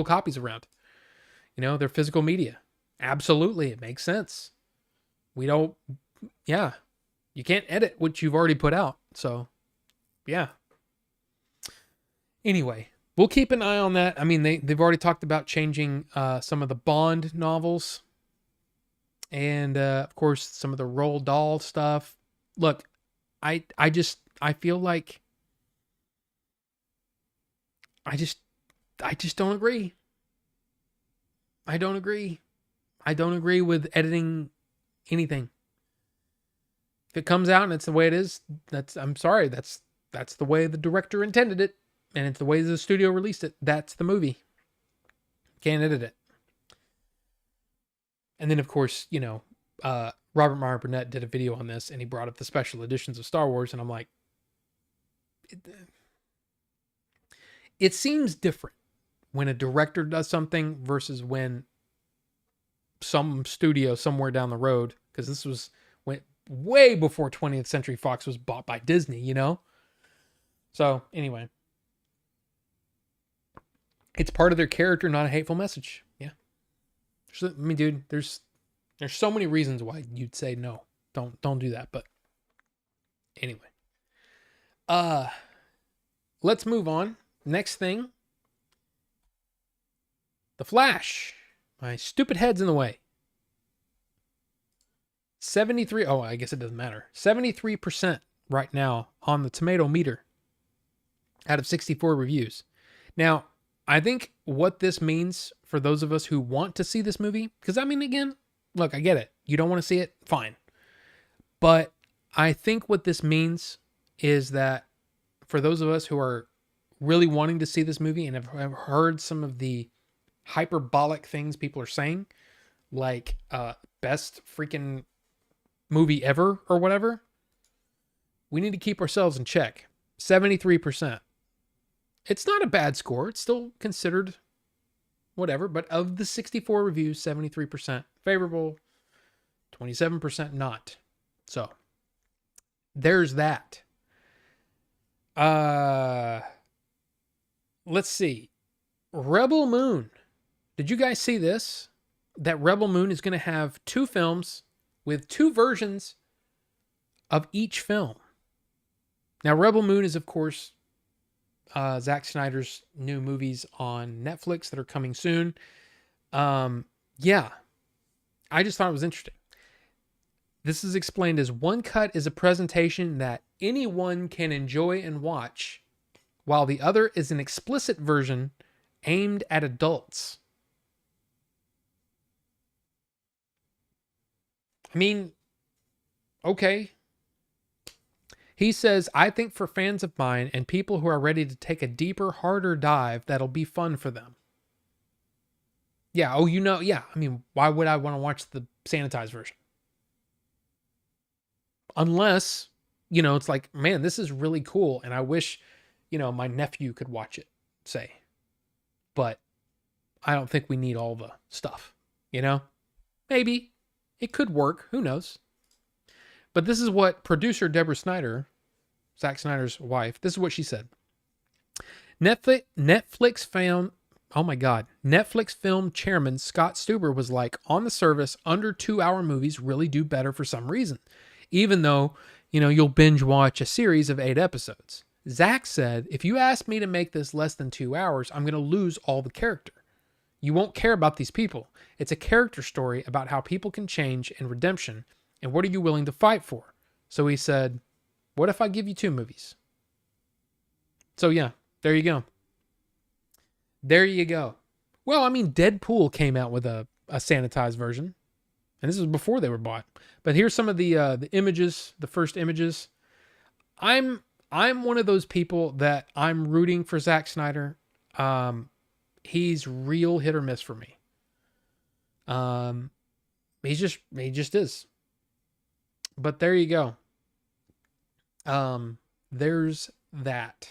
copies around. You know, they're physical media. Absolutely. It makes sense. You can't edit what you've already put out. So, yeah. Anyway, we'll keep an eye on that. I mean, they've already talked about changing some of the Bond novels. And, of course, some of the Roald Dahl stuff. Look, I feel like I just don't agree. I don't agree. I don't agree with editing anything. If it comes out and it's the way it is, I'm sorry. That's the way the director intended it. And it's the way the studio released it. That's the movie. Can't edit it. And then, of course, you know, Robert Meyer Burnett did a video on this and he brought up the special editions of Star Wars. And I'm like, it seems different when a director does something versus when some studio somewhere down the road, because this was went way before 20th Century Fox was bought by Disney, you know? So, anyway. It's part of their character, not a hateful message. Yeah. I mean, dude, there's so many reasons why you'd say no. Don't do that. But anyway. Let's move on. Next thing. The Flash. My stupid head's in the way. 73. Oh, I guess it doesn't matter. 73% right now on the tomato meter out of 64 reviews. Now, I think what this means for those of us who want to see this movie, because I mean, again, look, I get it. You don't want to see it? Fine. But I think what this means is that for those of us who are really wanting to see this movie and have heard some of the hyperbolic things people are saying, like best freaking movie ever or whatever, we need to keep ourselves in check. 73%. It's not a bad score. It's still considered whatever, but of the 64 reviews, 73% favorable, 27% not. So there's that. Let's see. Rebel Moon. Did you guys see this? That Rebel Moon is going to have 2 films with 2 versions of each film. Now, Rebel Moon is, of course, Zack Snyder's new movies on Netflix that are coming soon. Yeah, I just thought it was interesting. This is explained as one cut is a presentation that anyone can enjoy and watch, while the other is an explicit version aimed at adults. I mean, okay. He says, I think for fans of mine and people who are ready to take a deeper, harder dive, that'll be fun for them. Yeah. Oh, you know, yeah. I mean, why would I want to watch the sanitized version? Unless, you know, it's like, man, this is really cool. And I wish, you know, my nephew could watch it, say. But I don't think we need all the stuff, you know? Maybe. It could work. Who knows? But this is what producer Deborah Snyder, Zack Snyder's wife, this is what she said. Netflix film chairman Scott Stuber was like, on the service, under 2-hour movies really do better for some reason. Even though, you know, you'll binge watch a series of 8 episodes. Zack said, if you ask me to make this less than 2 hours, I'm going to lose all the character. You won't care about these people. It's a character story about how people can change and redemption. And what are you willing to fight for? So he said, what if I give you 2 movies? So yeah, there you go. There you go. Well, I mean, Deadpool came out with a sanitized version. And this was before they were bought. But here's some of the images, the first images. I'm one of those people that I'm rooting for Zack Snyder. He's real hit or miss for me. He just is. But there you go. There's that.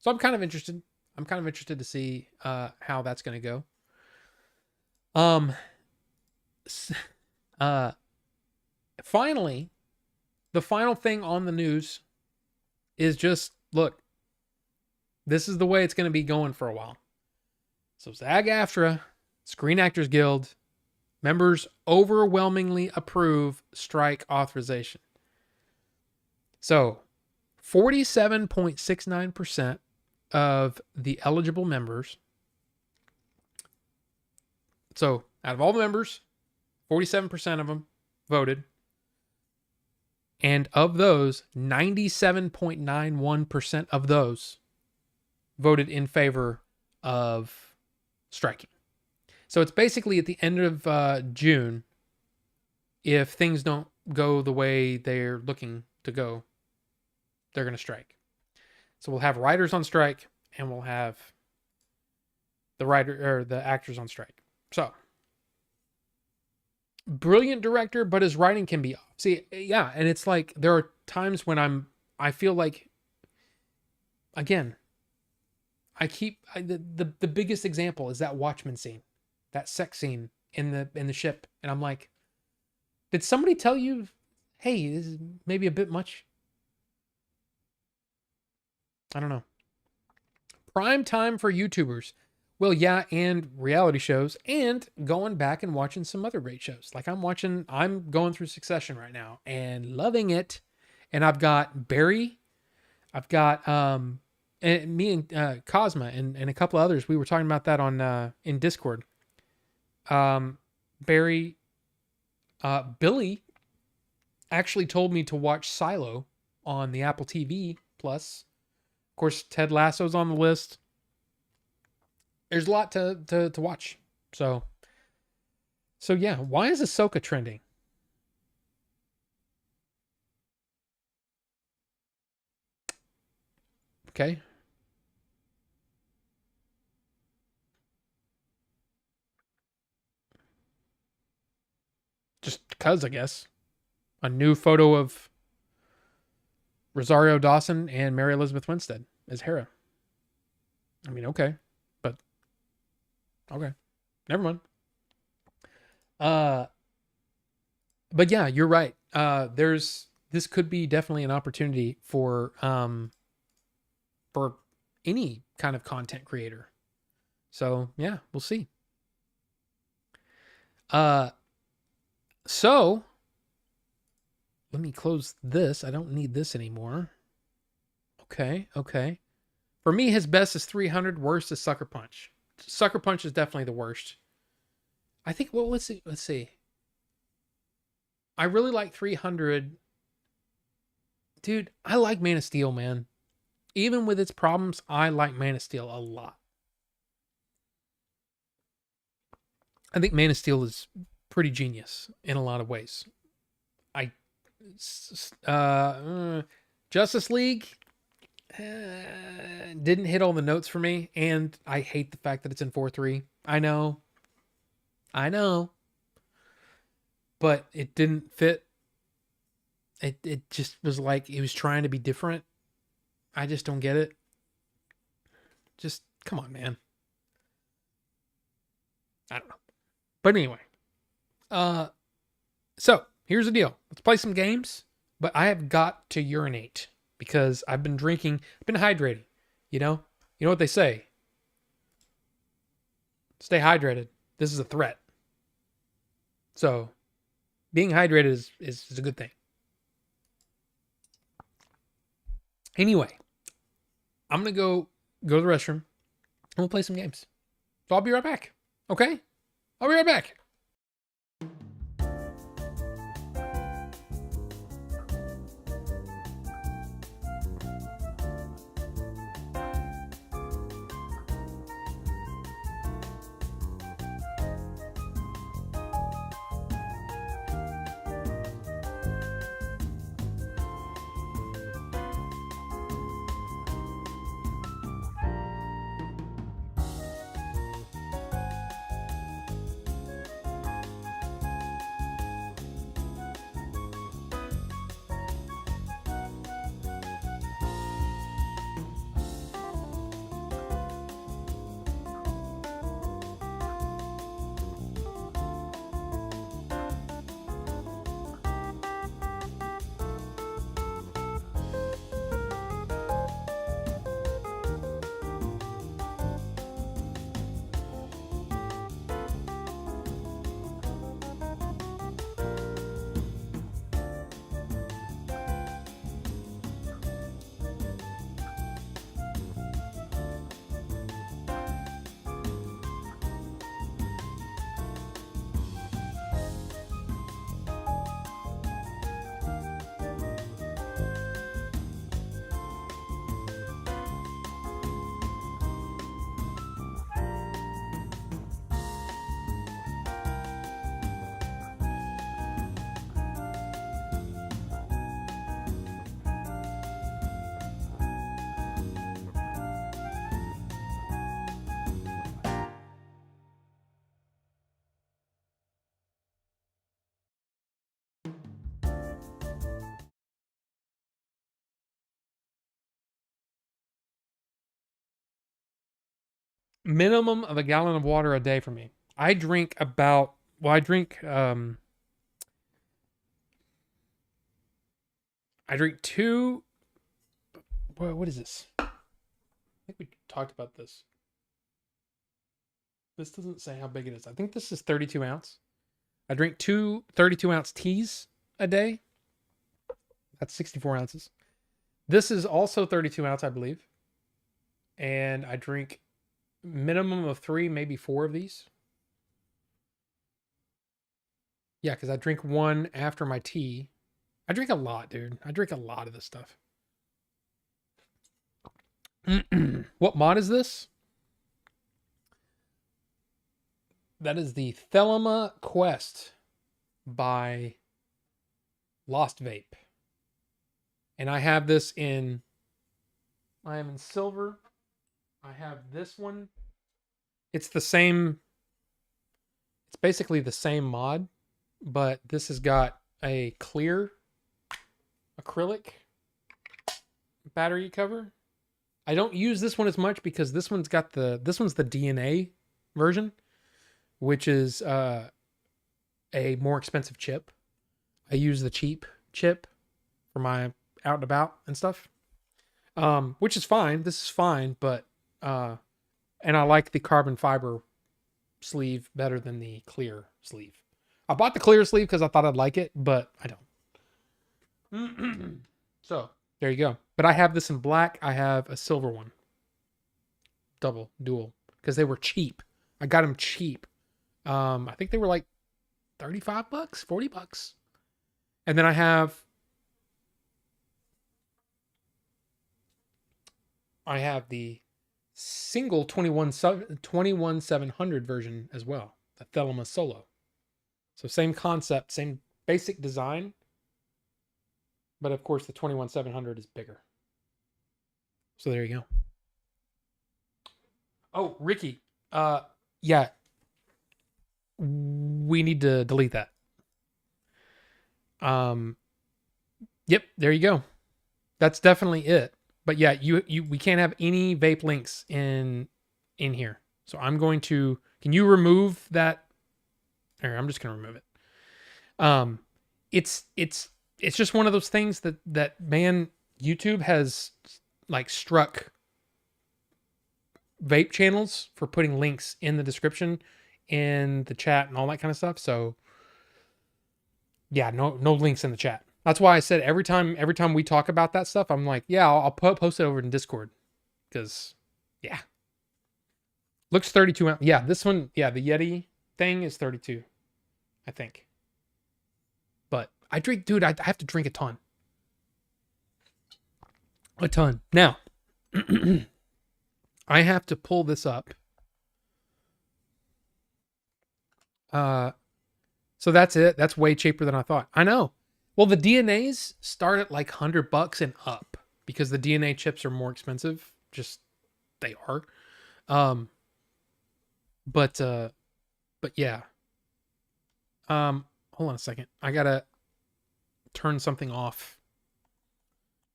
So I'm kind of interested. I'm kind of interested to see how that's going to go. Finally, the final thing on the news is just, look, this is the way it's going to be going for a while. So SAG-AFTRA, Screen Actors Guild, members overwhelmingly approve strike authorization. So 47.69% of the eligible members. So out of all the members, 47% of them voted. And of those, 97.91% of those voted in favor of striking. So it's basically at the end of June, if things don't go the way they're looking to go, they're going to strike. So we'll have writers on strike, and we'll have the actors on strike. So brilliant director, but his writing can be off. See, yeah, and it's like there are times when I feel like, again, the biggest example is that Watchmen scene, that sex scene in the ship, and I'm like, did somebody tell you hey, this is maybe a bit much. I don't know. Prime time for YouTubers. Well, yeah, and reality shows, and going back and watching some other great shows. Like I'm going through Succession right now and loving it. And I've got Barry, I've got and me and Cosma and a couple others. We were talking about that on in Discord. Barry, Billy actually told me to watch Silo on the Apple TV Plus. Of course, Ted Lasso's on the list. There's a lot to watch. So yeah, why is Ahsoka trending? Okay. Just because, I guess. A new photo of Rosario Dawson and Mary Elizabeth Winstead as Hera. I mean, okay. But okay. Never mind. But yeah, you're right. This could be definitely an opportunity for any kind of content creator. So yeah, we'll see. So let me close this. I don't need this anymore. Okay. For me, his best is 300, worst is Sucker Punch. Sucker Punch is definitely the worst. I think, well, let's see. I really like 300. Dude, I like Man of Steel, man. Even with its problems, I like Man of Steel a lot. I think Man of Steel is pretty genius in a lot of ways. Justice League didn't hit all the notes for me, and I hate the fact that it's in 4:3. I know, but it didn't fit. It just was like it was trying to be different. I just don't get it. Just come on, man. I don't know. But anyway, so here's the deal. Let's play some games, but I have got to urinate because I've been drinking, I've been hydrating. You know what they say. Stay hydrated. This is a threat. So being hydrated is a good thing. Anyway, I'm going to go to the restroom and we'll play some games. So I'll be right back. Okay? I'll be right back. Minimum of a gallon of water a day for me. I drink I drink two. What is this? I think we talked about this. This doesn't say how big it is. I think this is 32 ounce. I drink two 32 ounce teas a day. That's 64 ounces. This is also 32 ounce, I believe. And I drink minimum of 3, maybe 4 of these. Yeah, because I drink one after my tea. I drink a lot, dude. I drink a lot of this stuff. What mod is this? That is the Thelema Quest by Lost Vape. And I have this in... I am in silver. I have this one. It's the same... It's basically the same mod, but this has got a clear acrylic battery cover. I don't use this one as much because this one's got this one's the DNA version, which is a more expensive chip. I use the cheap chip for my out and about and stuff, which is fine. This is fine, but and I like the carbon fiber sleeve better than the clear sleeve. I bought the clear sleeve because I thought I'd like it, but I don't. So there you go. But I have this in black. I have a silver one. Dual. Because they were cheap. I got them cheap. I think they were like $35, $40. And then I have the single 21700 version as well. The Thelema Solo. So same concept, same basic design. But of course, the 21700 is bigger. So there you go. Oh, Ricky. Yeah. We need to delete that. Yep, there you go. That's definitely it. But yeah, we can't have any vape links in here. So I'm going to... Can you remove that? Or I'm just going to remove it. It's just one of those things that man, YouTube has like struck vape channels for putting links in the description, in the chat, and all that kind of stuff. So yeah, no links in the chat. That's why I said every time we talk about that stuff, I'm like, yeah, I'll post it over in Discord, because yeah, looks 32 ounce. Yeah, this one, yeah, the Yeti thing is 32, I think. But I drink, dude, I have to drink a ton. A ton. Now, I have to pull this up. So that's it. That's way cheaper than I thought. I know. Well, the DNAs start at like $100 and up because the DNA chips are more expensive. Just they are. But yeah. Hold on a second. I gotta turn something off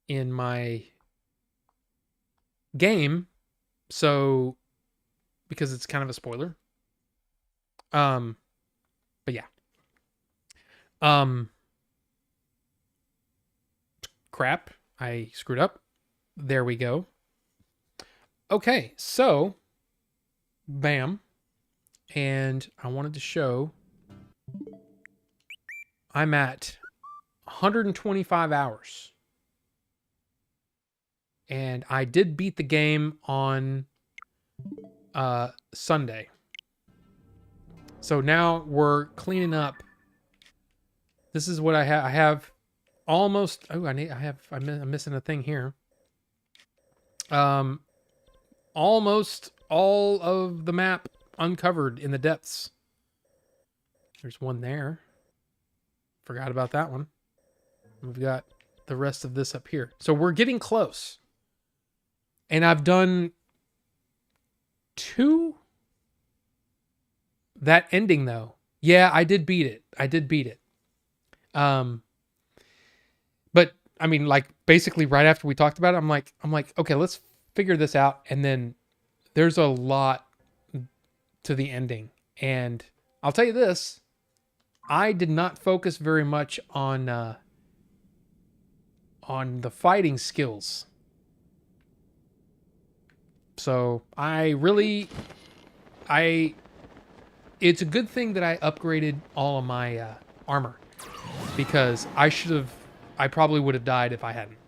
in my game. So, because it's kind of a spoiler. But yeah. Crap. I screwed up. There we go. Okay, so bam. And I wanted to show I'm at 125 hours. And I did beat the game on Sunday. So now we're cleaning up. This is what I have. I have almost... Oh, I'm missing a thing here. Almost all of the map uncovered in the depths. There's one there. Forgot about that one. We've got the rest of this up here. So we're getting close. And I've done 2. That ending though. Yeah, I did beat it. But I mean, like basically right after we talked about it, I'm like, okay, let's figure this out. And then there's a lot to the ending. And I'll tell you this, I did not focus very much on on the fighting skills. So it's a good thing that I upgraded all of my armor, because I probably would have died if I hadn't.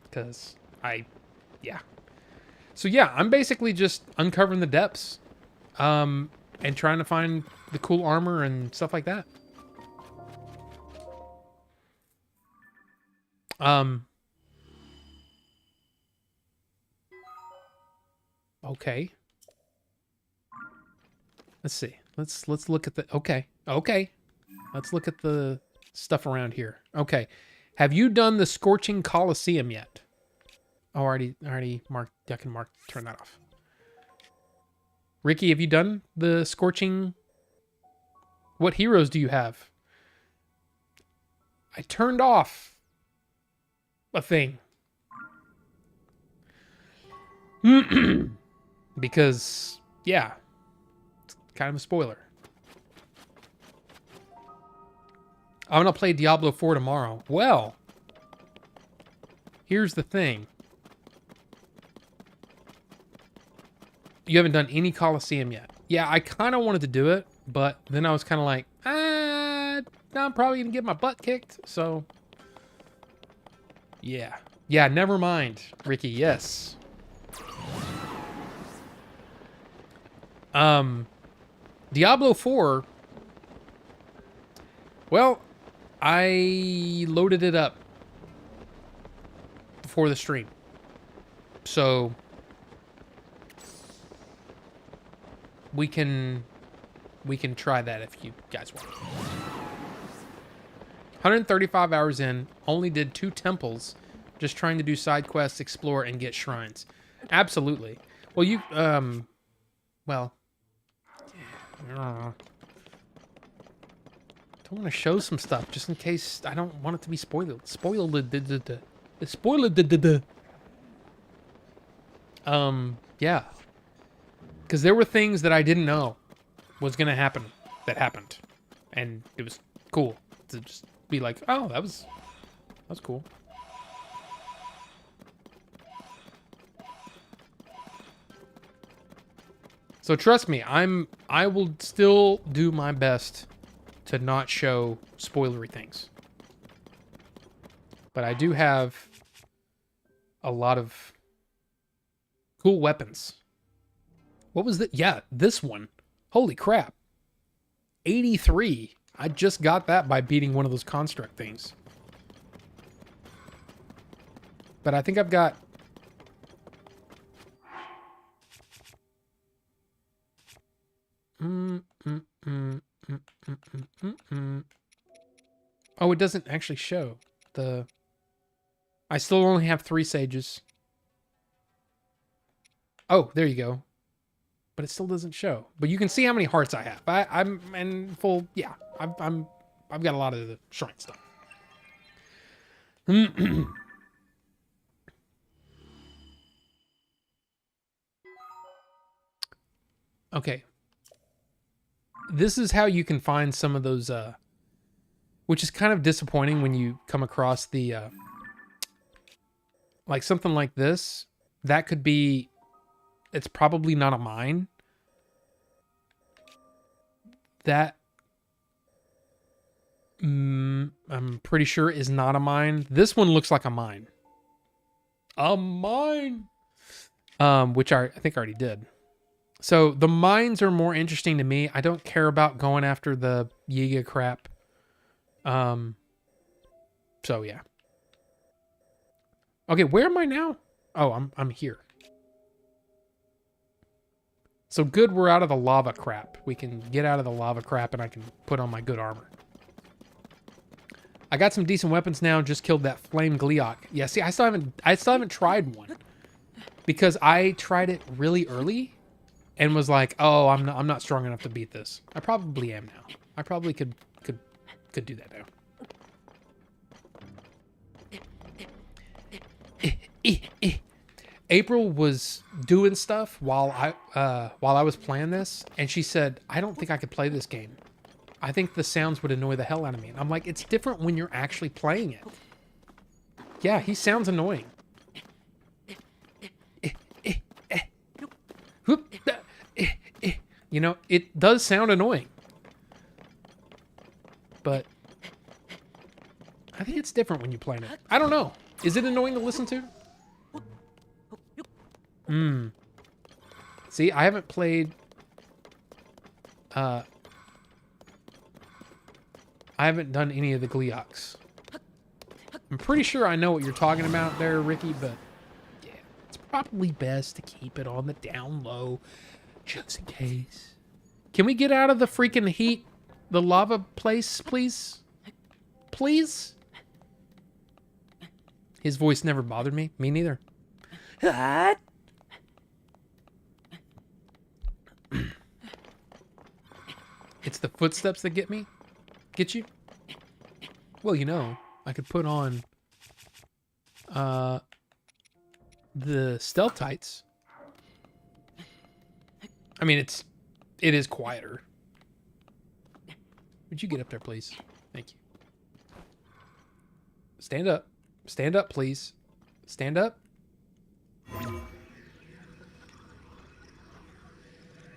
Because yeah. So yeah, I'm basically just uncovering the depths, and trying to find the cool armor and stuff like that. Okay. Let's see. Let's look at the okay. Let's look at the stuff around here. Okay. Have you done the Scorching Coliseum yet? Oh, already marked. I can turn that off. Ricky, have you done the Scorching? What heroes do you have? I turned off a thing. Because, yeah, it's kind of a spoiler. I'm going to play Diablo 4 tomorrow. Well, here's the thing. You haven't done any Coliseum yet. Yeah, I kind of wanted to do it, but then I was kind of like, I'm probably going to get my butt kicked, so... Yeah. Yeah, never mind, Ricky, yes. Diablo 4... Well, I loaded it up before the stream. So... We can try that if you guys want. 135 hours in, only did 2 temples, just trying to do side quests, explore, and get shrines. Absolutely. Well, you, well, I don't know. I want to show some stuff just in case I don't want it to be spoiled. Yeah. Because there were things that I didn't know was going to happen that happened. And it was cool to just be like, oh, that was cool. So trust me, I will still do my best to not show spoilery things. But I do have a lot of cool weapons. What was that? Yeah, this one. Holy crap. 83. I just got that by beating one of those construct things. But I think I've got... Oh, it doesn't actually show the... I still only have 3 sages. Oh, there you go. But it still doesn't show. But you can see how many hearts I have. I'm in full... Yeah, I've got a lot of the shrine stuff. Okay. This is how you can find some of those... which is kind of disappointing when you come across the... like something like this. That could be... It's probably not a mine. That, I'm pretty sure is not a mine. This one looks like a mine. A mine! Which I think I already did. So the mines are more interesting to me. I don't care about going after the Yiga crap. So yeah. Okay, where am I now? Oh, I'm here. So good, we're out of the lava crap. We can get out of the lava crap and I can put on my good armor. I got some decent weapons now, just killed that flame Gleeok. Yeah, see, I still haven't tried one. Because I tried it really early and was like, oh, I'm not strong enough to beat this. I probably am now. I probably could do that now. April was doing stuff while I was playing this, and she said, I don't think I could play this game. I think the sounds would annoy the hell out of me. And I'm like, it's different when you're actually playing it. Yeah, he sounds annoying. You know, it does sound annoying. But I think it's different when you play it. I don't know. Is it annoying to listen to? See, I haven't played... I haven't done any of the Gleeoks. I'm pretty sure I know what you're talking about there, Ricky, but yeah, it's probably best to keep it on the down low, just in case. Can we get out of the freaking heat, the lava place, please? Please? His voice never bothered me. Me neither. It's the footsteps that get me? Get you? Well, you know, I could put on the stealth tights. I mean, it is quieter. Would you get up there, please? Thank you. Stand up. Stand up, please. Stand up.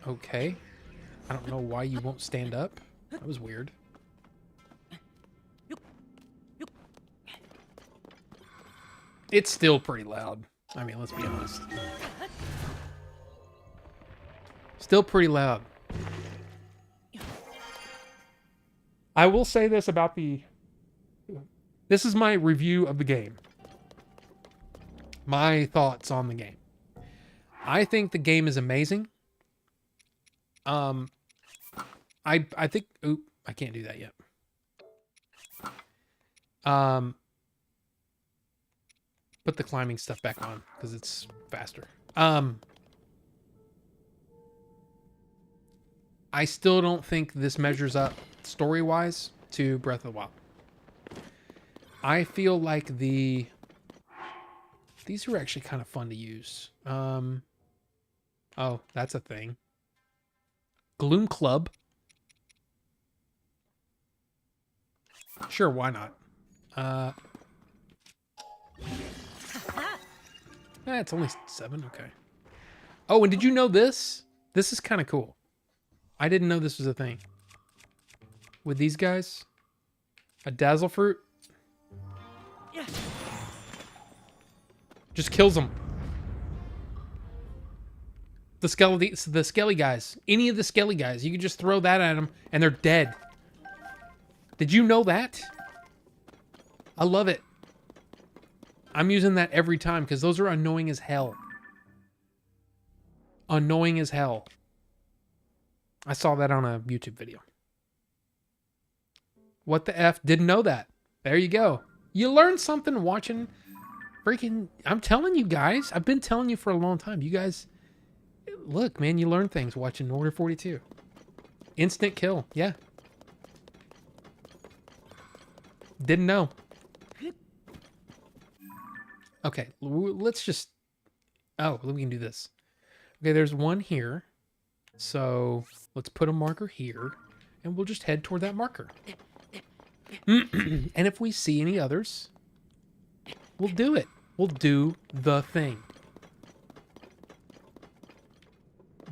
Okay. I don't know why you won't stand up. That was weird. It's still pretty loud. I mean, let's be honest. Still pretty loud. I will say this about the... This is my review of the game. My thoughts on the game. I think the game is amazing. I think... Oop, I can't do that yet. Put the climbing stuff back on because it's faster. I still don't think this measures up story-wise to Breath of the Wild. I feel like these are actually kind of fun to use. Oh, that's a thing. Gloom Club. Sure, why not? It's only 7. Okay. Oh, and did you know this? This is kind of cool. I didn't know this was a thing. With these guys, a dazzle fruit just kills them. The skelly guys, any of the skelly guys, you can just throw that at them and they're dead. Did you know that? I love it. I'm using that every time because those are annoying as hell. Annoying as hell. I saw that on a YouTube video. What the F? Didn't know that. There you go. You learned something watching freaking... I'm telling you guys. I've been telling you for a long time. You guys... Look, man, you learn things watching Order 42. Instant kill. Yeah. Didn't know. Okay, let's just... Oh, we can do this. Okay, there's one here. So let's put a marker here, and we'll just head toward that marker. And if we see any others, we'll do it. We'll do the thing.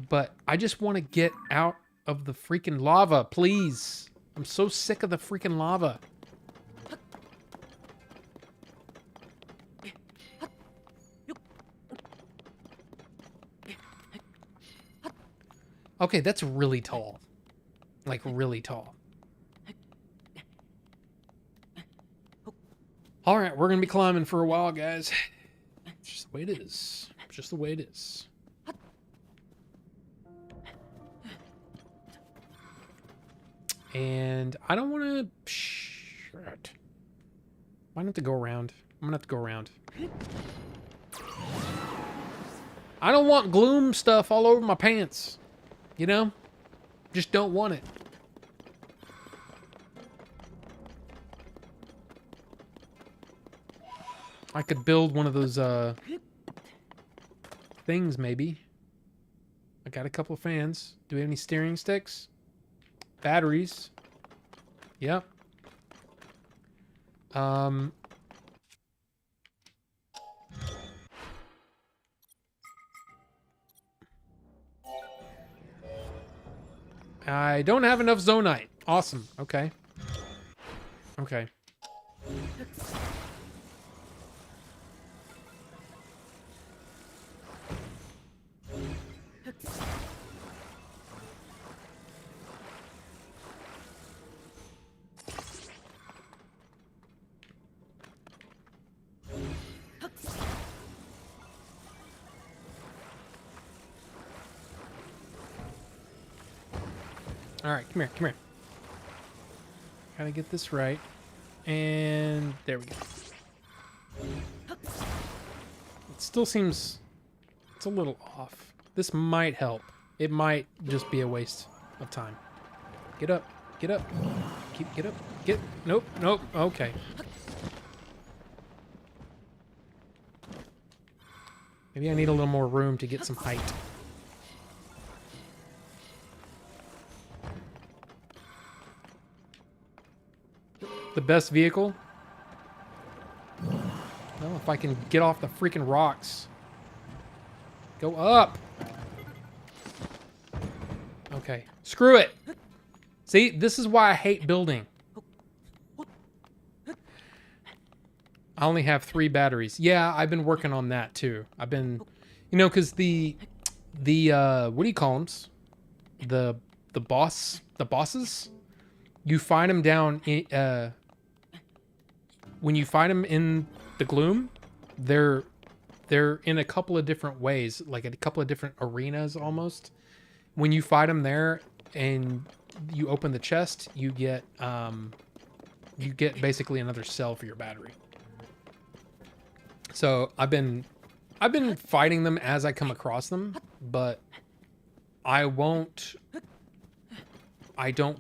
But I just want to get out of the freaking lava, please. I'm so sick of the freaking lava. Okay, that's really tall. Like, really tall. Alright, we're going to be climbing for a while, guys. It's just the way it is. It's just the way it is. And I don't want to... Shit. Why not have to go around? I'm going to have to go around. I don't want gloom stuff all over my pants. You know? Just don't want it. I could build one of those, things, maybe. I got a couple of fans. Do we have any steering sticks? Batteries. Yep. I don't have enough Zonite. Awesome. Okay. Okay. All right, come here, come here. Gotta get this right. And there we go. It still seems it's a little off. This might help. It might just be a waste of time. Get up, get up. Get up, nope, nope, okay. Maybe I need a little more room to get some height. The best vehicle? Well, if I can get off the freaking rocks. Go up. Okay. Screw it. See, this is why I hate building. I only have 3 batteries. Yeah, I've been working on that too. I've been, you know, because the what do you call them? The bosses. You find them down in, when you find them in the gloom, they're in a couple of different ways, like a couple of different arenas almost. When you fight them there and you open the chest, you get basically another cell for your battery. So I've been fighting them as I come across them, but I don't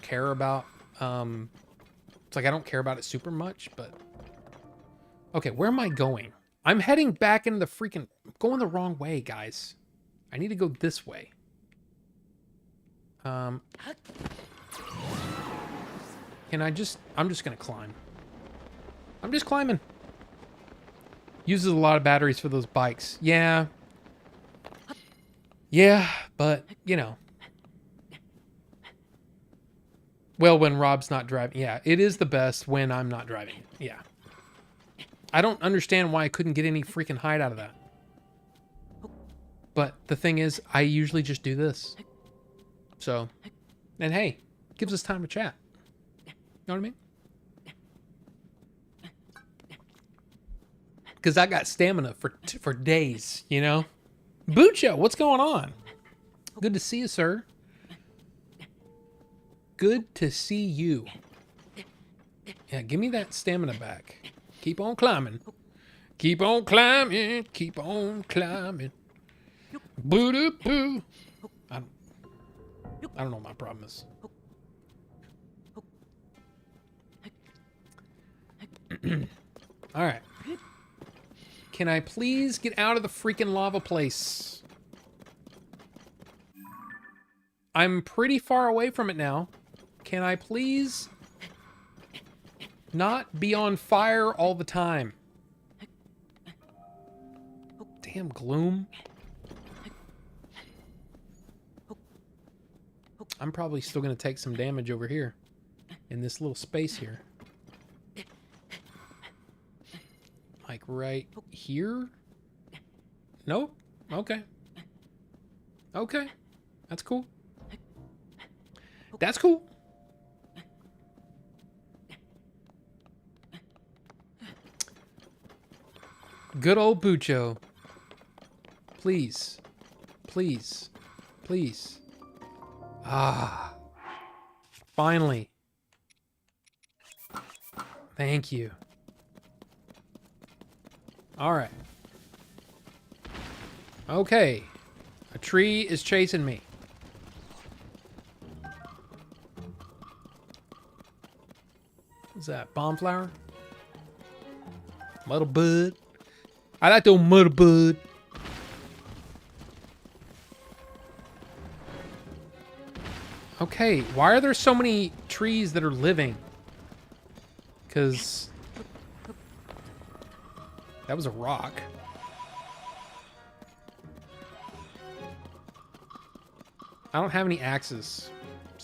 care about it's like I don't care about it super much, but okay, where am I going? I'm heading back into the freaking going the wrong way, guys. I need to go this way. Can I just I'm just gonna climb. I'm just climbing. Uses a lot of batteries for those bikes. Yeah. Yeah, but you know. Well, when Rob's not driving. Yeah, it is the best when I'm not driving. Yeah. I don't understand why I couldn't get any freaking height out of that. But the thing is, I usually just do this. So, and hey, gives us time to chat. You know what I mean? Because I got stamina for days, you know? Bucho, what's going on? Good to see you, sir. Good to see you. Yeah, give me that stamina back. Keep on climbing. Keep on climbing. Keep on climbing. Boo-doo-boo. I don't know what my problem is. All right. Can I please get out of the freaking lava place? I'm pretty far away from it now. Can I please not be on fire all the time? Damn gloom. I'm probably still going to take some damage over here in this little space here. Like right here? Nope. Okay. Okay. That's cool. That's cool. Good old Bucho. Please. Please. Please. Ah. Finally. Thank you. All right. Okay. A tree is chasing me. What's that? Bomb flower? Muddle bud. I like the muddle bud. Okay, why are there so many trees that are living? Because that was a rock. I don't have any axes,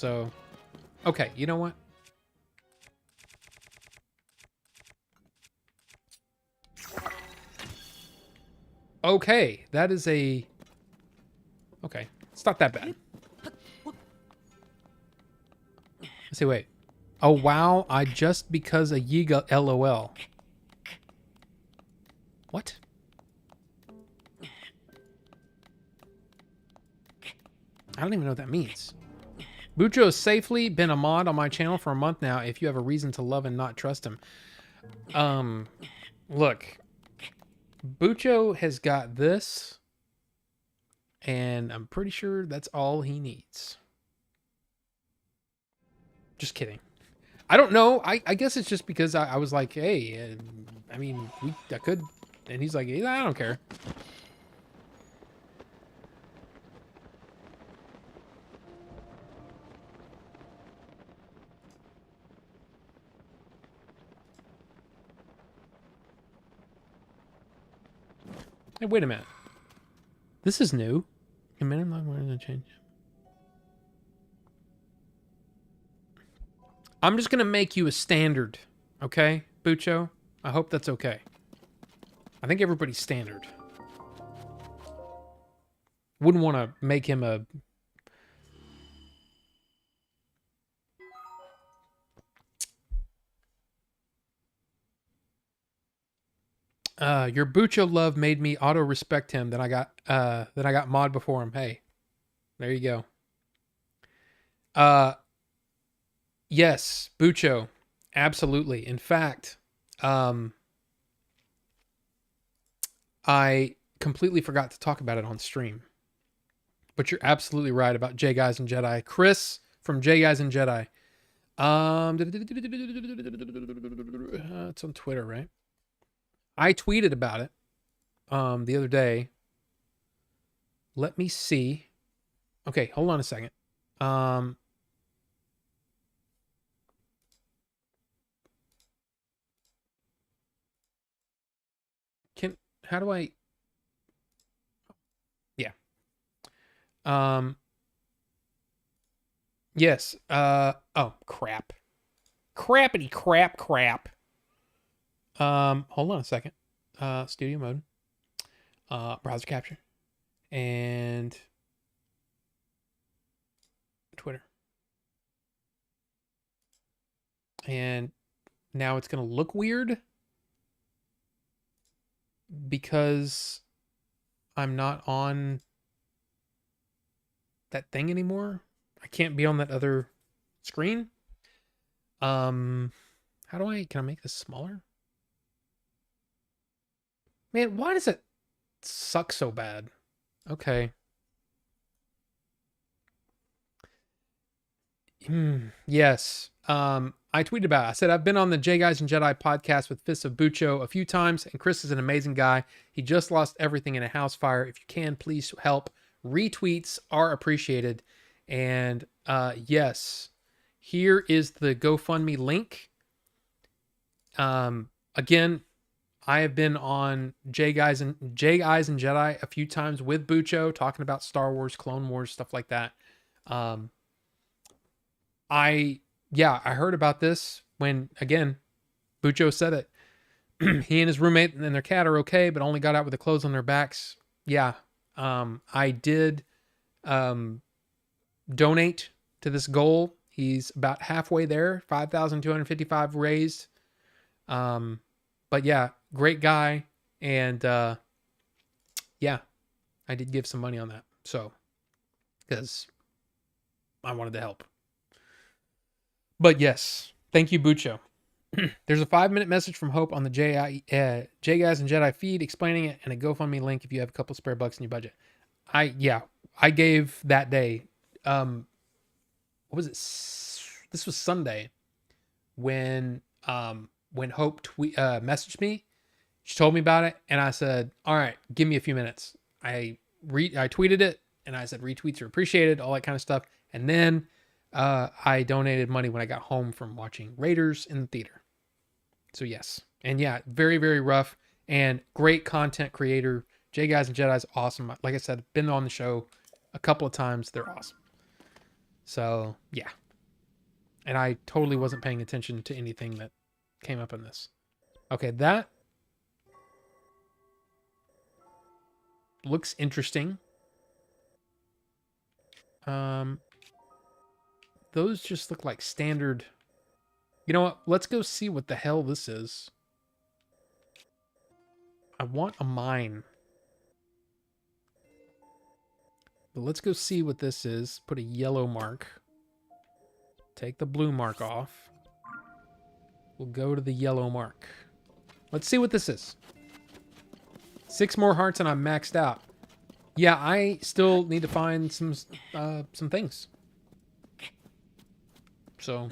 So, okay, you know what? Okay, that is a... Okay, it's not that bad. Let's see, wait. Oh, wow, I just because a Yiga LOL. What? I don't even know what that means. Bucho has safely been a mod on my channel for a month now if you have a reason to love and not trust him. Look. Bucho has got this, and I'm pretty sure that's all he needs. Just kidding. I don't know. I guess it's just because I was like, hey, I mean, I could. And he's like, hey, I don't care. Hey, wait a minute. This is new. A minute long, where does it change? I'm just going to make you a standard. Okay, Bucho? I hope that's okay. I think everybody's standard. Wouldn't want to make him a... your Bucho love made me auto respect him. Then I got mod before him. Hey, there you go. Yes, Bucho, absolutely. In fact, I completely forgot to talk about it on stream. But you're absolutely right about J Guys and Jedi. Chris from J Guys and Jedi. It's on Twitter, right? I tweeted about it the other day. Let me see. Okay, hold on a second. How do I... Yeah. Yes. Oh, crap. Crappity crap. Hold on a second. Studio mode. Browser capture. And Twitter. And now it's going to look weird because I'm not on that thing anymore. I can't be on that other screen. How do can I make this smaller? Man, why does it suck so bad? Okay. Yes. I tweeted about it. I said, I've been on the J Guys and Jedi podcast with Fists of Bucho a few times, and Chris is an amazing guy. He just lost everything in a house fire. If you can, please help. Retweets are appreciated. And yes, here is the GoFundMe link. Again, I have been on J Guys and Jedi a few times with Bucho, talking about Star Wars, Clone Wars, stuff like that. I heard about this when, again, Bucho said it. He and his roommate and their cat are okay, but only got out with the clothes on their backs. Yeah. I did donate to this goal. He's about halfway there, 5,255 raised. But yeah, great guy. And yeah, I did give some money on that. So, because I wanted to help. But yes, thank you, Bucho. There's a 5-minute message from Hope on the J Guys and Jedi feed explaining it, and a GoFundMe link if you have a couple spare bucks in your budget. I gave that day. What was it? This was Sunday when Hope messaged me. She told me about it, and I said, "All right, give me a few minutes." I tweeted it, and I said retweets are appreciated, all that kind of stuff, and then I donated money when I got home from watching Raiders in the theater. So yes. And yeah, very, very rough and great content creator. J Guys and Jedi is awesome. Like I said, been on the show a couple of times. They're awesome. So, yeah. And I totally wasn't paying attention to anything that came up in this. Okay, that looks interesting. Those just look like standard. You know what? Let's go see what the hell this is. I want a mine. But let's go see what this is. Put a yellow mark. Take the blue mark off. We'll go to the yellow mark. Let's see what this is. 6 more hearts and I'm maxed out. Yeah, I still need to find some things. So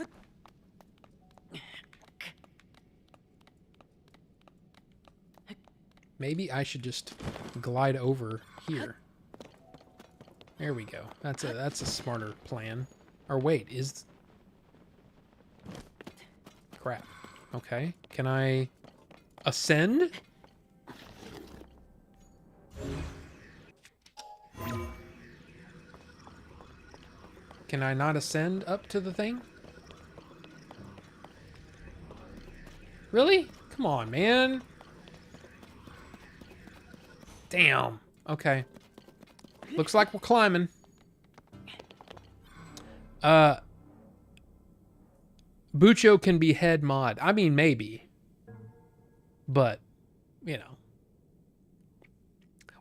maybe I should just glide over here. There we go. That's a smarter plan. Or wait, is crap. Okay. Can I ascend? Can I not ascend up to the thing? Really? Come on, man. Damn. Okay. Looks like we're climbing. Bucho can be head mod. I mean, maybe. But, you know.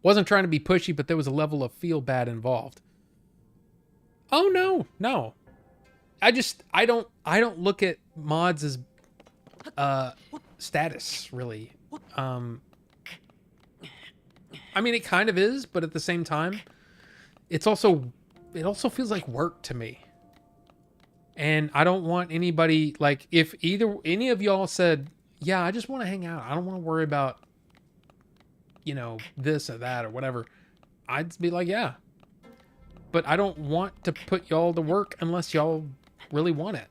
Wasn't trying to be pushy, but there was a level of feel bad involved. Oh, no. I don't look at mods as status, really. I mean, it kind of is, but at the same time, it also feels like work to me. And I don't want anybody, like, if any of y'all said, yeah, I just want to hang out, I don't want to worry about, you know, this or that or whatever, I'd be like, yeah. But I don't want to put y'all to work unless y'all really want it.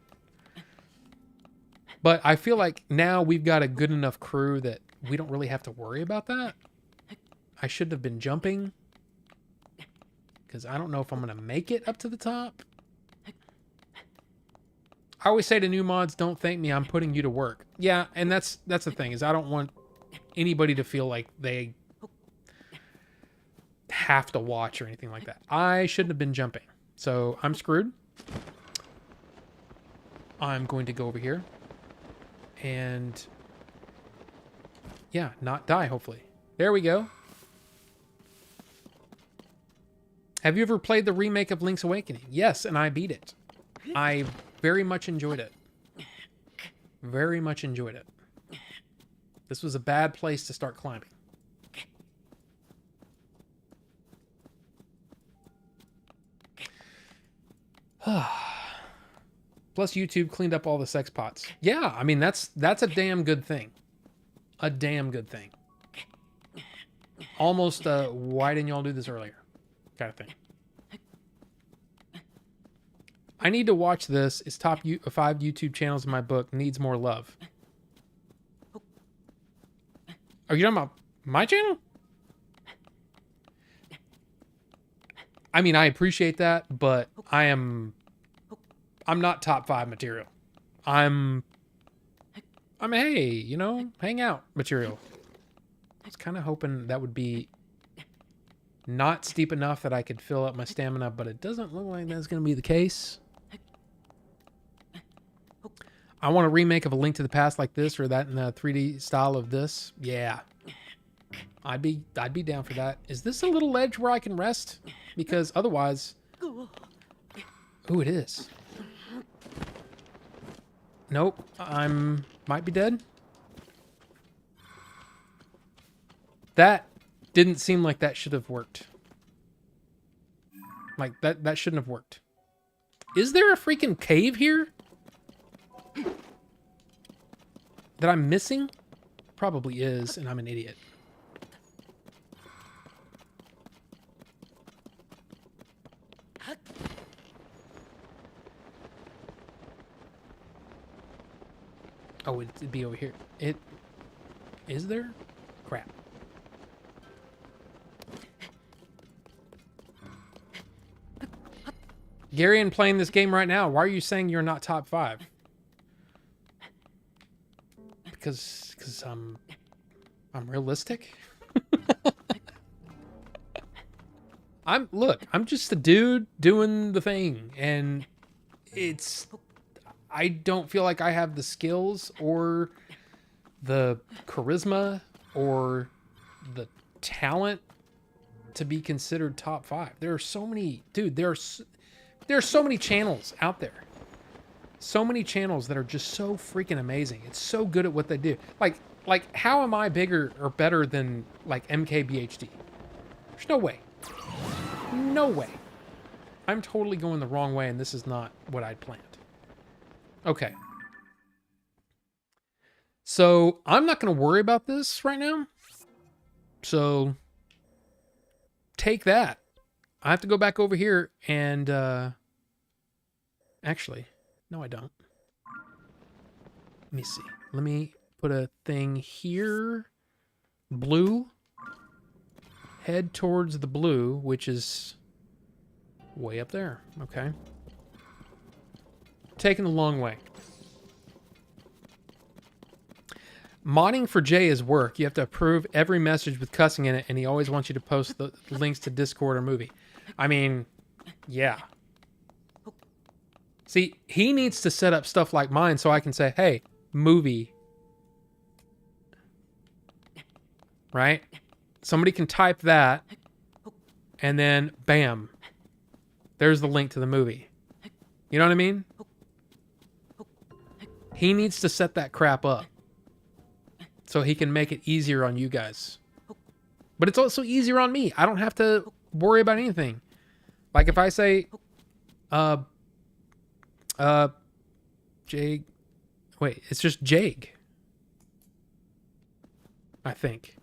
But I feel like now we've got a good enough crew that we don't really have to worry about that. I shouldn't have been jumping, because I don't know if I'm going to make it up to the top. I always say to new mods, don't thank me, I'm putting you to work. Yeah, and that's the thing, is I don't want anybody to feel like they have to watch or anything like that. I shouldn't have been jumping. So I'm screwed. I'm going to go over here and, yeah, not die, hopefully. There we go. Have you ever played the remake of Link's Awakening? Yes, and I beat it. I very much enjoyed it. Very much enjoyed it. This was a bad place to start climbing. Plus YouTube cleaned up all the sex pots. Yeah, I mean, that's a damn good thing. A damn good thing. Almost why didn't y'all do this earlier kind of thing. I need to watch this. It's top 5 YouTube channels in my book. Needs more love. Are you talking about my channel? I mean, I appreciate that, but I'm not top 5 material. I'm hey, you know, hang out material. I was kind of hoping that would be not steep enough that I could fill up my stamina, but it doesn't look like that's going to be the case. I want a remake of A Link to the Past like this, or that in the 3D style of this. Yeah. I'd be down for that. Is this a little ledge where I can rest? Because otherwise... Ooh, it is. Nope. Might be dead. That didn't seem like that should have worked. Like, that shouldn't have worked. Is there a freaking cave here that I'm missing? Probably is, and I'm an idiot. Oh, it'd be over here. Is there? Crap. Gary, and playing this game right now, why are you saying you're not top 5? Because I'm realistic. I'm just a dude doing the thing, and I don't feel like I have the skills or the charisma or the talent to be considered top 5. There are so many, dude, there are so many channels out there. So many channels that are just so freaking amazing. It's so good at what they do. Like how am I bigger or better than like MKBHD? There's no way. No way. I'm totally going the wrong way, and this is not what I'd planned. Okay. So I'm not going to worry about this right now. So take that. I have to go back over here and actually, no, I don't. Let me see. Let me put a thing here. Blue. Head towards the blue, which is way up there. Okay. Taking the long way. Modding for Jay is work. You have to approve every message with cussing in it, and he always wants you to post the links to Discord or movie. I mean, yeah. See, he needs to set up stuff like mine so I can say, hey, movie. Right? Somebody can type that, and then, bam. There's the link to the movie. You know what I mean? He needs to set that crap up so he can make it easier on you guys. But it's also easier on me. I don't have to worry about anything. Like if I say, Jake, wait, it's just Jake. I think.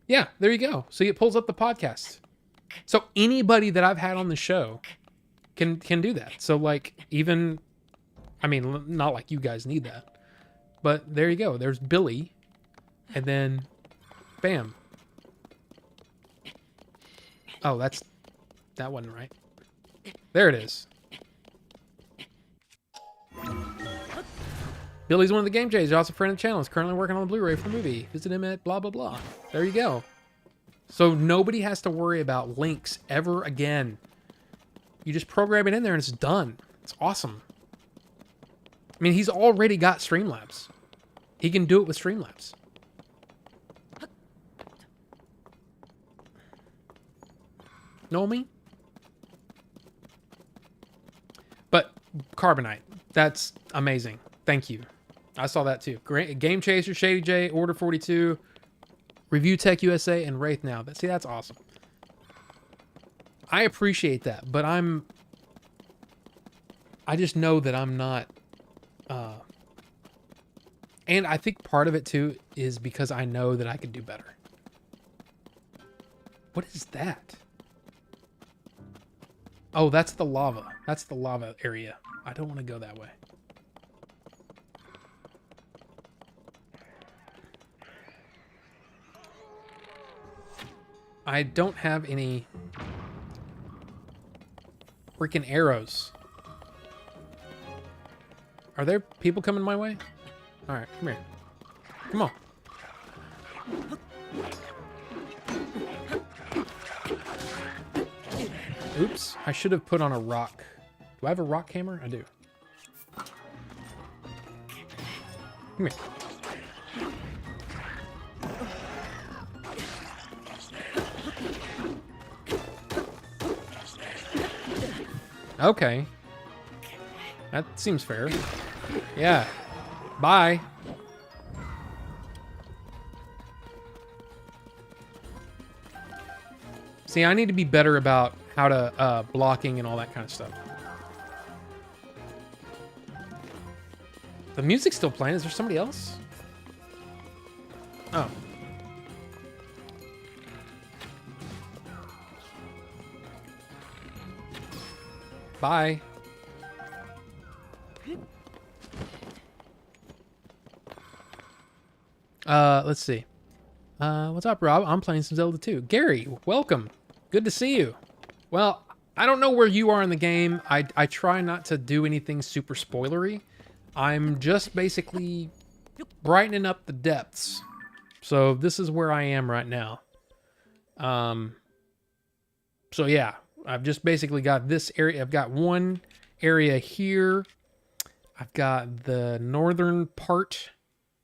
Yeah, there you go. See, it pulls up the podcast. So anybody that I've had on the show can do that. So like even, I mean, not like you guys need that, but there you go. There's Billy, and then, bam. Oh, that wasn't right. There it is. Billy's one of the Game Jays. He's also a friend of the channel. He's currently working on a Blu-ray for the movie. Visit him at blah, blah, blah. There you go. So nobody has to worry about links ever again. You just program it in there and it's done. It's awesome. I mean, he's already got Streamlabs. He can do it with Streamlabs. Know me? But Carbonite, that's amazing. Thank you. I saw that too. Great. Game Chaser, Shady J, Order 42, Review Tech USA, and Wraith Now. See, that's awesome. I appreciate that, but I just know that I'm not, and I think part of it too is because I know that I could do better. What is that? Oh, that's the lava. That's the lava area. I don't want to go that way. I don't have any freaking arrows. Are there people coming my way? All right, come here. Come on. Oops, I should have put on a rock. Do I have a rock hammer? I do. Come here. Okay. That seems fair. Yeah. Bye. See, I need to be better about how to blocking and all that kind of stuff. The music's still playing. Is there somebody else? Oh. Bye. Let's see. What's up, Rob? I'm playing some Zelda 2. Gary, welcome. Good to see you. Well, I don't know where you are in the game. I try not to do anything super spoilery. I'm just basically brightening up the depths. So this is where I am right now. So yeah, I've just basically got this area. I've got one area here. I've got the northern part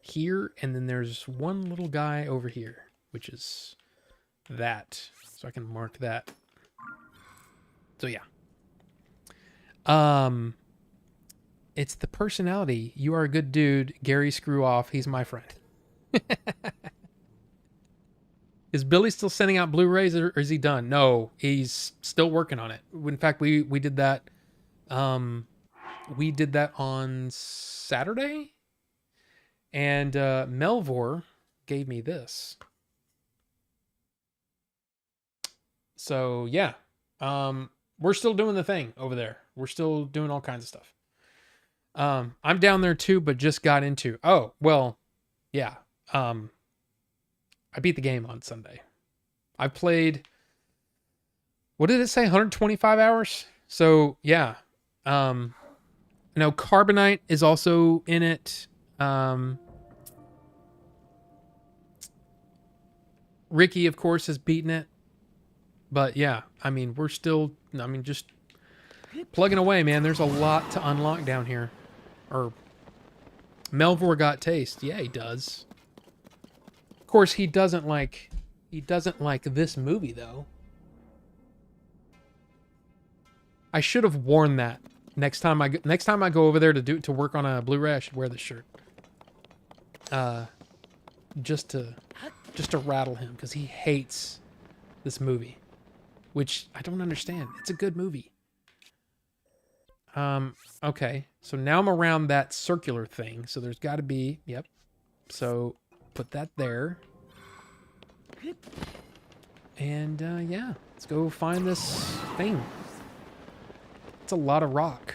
here, and then there's one little guy over here, which is that. So I can mark that. So yeah. It's the personality. You are a good dude. Gary, screw off. He's my friend. Is Billy still sending out Blu-rays, or is he done? No, he's still working on it. In fact, we did that. We did that on Saturday, and Melvor gave me this. So yeah, we're still doing the thing over there. We're still doing all kinds of stuff. I'm down there too, but just got into. Oh well, yeah. I beat the game on Sunday. I played, what did it say? 125 hours? So yeah. Now Carbonite is also in it. Ricky, of course, has beaten it. But yeah, I mean, we're still, just plugging away, man. There's a lot to unlock down here. Or Melvor got taste. Yeah, he does. Of course, he doesn't like this movie though. I should have worn that next time I go over there to work on a Blu-ray. I should wear this shirt. Just to rattle him, because he hates this movie, which I don't understand. It's a good movie. Okay, so now I'm around that circular thing, so there's got to be, yep. So put that there. And yeah, let's go find this thing. It's a lot of rock.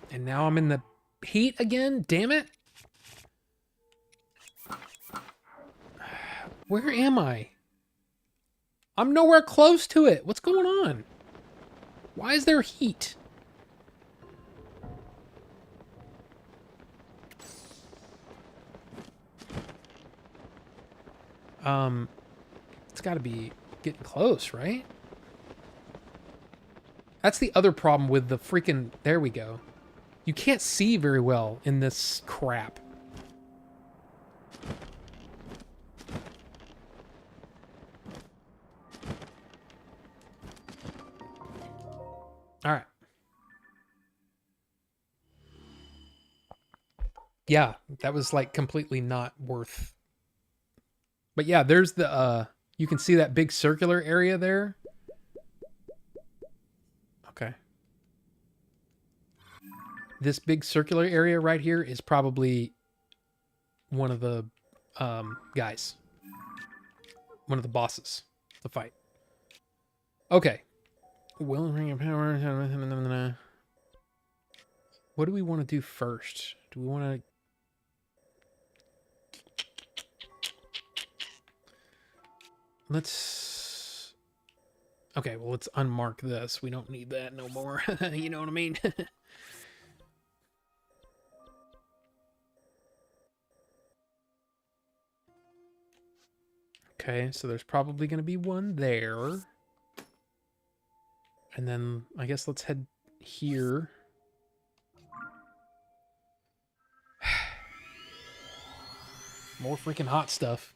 And now I'm in the heat again? Damn it. Where am I? I'm nowhere close to it. What's going on? Why is there heat? It's got to be getting close, right? That's the other problem with the freaking... There we go. You can't see very well in this crap. All right. Yeah, that was like completely not worth. But yeah, there's the you can see that big circular area there. Okay. This big circular area right here is probably one of the guys. One of the bosses to fight. Okay. Will Ring of Power. What do we want to do first? Do we want to... Let's... Okay, well, let's unmark this. We don't need that no more. You know what I mean? Okay, so there's probably going to be one there. And then I guess let's head here. More freaking hot stuff.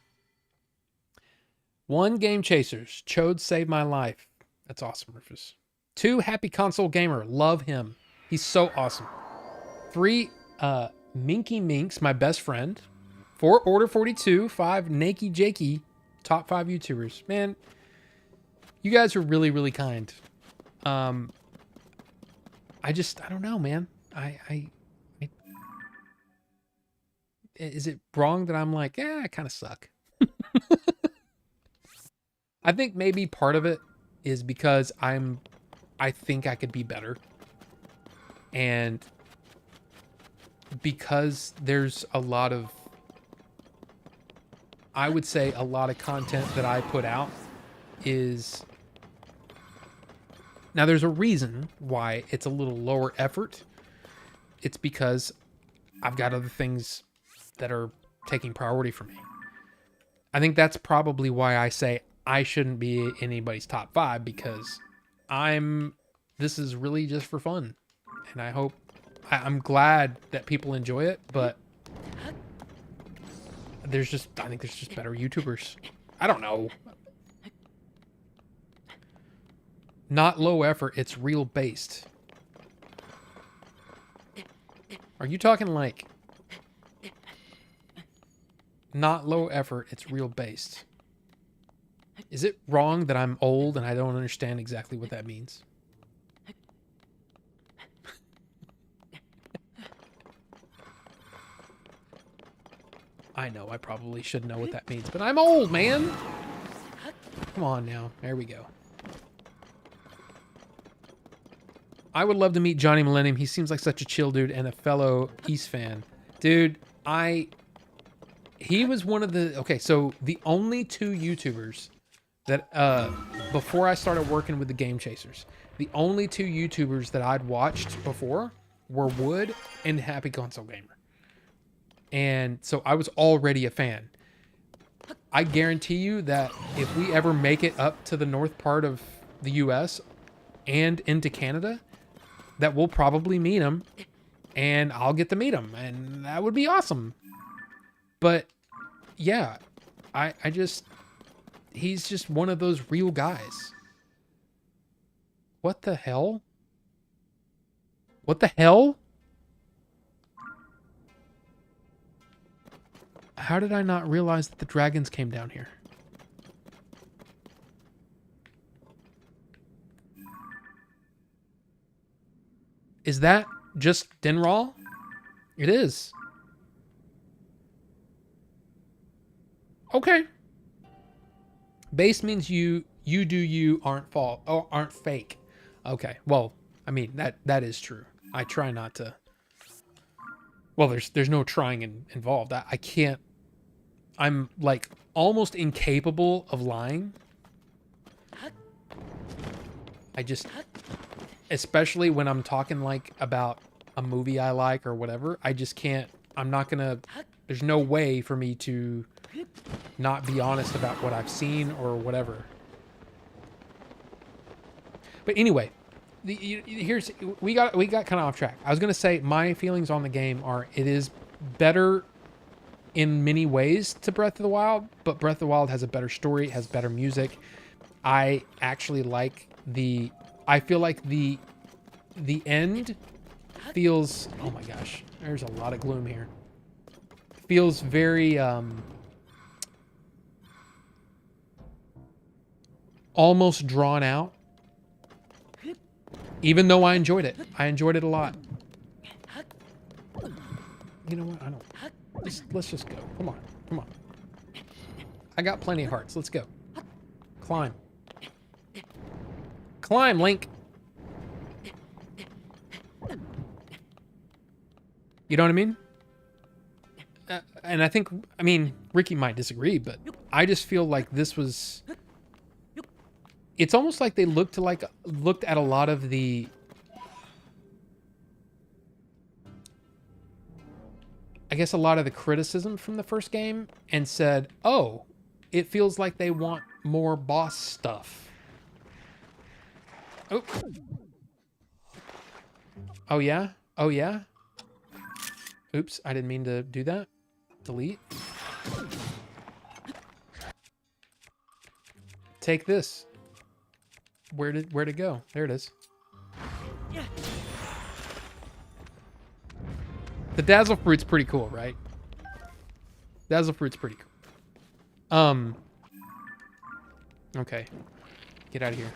1 Game Chasers. Chode saved my life. That's awesome, Rufus. 2 Happy Console Gamer. Love him. He's so awesome. 3 Minky Minks, my best friend. 4 Order 42. 5 Nakey Jakey. Top 5 YouTubers. Man, you guys are really, really kind. I don't know, man. Is it wrong that I'm like, I kind of suck? I think maybe part of it is because I think I could be better. And because there's a lot of, I would say a lot of content that I put out is, now there's a reason why it's a little lower effort. It's because I've got other things that are taking priority for me. I think that's probably why I say I shouldn't be in anybody's top 5, because this is really just for fun. And I'm glad that people enjoy it, but I think there's just better YouTubers. I don't know. Not low effort, it's real based. Are you talking like not low effort, it's real based? Is it wrong that I'm old and I don't understand exactly what that means? I know I probably should know what that means, but I'm old, man. Come on now. There we go. I would love to meet Johnny Millennium. He seems like such a chill dude and a fellow East fan. Dude, he was one of the, okay, so the only 2 YouTubers that, before I started working with the Game Chasers, the only 2 YouTubers that I'd watched before were Wood and Happy Console Gamer. And so I was already a fan. I guarantee you that if we ever make it up to the north part of the US and into Canada, that we'll probably meet him and I'll get to meet him, and that would be awesome. But yeah, he's just one of those real guys. What the hell? What the hell? How did I not realize that the dragons came down here? Is that just Dinral? It is. Okay. Base means you do you, aren't fake. Okay. Well, I mean, that is true. I try not to. Well, there's no trying involved. I can't. I'm like almost incapable of lying. I just, especially when I'm talking like about a movie I like or whatever, I just can't. I'm not gonna. There's no way for me to not be honest about what I've seen or whatever. But anyway, we got kind of off track. I was gonna say my feelings on the game are it is better in many ways to Breath of the Wild, but Breath of the Wild has a better story, it has better music. I actually like I feel like the end feels, oh my gosh, there's a lot of gloom here. Feels very almost drawn out. Even though I enjoyed it. I enjoyed it a lot. You know what? I don't. Let's just go. Come on. Come on. I got plenty of hearts. Let's go. Climb. Climb, Link. You know what I mean? And I mean, Ricky might disagree, but I just feel like this was... It's almost like they looked at a lot of the... I guess a lot of the criticism from the first game and said, oh, it feels like they want more boss stuff. Oh. Oh, yeah? Oh, yeah? Oops, I didn't mean to do that. Delete. Take this. Where'd it go? There it is. The Dazzle Fruit's pretty cool, right? Dazzle Fruit's pretty cool. Okay. Get out of here.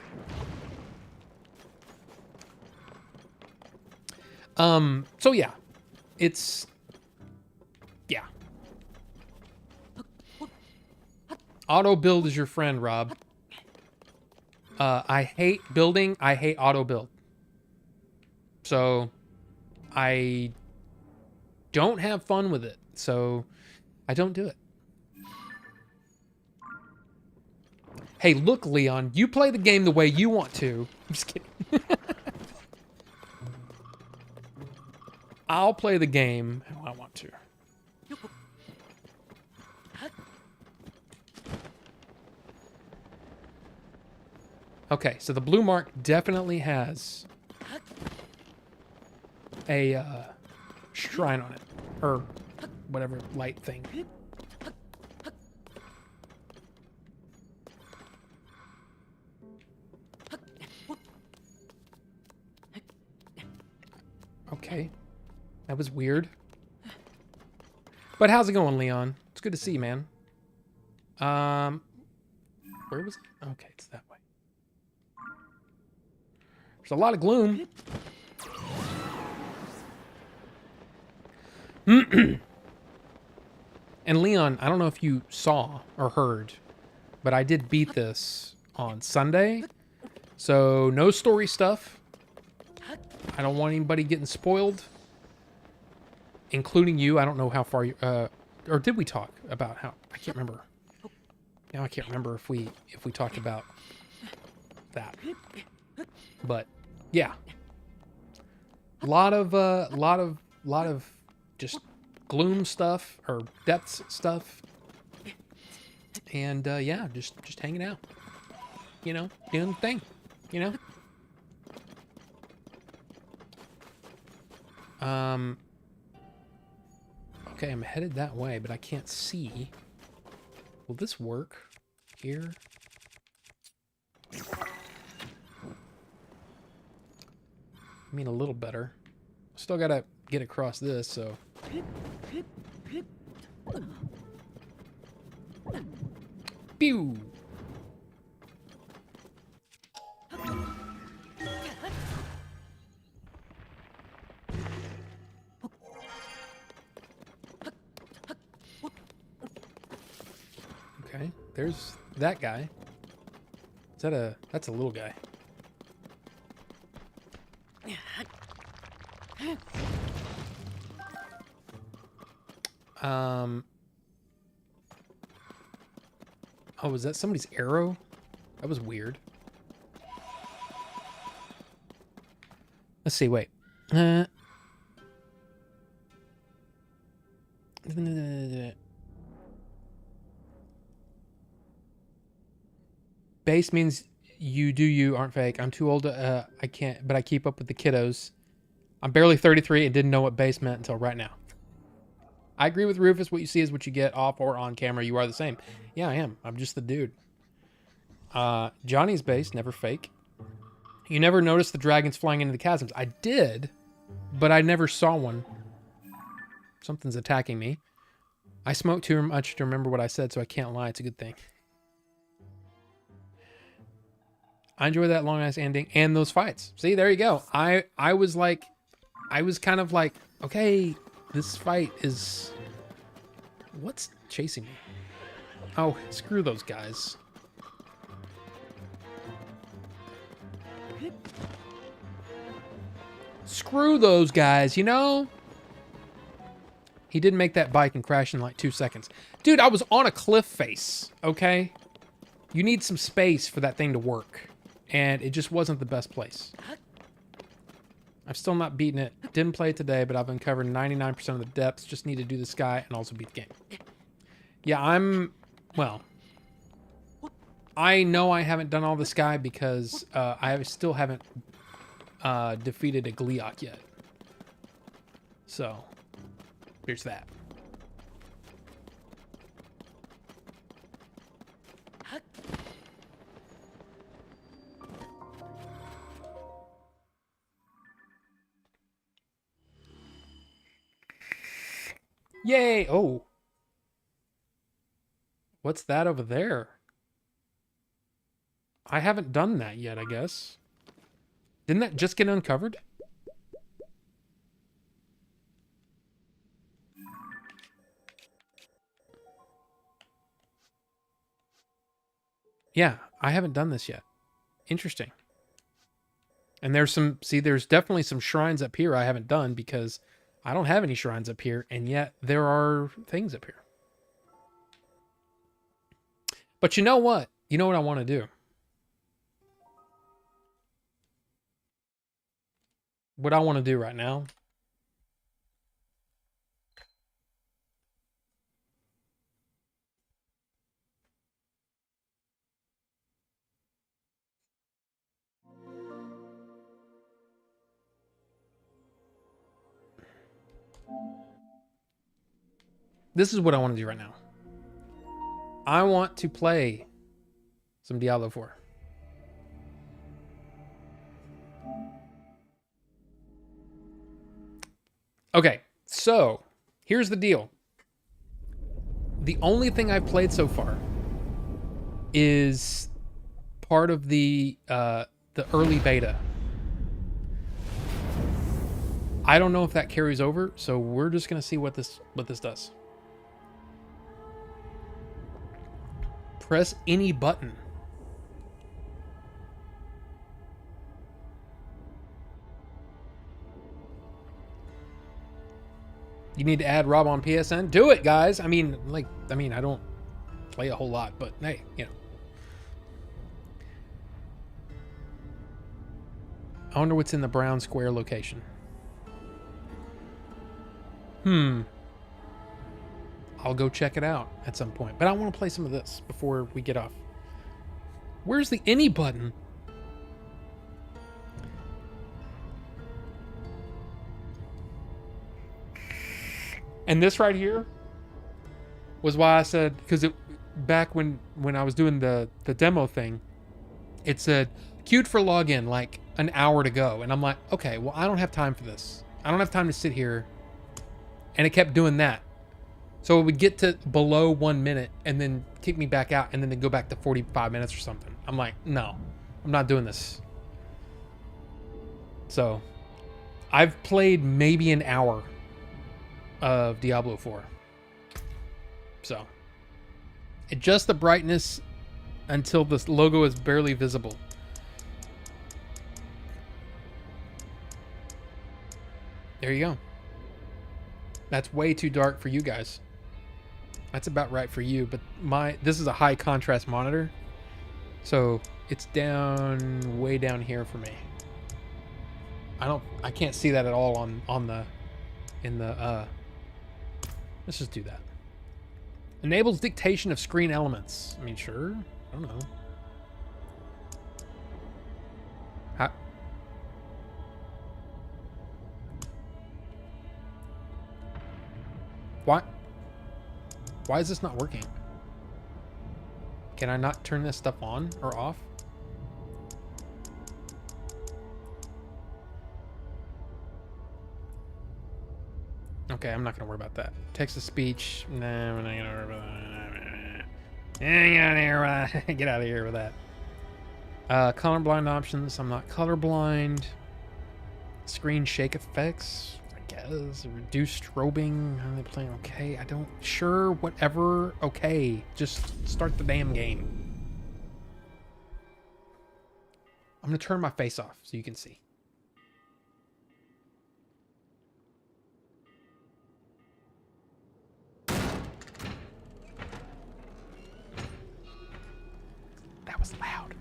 So yeah. It's... Yeah. Auto build is your friend, Rob. I hate building. I hate auto build. So I don't have fun with it. So I don't do it. Hey, look, Leon, you play the game the way you want to. I'm just kidding. I'll play the game how I want to. Okay, so the blue mark definitely has a shrine on it, or whatever light thing. Okay, that was weird. But how's it going, Leon? It's good to see you, man. Where was it? Okay, it's that way. There's a lot of gloom. And Leon, I don't know if you saw or heard, but I did beat this on Sunday. So no story stuff. I don't want anybody getting spoiled, including you. I don't know how far you, or did we talk about how? I can't remember. Now I can't remember if we talked about that. But yeah, lot of just gloom stuff or depths stuff, and yeah, just hanging out, you know, doing the thing, you know. Okay, I'm headed that way, but I can't see. Will this work here? I mean, a little better. Still gotta get across this, so. Pew! Okay, there's that guy. Is that a... That's a little guy. Oh, was that somebody's arrow? That was weird. Let's see, wait. Base means you aren't fake. I'm too old to, I can't, but I keep up with the kiddos. I'm barely 33 and didn't know what base meant until right now. I agree with Rufus. What you see is what you get off or on camera. You are the same. Yeah, I am. I'm just the dude. Johnny's base, never fake. You never noticed the dragons flying into the chasms. I did, but I never saw one. Something's attacking me. I smoke too much to remember what I said, so I can't lie. It's a good thing. I enjoy that long ass ending and those fights. See, there you go. I was kind of like, okay, this fight is... What's chasing me? Oh, screw those guys. Screw those guys, you know? He did make that bike and crash in like 2 seconds. Dude, I was on a cliff face, okay? You need some space for that thing to work. And it just wasn't the best place. I've still not beaten it. Didn't play it today, but I've uncovered 99% of the depths. Just need to do the sky and also beat the game. Yeah, well, I know I haven't done all the sky because I still haven't defeated a Gleeok yet. So, there's that. Yay! Oh. What's that over there? I haven't done that yet, I guess. Didn't that just get uncovered? Yeah, I haven't done this yet. Interesting. And there's there's definitely some shrines up here I haven't done because I don't have any shrines up here, and yet there are things up here. But you know what? You know what I want to do? What I want to do right now? This is what I want to do right now. I want to play some Diablo 4. Okay, so here's the deal. The only thing I've played so far is part of the early beta. I don't know if that carries over, so we're just gonna see what this does. Press any button. You need to add Rob on PSN? Do it, guys. I mean, I don't play a whole lot, but hey, you know. I wonder what's in the brown square location. I'll go check it out at some point. But I want to play some of this before we get off. Where's the any button? And this right here was why I said, because it back when I was doing the demo thing, it said queued for login like an hour to go, and I'm like, okay, well, I don't have time for this. I don't have time to sit here. And it kept doing that. So it would get to below 1 minute and then kick me back out, and then go back to 45 minutes or something. I'm like, no, I'm not doing this. So I've played maybe an hour of Diablo 4. So adjust the brightness until this logo is barely visible. There you go. That's way too dark for you guys. That's about right for you, but this is a high contrast monitor, so it's down way down here for me. I can't see that at all on the let's just do that. Enables dictation of screen elements. I mean, sure. I don't know. Why is this not working? Can I not turn this stuff on or off? Okay, I'm not gonna worry about that. Text to speech. Nah, we're not gonna worry about that. Get out of here with that. Colorblind options. I'm not colorblind. Screen shake effects. Reduce strobing. How are they playing? Okay, I don't. Sure, whatever. Okay, just start the damn game. I'm gonna turn my face off so you can see. That was loud.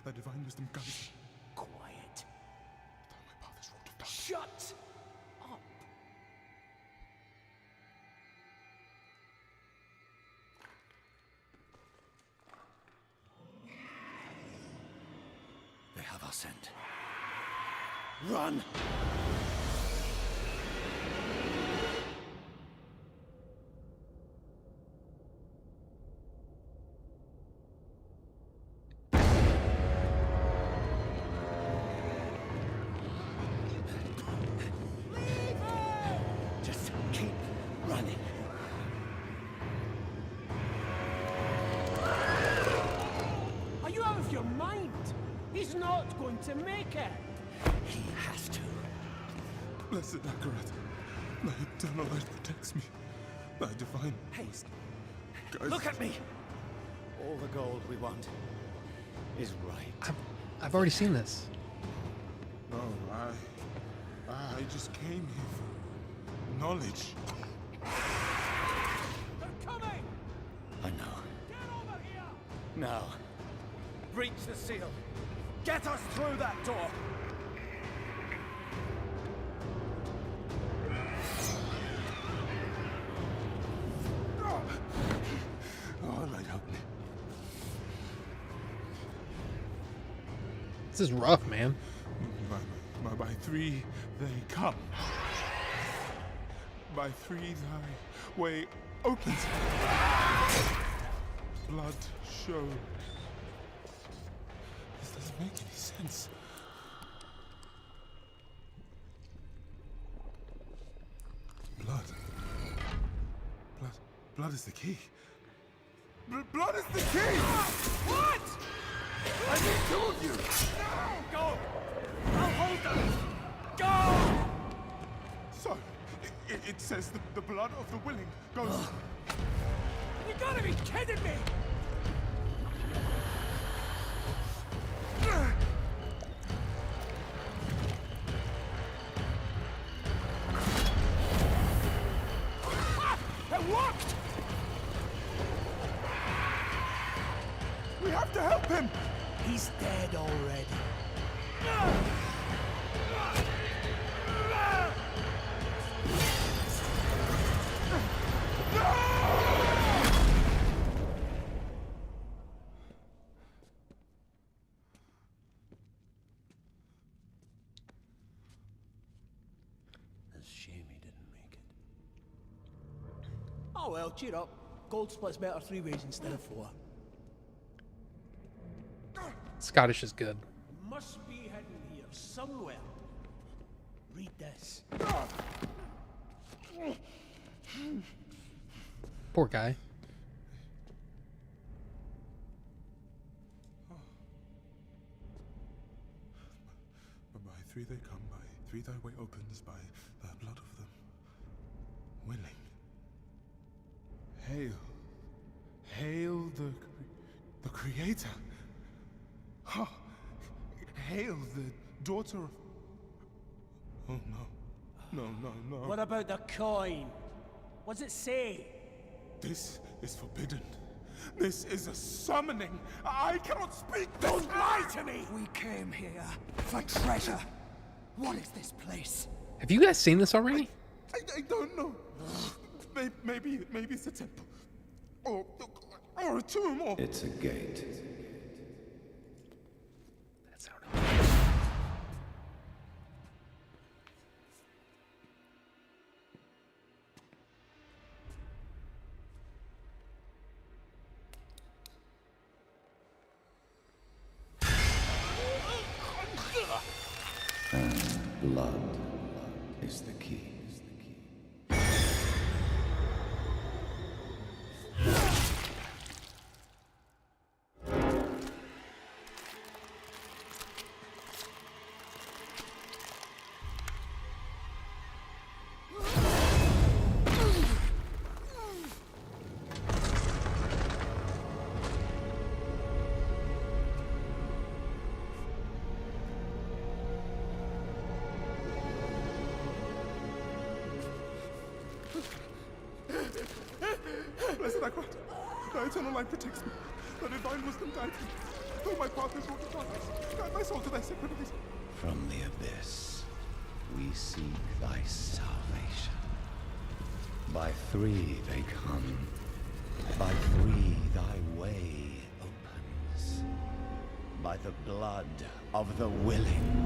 Thy divine wisdom guides me. Quiet. My path is wrought of darkness. Shut up. They have our scent. Run! To make it. He has to. Blessed Akarat, thy eternal light protects me. Thy divine wisdom guides Look at me! All the gold we want is right. I've already seen this. No, I just came here for knowledge. They're coming! I know. Get over here! Now, breach the seal. Get us through that door! Oh, light, help me. This is rough, man. By three they come. By three thy way opens. Blood show. This doesn't make any sense. Blood. Blood is the key. Blood is the key! What? I need two of you! No! Go! I'll hold them! Go! So, it says the blood of the willing goes... You gotta be kidding me! It worked! We have to help him! He's dead already. It's a shame he didn't make it. Oh well, cheer up. Gold splits better 3 ways instead of 4. Scottish is good. Must be hidden here somewhere. Read this. Poor guy. By three they come, by three thy way opens, by the blood of them willing. Hail. Hail the Creator. Ha! Hail the daughter of... Oh no. No. What about the coin? What's it say? This is forbidden. This is a summoning. I cannot speak. Don't lie to me! We came here for treasure. What is this place? Have you guys seen this already? I don't know. Maybe it's a temple. Or a tomb, or... It's a gate. That sounded. And blood is the key. Blessed Akarat, thy eternal light protects me. Thy divine wisdom guides me. Though my path is wrought of darkness, guide my soul to thy sacred ways. From the abyss, we seek thy salvation. By three they come. By three thy way opens. By the blood of the willing.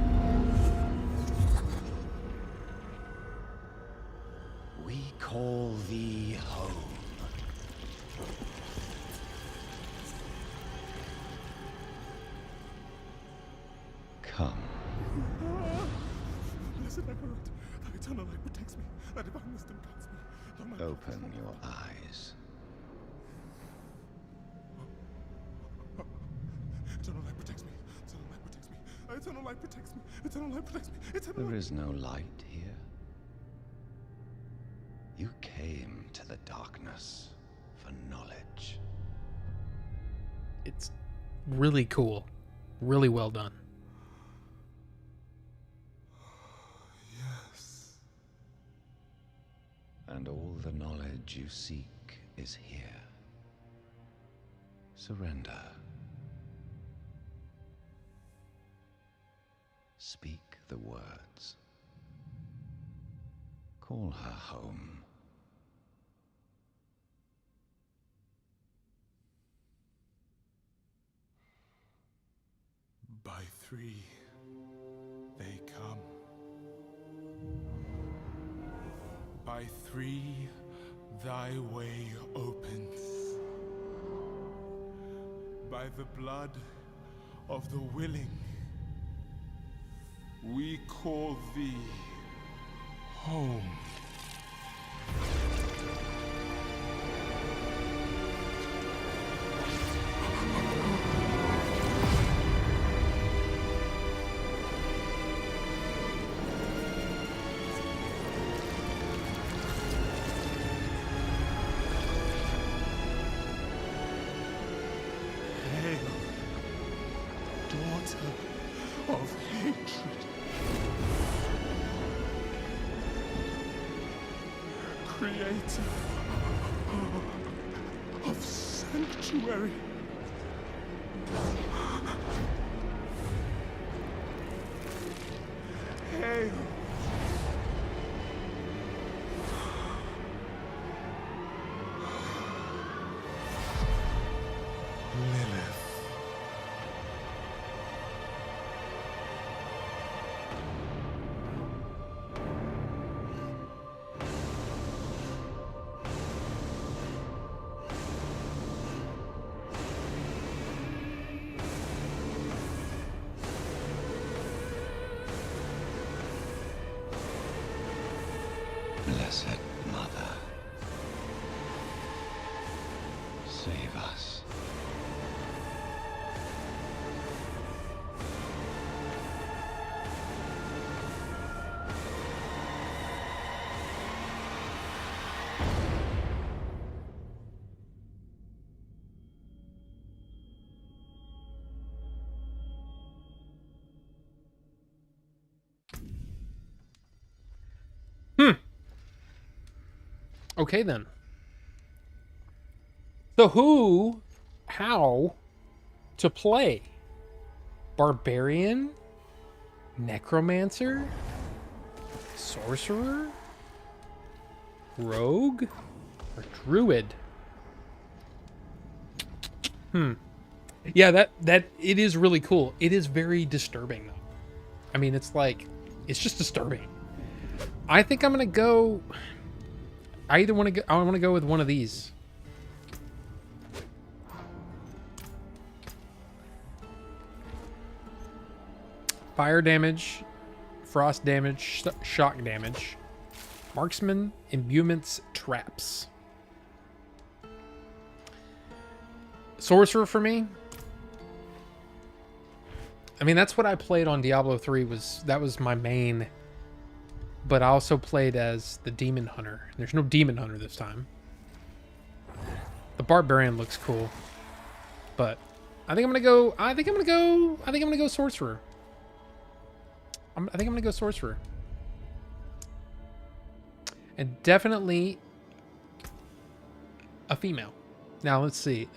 We call thee home. Come. Blessed Akarat, thy eternal light protects me. Thy divine wisdom guides me. Though my Open your eyes. eternal light protects me. Eternal light protects me. Eternal light protects me. Eternal light protects me. Eternal There light... is no light here. into the darkness for knowledge. It's really cool. Really well done. Yes. And all the knowledge you seek is here. Surrender. Speak the words. Call her home. By 3, they come. By 3, thy way opens. By the blood of the willing, we call thee home. Hail, daughter of hatred. Creator of sanctuary. Hail. Lilith. Blessed Mother, save us. Okay then. So how to play? Barbarian? Necromancer? Sorcerer? Rogue? Or Druid? Yeah, that it is really cool. It is very disturbing though. I mean, it's just disturbing. I think I'm gonna go. I want to go with one of these. Fire damage, frost damage, shock damage, marksman, imbuements, traps. Sorcerer for me. I mean, that's what I played on Diablo 3. That was my main. But I also played as the Demon Hunter. There's no Demon Hunter this time. The Barbarian looks cool. But I think I'm gonna go Sorcerer. I think I'm gonna go Sorcerer. And definitely a female. Now let's see.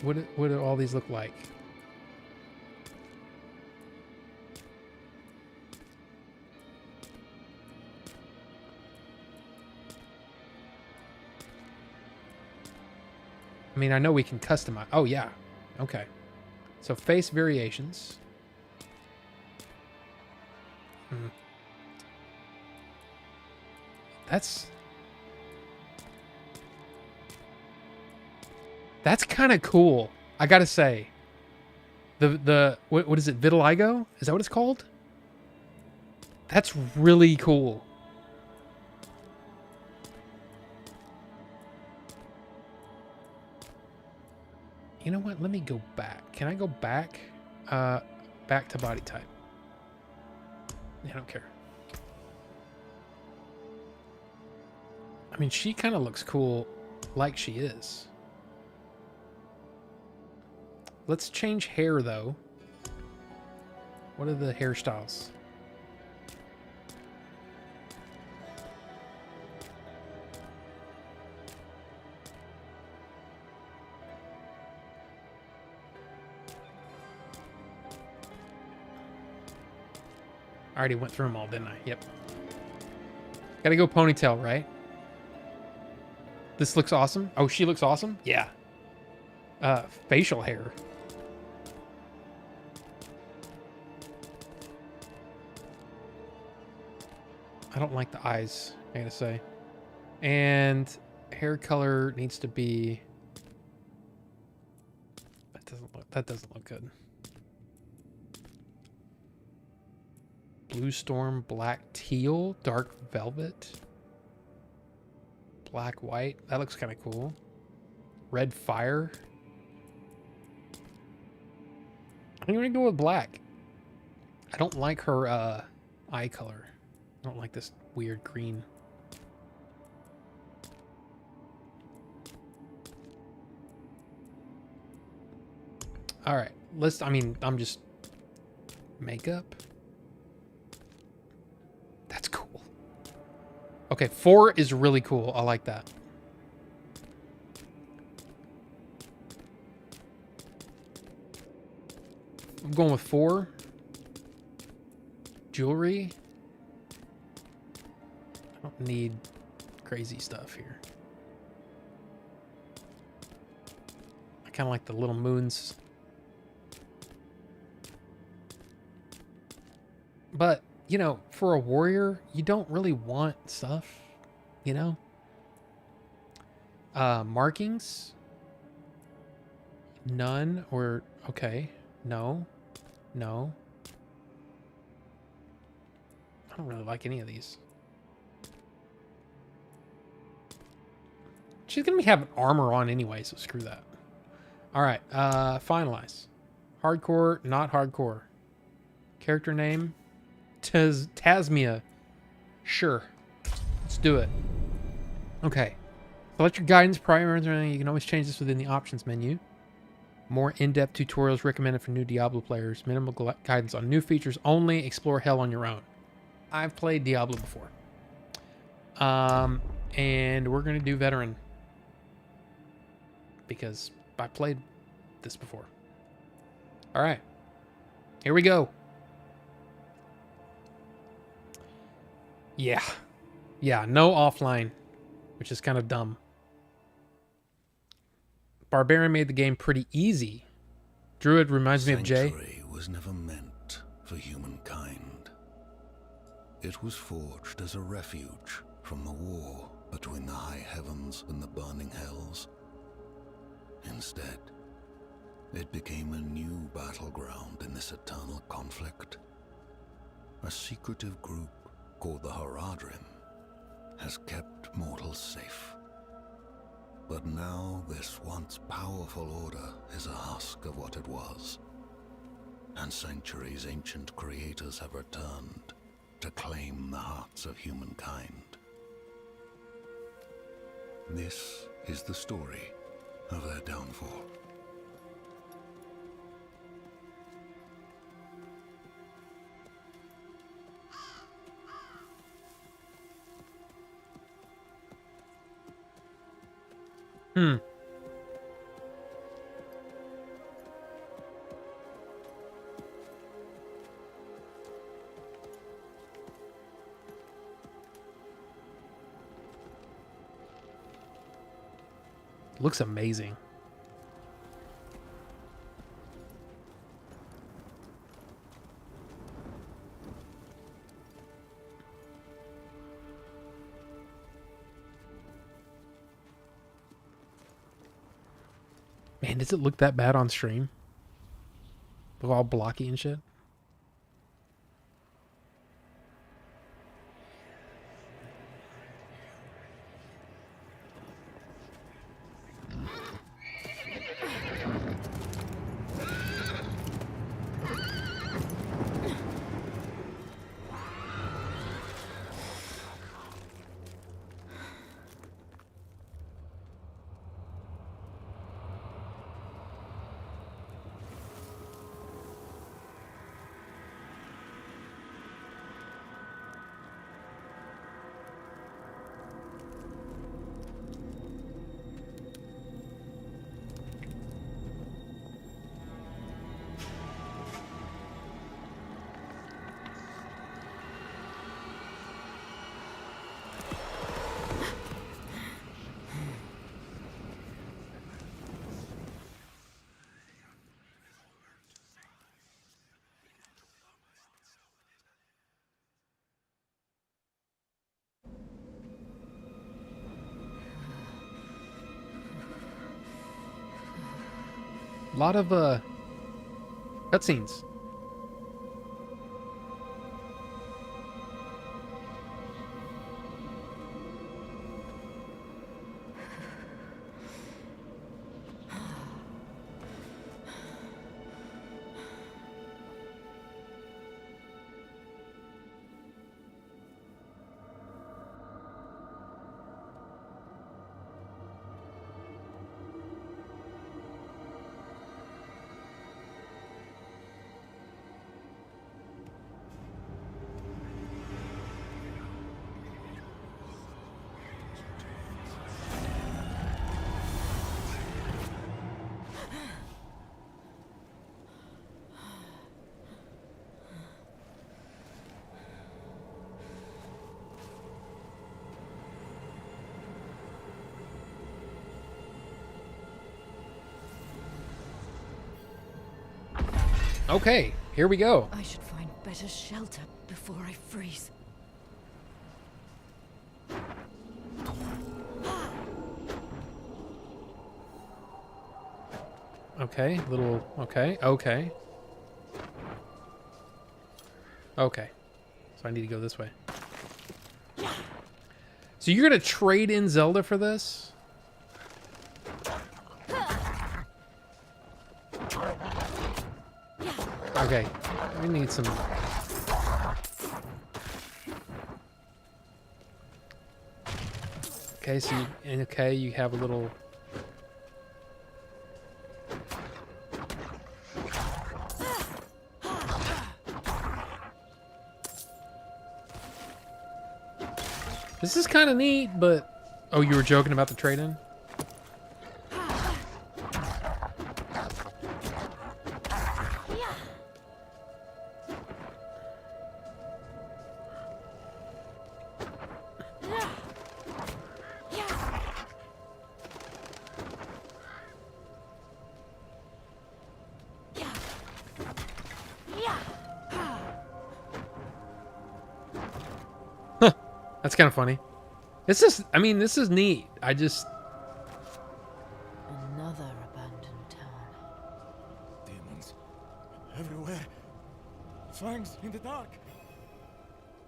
What do all these look like? I mean, I know we can customize. Oh, yeah. Okay. So face variations. That's kind of cool. I gotta say. What is it? Vitiligo? Is that what it's called? That's really cool. You know what? Let me go back. Can I go back? Back to body type. I don't care. I mean, she kind of looks cool like she is. Let's change hair, though. What are the hairstyles? I already went through them all, didn't I? Yep. Gotta go ponytail, right? This looks awesome. Oh, she looks awesome? Yeah. Facial hair. I don't like the eyes, I gotta say. And hair color needs to be... That doesn't look good. Blue Storm, black teal, dark velvet, black white. That looks kind of cool. Red fire. I'm gonna go with black. I don't like her eye color. I don't like this weird green. All right, I'm just makeup. That's cool. Okay, 4 is really cool. I like that. I'm going with 4. Jewelry. I don't need crazy stuff here. I kind of like the little moons. But, you know, for a warrior, you don't really want stuff, you know? Markings? None or... Okay. No. No. I don't really like any of these. She's going to be having armor on anyway, so screw that. All right. Finalize. Hardcore, not hardcore. Character name? Tasmia. Sure. Let's do it. Okay. Select your guidance, priorities, or anything. You can always change this within the options menu. More in-depth tutorials recommended for new Diablo players. Minimal guidance on new features only. Explore hell on your own. I've played Diablo before. And we're going to do veteran. Because I played this before. All right. Here we go. Yeah. Yeah, no offline, which is kind of dumb. Barbarian made the game pretty easy. Druid reminds me of Jay. Sanctuary was never meant for humankind. It was forged as a refuge from the war between the high heavens and the burning hells. Instead, it became a new battleground in this eternal conflict. A secretive group called the Haradrim has kept mortals safe. But now this once powerful order is a husk of what it was, and Sanctuary's ancient creators have returned to claim the hearts of humankind. This is the story of their downfall. Looks amazing. Man, does it look that bad on stream? Look all blocky and shit. lot of cutscenes. Okay, here we go. I should find better shelter before I freeze. Okay, little, okay. Okay. So I need to go this way. So you're gonna trade in Zelda for this? Okay, we need some... Okay, so you have a little... This is kind of neat, but... Oh, you were joking about the trade-in? That's kind of funny. This is, I mean, this is neat. I just... Another abandoned town. Demons. Everywhere. Fangs in the dark.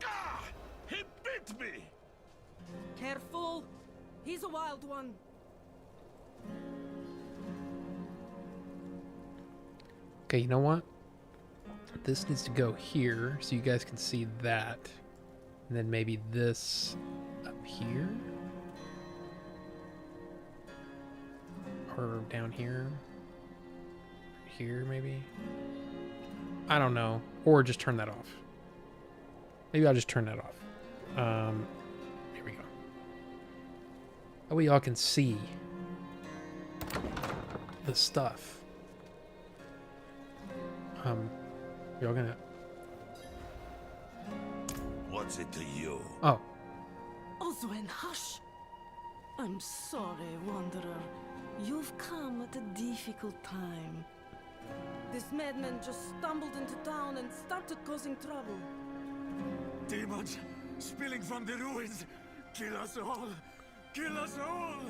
Ah! He bit me! Careful! He's a wild one. Okay, you know what? This needs to go here so you guys can see that. And then maybe this up here? Or down here? Here, maybe? I don't know. Or just turn that off. Maybe I'll just turn that off. Here we go. That way y'all can see the stuff. Y'all gonna... What's it to you? Oh. Oswen, hush! I'm sorry, Wanderer. You've come at a difficult time. This madman just stumbled into town and started causing trouble. Demons spilling from the ruins. Kill us all! Kill us all!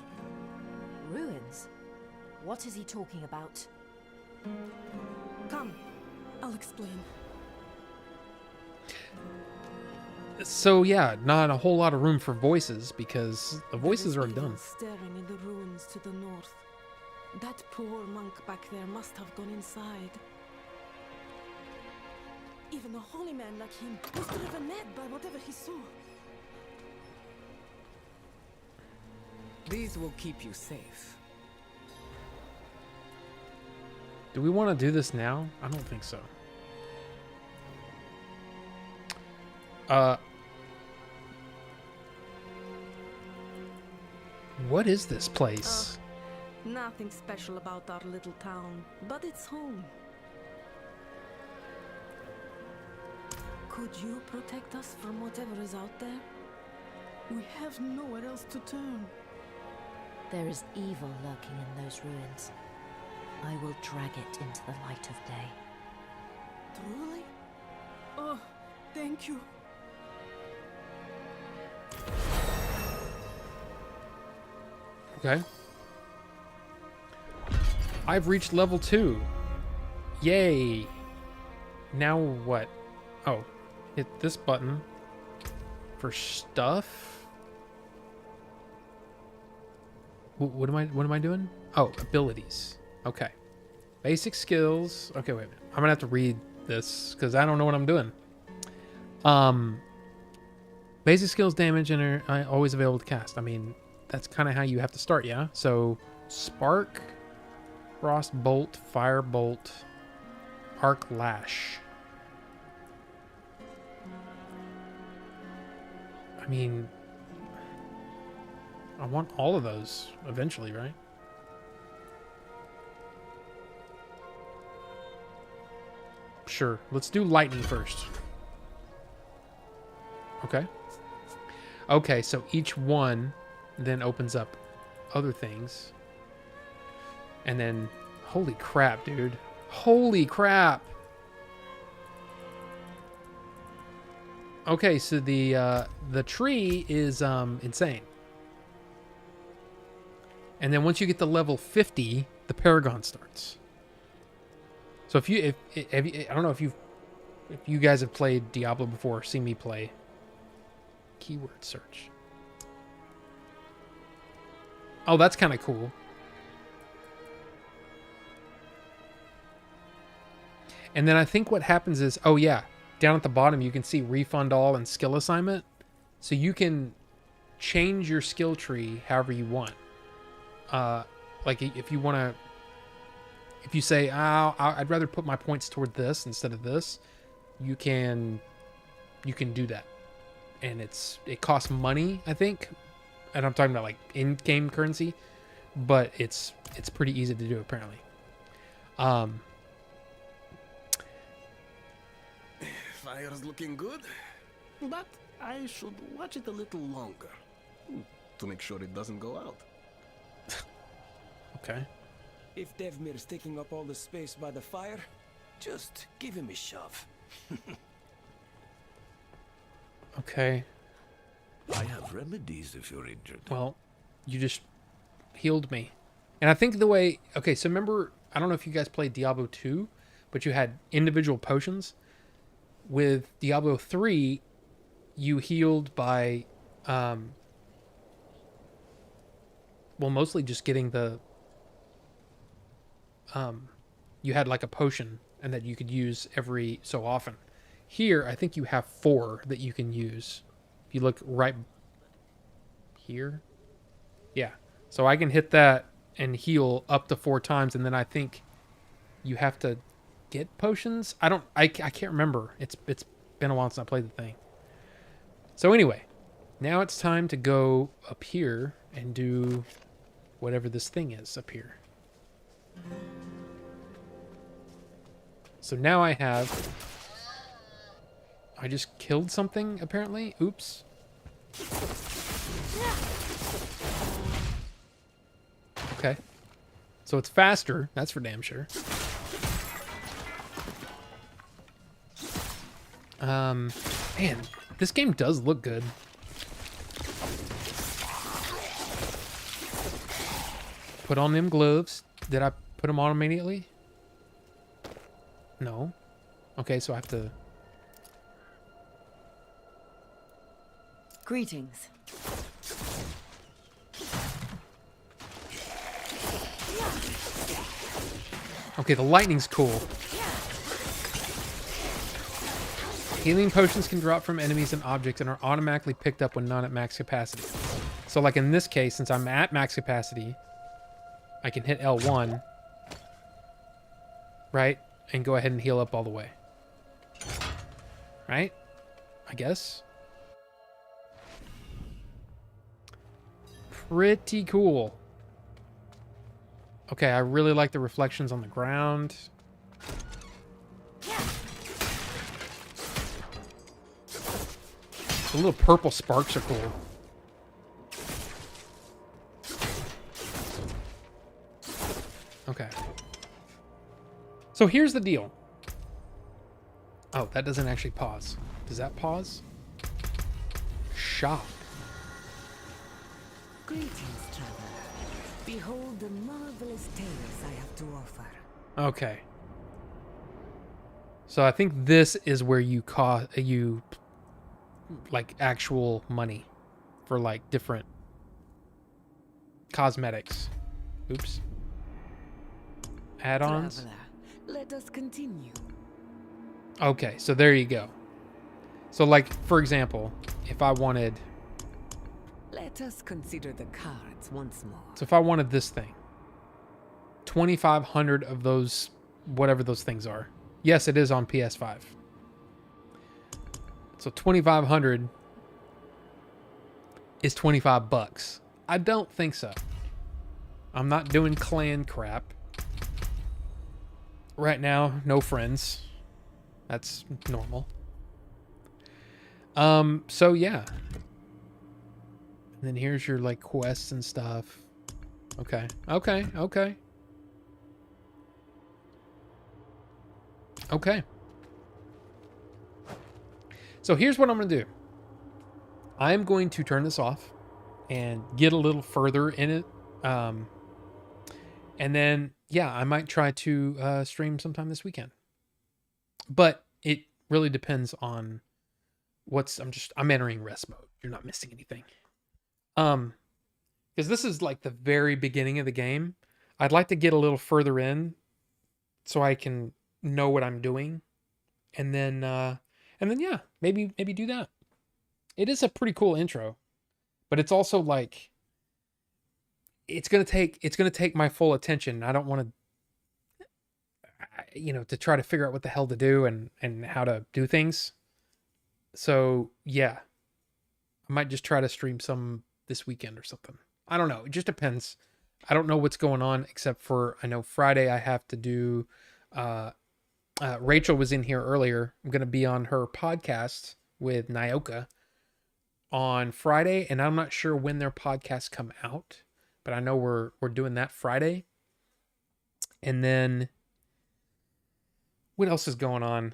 Ruins? What is he talking about? Come, I'll explain. So yeah, not a whole lot of room for voices because the voices are done. Staring in the ruins to the north. That poor monk back there must have gone inside. Even a holy man like him was driven mad by whatever he saw. These will keep you safe. Do we want to do this now? I don't think so. What is this place? Nothing special about our little town, but it's home. Could you protect us from whatever is out there? We have nowhere else to turn. There is evil lurking in those ruins. I will drag it into the light of day. Truly? Oh, thank you. Okay. I've reached level 2. Yay. Now what? Oh, hit this button for stuff. What am I doing? Oh, abilities. Okay. Basic skills. Okay, wait a minute. I'm gonna have to read this because I don't know what I'm doing. Basic skills, damage, and are always available to cast. I mean, that's kind of how you have to start, yeah? So, Spark, Frost Bolt, Fire Bolt, Arc Lash. I mean, I want all of those eventually, right? Sure. Let's do lightning first. Okay. Okay, so each one then opens up other things. And then, holy crap, dude. Holy crap. Okay, so the tree is insane. And then once you get to level 50, the Paragon starts. So if you I don't know if you guys have played Diablo before or seen me play. Keyword search. Oh, that's kind of cool. And then I think what happens is, oh yeah, down at the bottom you can see refund all and skill assignment. So you can change your skill tree however you want. Like if you want to, if you say, oh, I'd rather put my points toward this instead of this, you can do that. And it costs money, I think. And I'm talking about like in-game currency, but it's pretty easy to do apparently. Fire's looking good, but I should watch it a little longer to make sure it doesn't go out. Okay. If Devmir's taking up all the space by the fire, just give him a shove. Okay. I have remedies if you're injured. Well, you just healed me. And I think the way... Okay, so remember... I don't know if you guys played Diablo 2, but you had individual potions. With Diablo 3, you healed by... well, mostly just getting the... you had like a potion and that you could use every so often. Here, I think you have 4 that you can use. If you look right here. Yeah. So I can hit that and heal up to 4 times, and then I think you have to get potions. I can't remember. It's been a while since I played the thing. So anyway, now it's time to go up here and do whatever this thing is up here. So now I just killed something, apparently. Oops. Okay. So it's faster. That's for damn sure. Man, this game does look good. Put on them gloves. Did I put them on immediately? No. Okay, so I have to... Greetings. Okay, the lightning's cool. Healing potions can drop from enemies and objects and are automatically picked up when not at max capacity. So like in this case, since I'm at max capacity, I can hit L1, right? And go ahead and heal up all the way. Right? I guess. Pretty cool. Okay, I really like the reflections on the ground. The little purple sparks are cool. Okay. So here's the deal. Oh, that doesn't actually pause. Does that pause? Shop. Greetings, traveler. Behold the marvelous tales I have to offer. Okay. So I think this is where you like actual money for like different cosmetics. Oops. Add-ons. Traveler, let us continue. Okay, so there you go. So like, for example, if I wanted... Let us consider the cards once more. So if I wanted this thing, 2,500 of those, whatever those things are. Yes, it is on PS5. So 2,500 is $25. I don't think so. I'm not doing clan crap. Right now, no friends. That's normal. So yeah. And then here's your like quests and stuff. Okay. Okay. Okay. Okay. So here's what I'm going to do. I'm going to turn this off and get a little further in it. And then, yeah, I might try to stream sometime this weekend. But it really depends on I'm entering rest mode. You're not missing anything. Because this is like the very beginning of the game. I'd like to get a little further in so I can know what I'm doing. And then yeah, maybe do that. It is a pretty cool intro, but it's also like, it's going to take my full attention. I don't want to, to try to figure out what the hell to do and how to do things. So yeah, I might just try to stream some this weekend or something. I don't know. It just depends. I don't know what's going on, except for I know Friday I have to do, Rachel was in here earlier. I'm going to be on her podcast with Nyoka on Friday, and I'm not sure when their podcasts come out, but I know we're doing that Friday. And then what else is going on?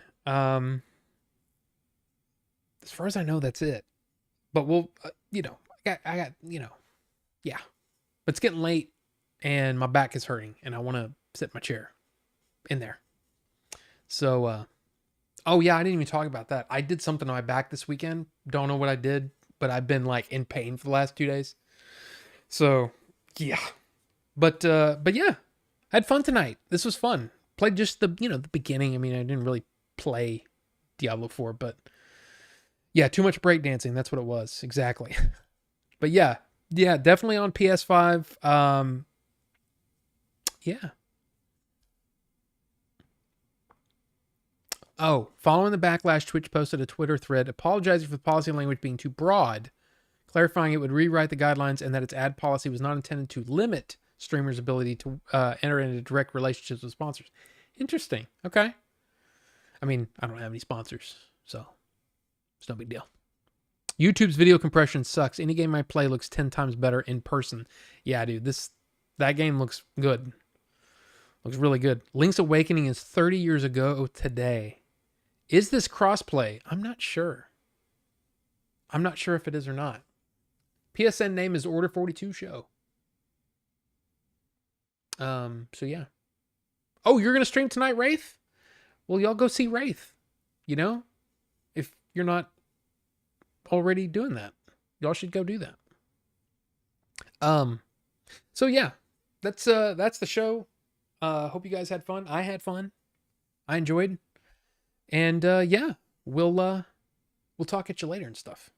As far as I know, that's it. But we'll, I got, yeah. But it's getting late, and my back is hurting, and I want to sit in my chair in there. So, oh yeah, I didn't even talk about that. I did something on my back this weekend. Don't know what I did, but I've been like in pain for the last 2 days. So, yeah. But yeah, I had fun tonight. This was fun. Played just the beginning. I mean, I didn't really play Diablo 4, but yeah, too much breakdancing. That's what it was. Exactly. But yeah, definitely on PS5. Yeah. Oh, following the backlash, Twitch posted a Twitter thread apologizing for the policy language being too broad, clarifying it would rewrite the guidelines and that its ad policy was not intended to limit streamers' ability to enter into direct relationships with sponsors. Interesting. Okay. I mean, I don't have any sponsors, so it's no big deal. YouTube's video compression sucks. Any game I play looks 10 times better in person. Yeah, dude, that game looks good. Looks really good. Link's Awakening is 30 years ago today. Is this crossplay? I'm not sure. I'm not sure if it is or not. PSN name is Order 42 Show. So yeah. Oh, you're going to stream tonight, Wraith? Well, y'all go see Wraith. If you're not already doing that, y'all should go do that. So yeah, that's the show. Hope you guys had fun. I had fun. I enjoyed. And yeah, we'll talk at you later and stuff.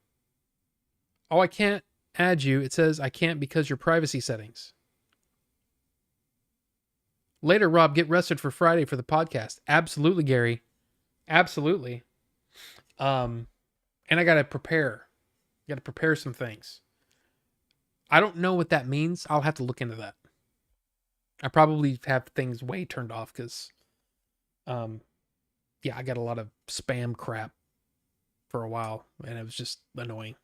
Oh, I can't add you. It says I can't because your privacy settings. Later, Rob, get rested for Friday for the podcast. Absolutely, Gary. Absolutely. And I got to prepare. Got to prepare some things. I don't know what that means. I'll have to look into that. I probably have things way turned off because, yeah, I got a lot of spam crap for a while, and it was just annoying.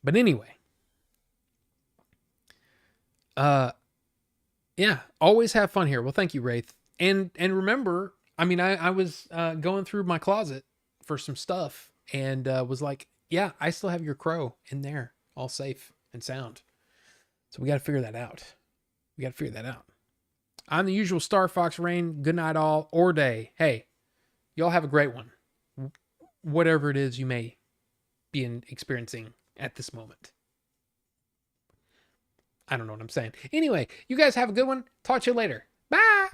But anyway, yeah, always have fun here. Well, thank you, Wraith. And remember, I mean, I was going through my closet for some stuff and was like, yeah, I still have your crow in there, all safe and sound. So we got to figure that out. I'm the usual Star Fox Rain. Good night all, or day. Hey, y'all have a great one. Whatever it is you may be experiencing at this moment. I don't know what I'm saying. Anyway, you guys have a good one. Talk to you later. Bye.